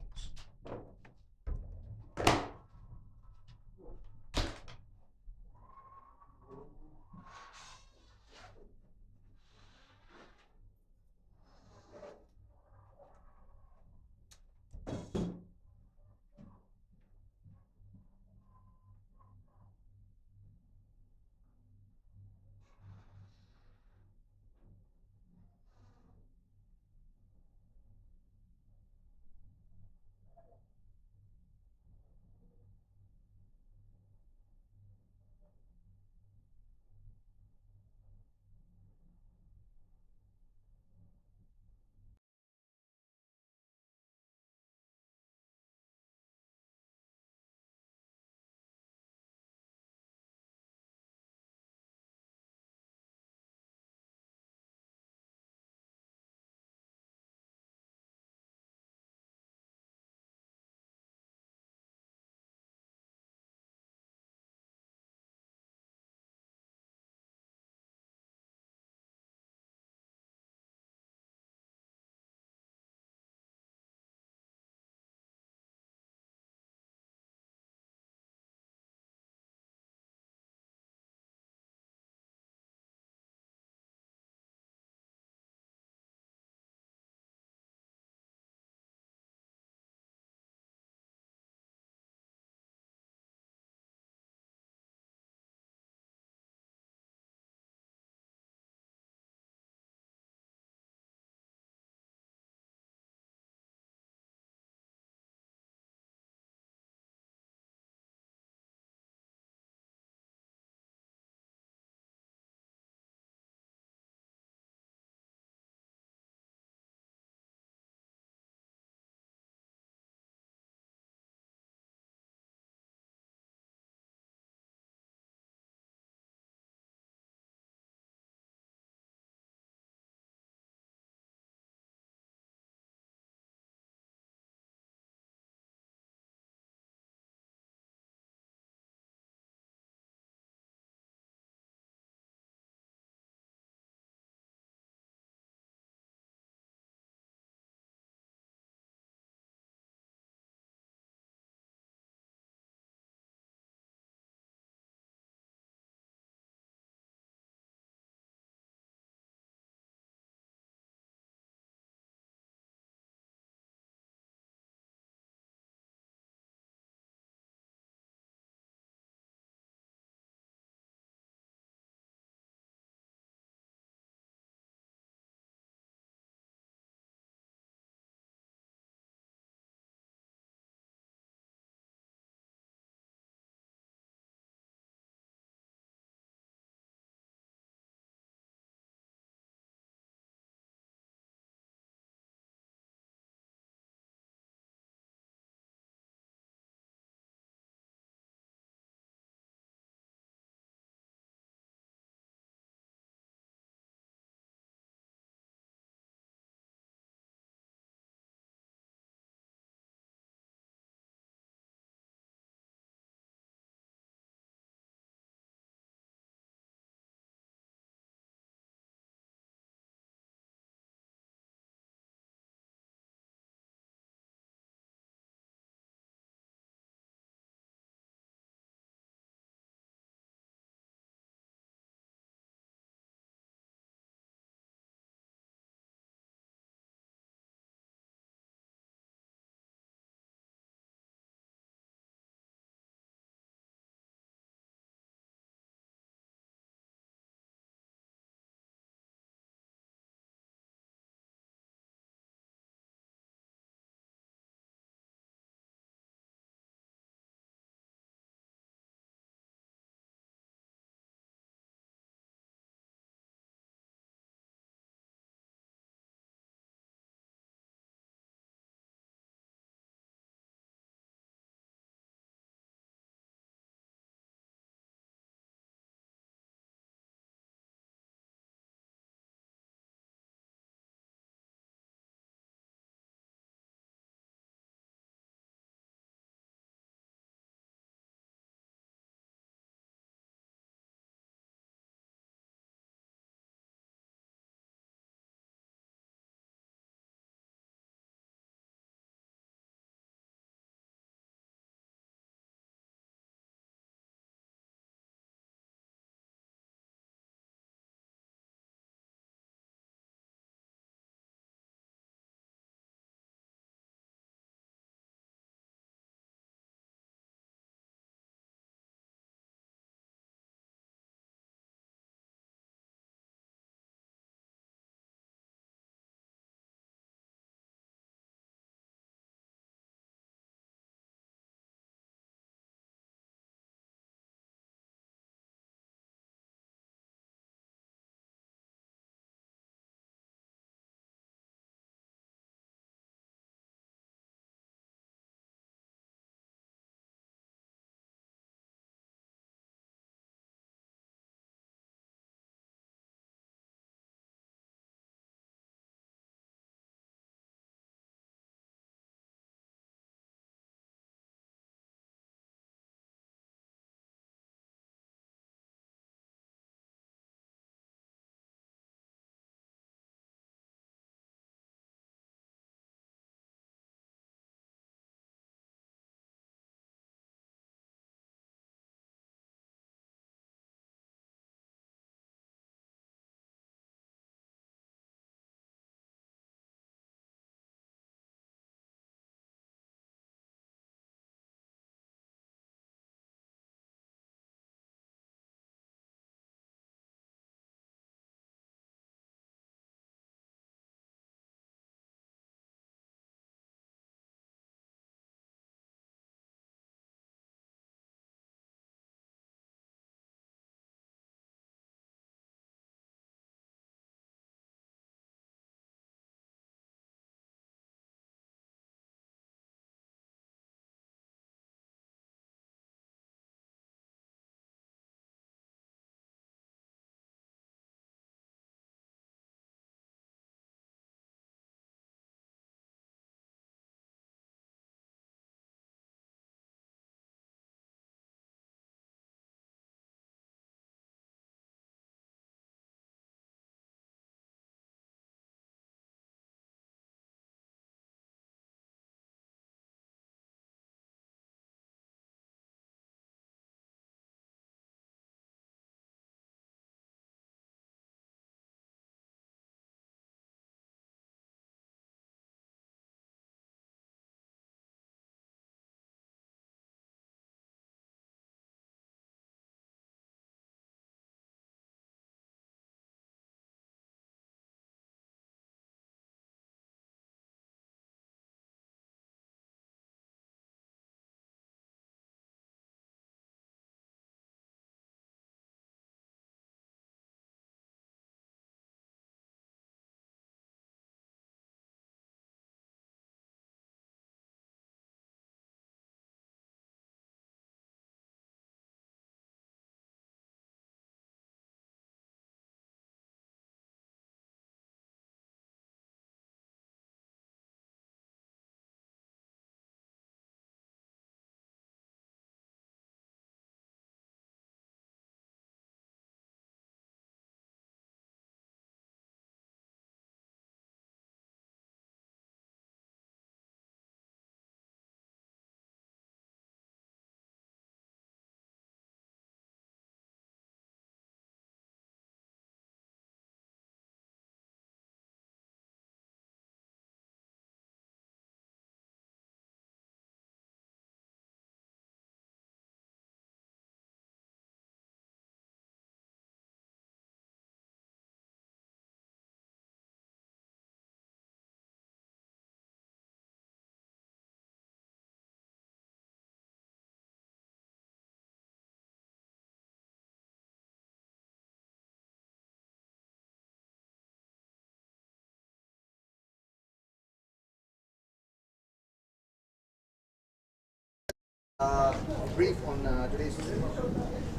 Brief on today's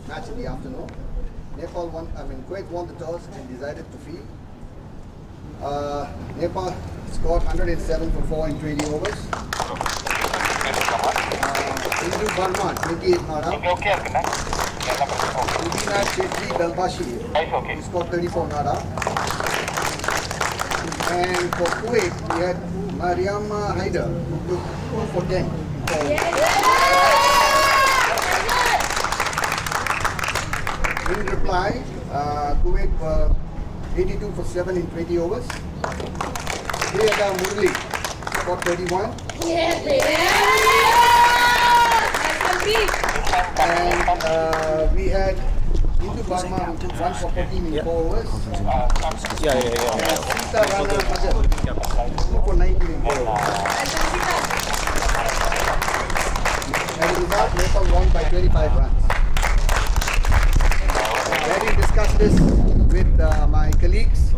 match in the afternoon. Kuwait won the toss and decided to field. Nepal scored 107 for 4 in 20 overs. Hindu Burma 28 not out. Rubina Chetri Belbashi he scored 34 not out. And for Kuwait we had Mariam Haider who took 2 for 10. In reply, Kuwait were 82 for 7 in 20 overs. Priyada Murli scored 31. And we had Hindu Burma who took 1 for 14 in 4 overs. Sita Rana Madan 2 for 19 in 4 overs. As a result, Nepal won by 25 runs. When we discussed this with my colleagues,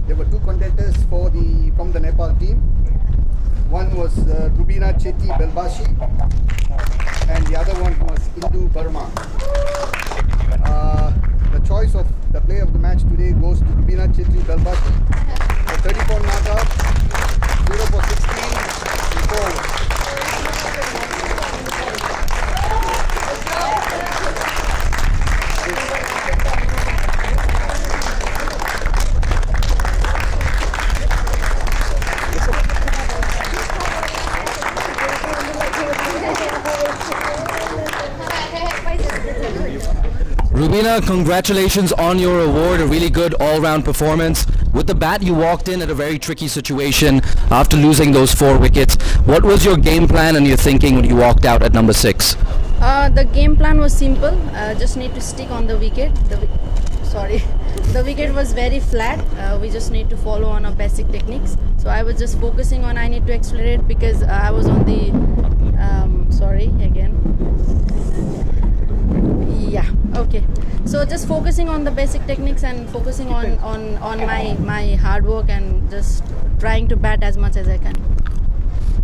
there were 2 contenders from the Nepal team. One was Rubina Chetty Belbashi and the other one was Hindu Burma. The choice of the player of the match today goes to Rubina Chetty Belbashi for 34 not out, 0 for 16 in 4 overs. Rubina, congratulations on your award, a really good all-round performance. With the bat, you walked in at a very tricky situation after losing those 4 wickets. What was your game plan and your thinking when you walked out at number 6? The game plan was simple, just need to stick on the wicket. The wicket was very flat, we just need to follow on our basic techniques. So I was just focusing on I need to accelerate because I was on the, so just focusing on the basic techniques and focusing on my hard work and just trying to bat as much as I can.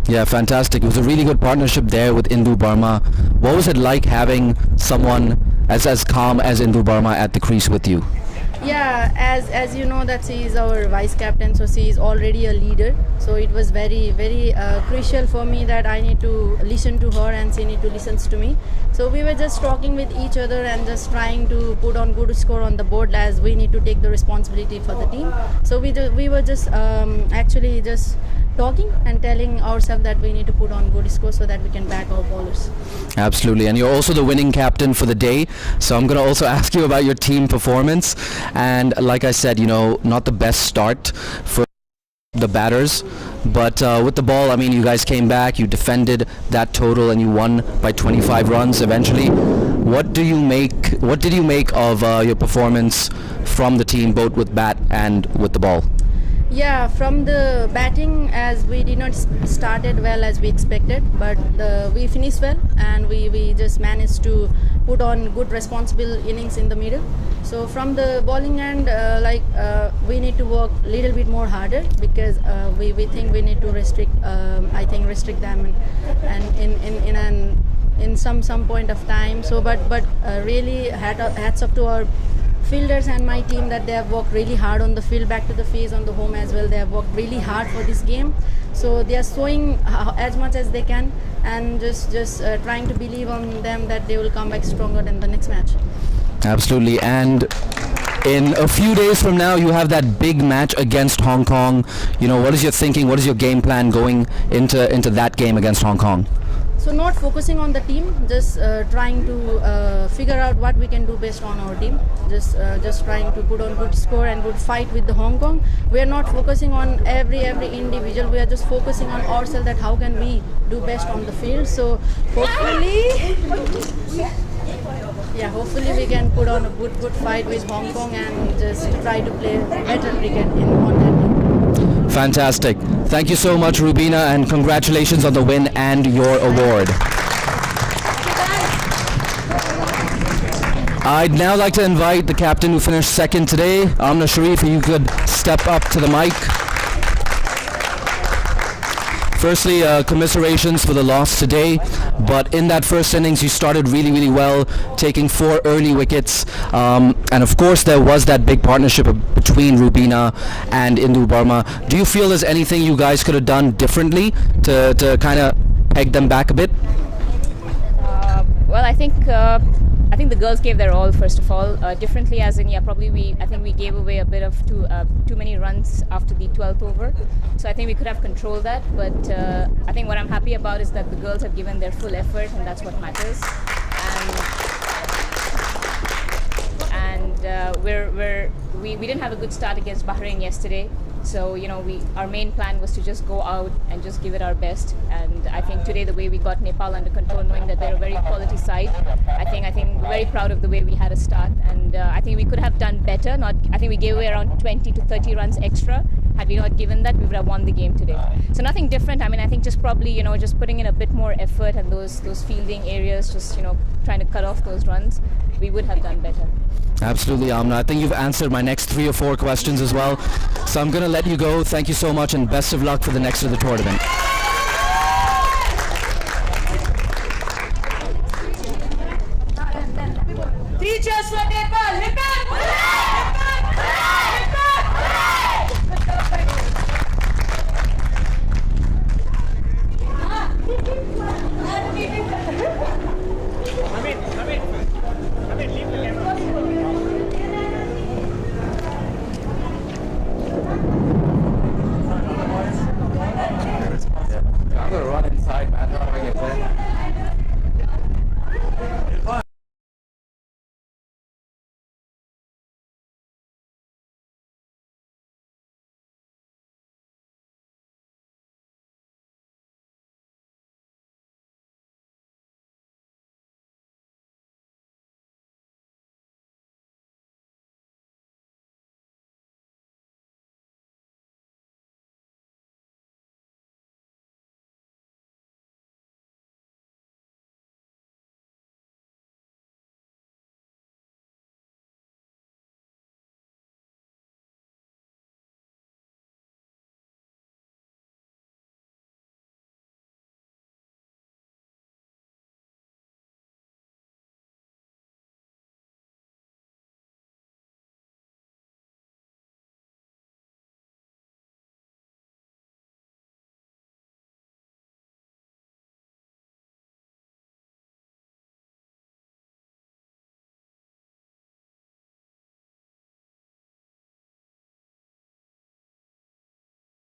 Yeah, fantastic. It was a really good partnership there with Hindu Burma. What was it like having someone as calm as Hindu Burma at the crease with you? Yeah, as you know that she is our vice captain, so she is already a leader. So it was very crucial for me that I need to listen to her and she need to listen to me. So we were just talking with each other and just trying to put on good score on the board as we need to take the responsibility for the team. So we were just actually just talking and telling ourselves that we need to put on good score so that we can back our bowlers. Absolutely, and you're also the winning captain for the day, so I'm going to also ask you about your team performance. And like I said, not the best start for the batters, but with the ball, I mean, you guys came back, you defended that total and you won by 25 runs eventually. What did you make of your performance from the team, both with bat and with the ball? Yeah, from the batting, as we did not started well as we expected, but we finished well and we just managed to put on good responsible innings in the middle. So from the bowling end, we need to work a little bit more harder because we think we need to restrict them and in some point of time. So but really hats off to our fielders and my team that they have worked really hard on the field, back to the field, on the home as well. They have worked really hard for this game, so they are showing as much as they can and just trying to believe on them that they will come back stronger in the next match. Absolutely. And in a few days from now you have that big match against Hong Kong. What is your thinking, what is your game plan going into that game against Hong Kong? So not focusing on the team, just trying to figure out what we can do best on our team. Just trying to put on good score and good fight with the Hong Kong. We are not focusing on every individual. We are just focusing on ourselves, that how can we do best on the field. So hopefully we can put on a good fight with Hong Kong and just try to play better cricket on that team. Fantastic. Thank you so much, Rubina, and congratulations on the win and your award. I'd now like to invite the captain who finished second today, Amna Sharif, if you could step up to the mic. Firstly, commiserations for the loss today. but in that first innings you started really, really well, taking 4 early wickets, and of course there was that big partnership between Rubina and Indu Burma. Do you feel there's anything you guys could have done differently to kind of peg them back a bit? Well, I think the girls gave their all. First of all, differently as in I think we gave away a bit of too many runs after the 12th over. So I think we could have controlled that. But I think what I'm happy about is that the girls have given their full effort, and that's what matters. And we didn't have a good start against Bahrain yesterday. So our main plan was to just go out and just give it our best. And I think today the way we got Nepal under control, knowing that they're a very quality side, I think very proud of the way we had a start. And I think we could have done better. I think we gave away around 20 to 30 runs extra. Had we not given that, we would have won the game today. So nothing different. I mean, I think just probably just putting in a bit more effort and those fielding areas, just trying to cut off those runs, we would have done better. Absolutely, Amna. I think you've answered my next 3 or 4 questions as well. So I'm going to let you go. Thank you so much and best of luck for the next of the tournament.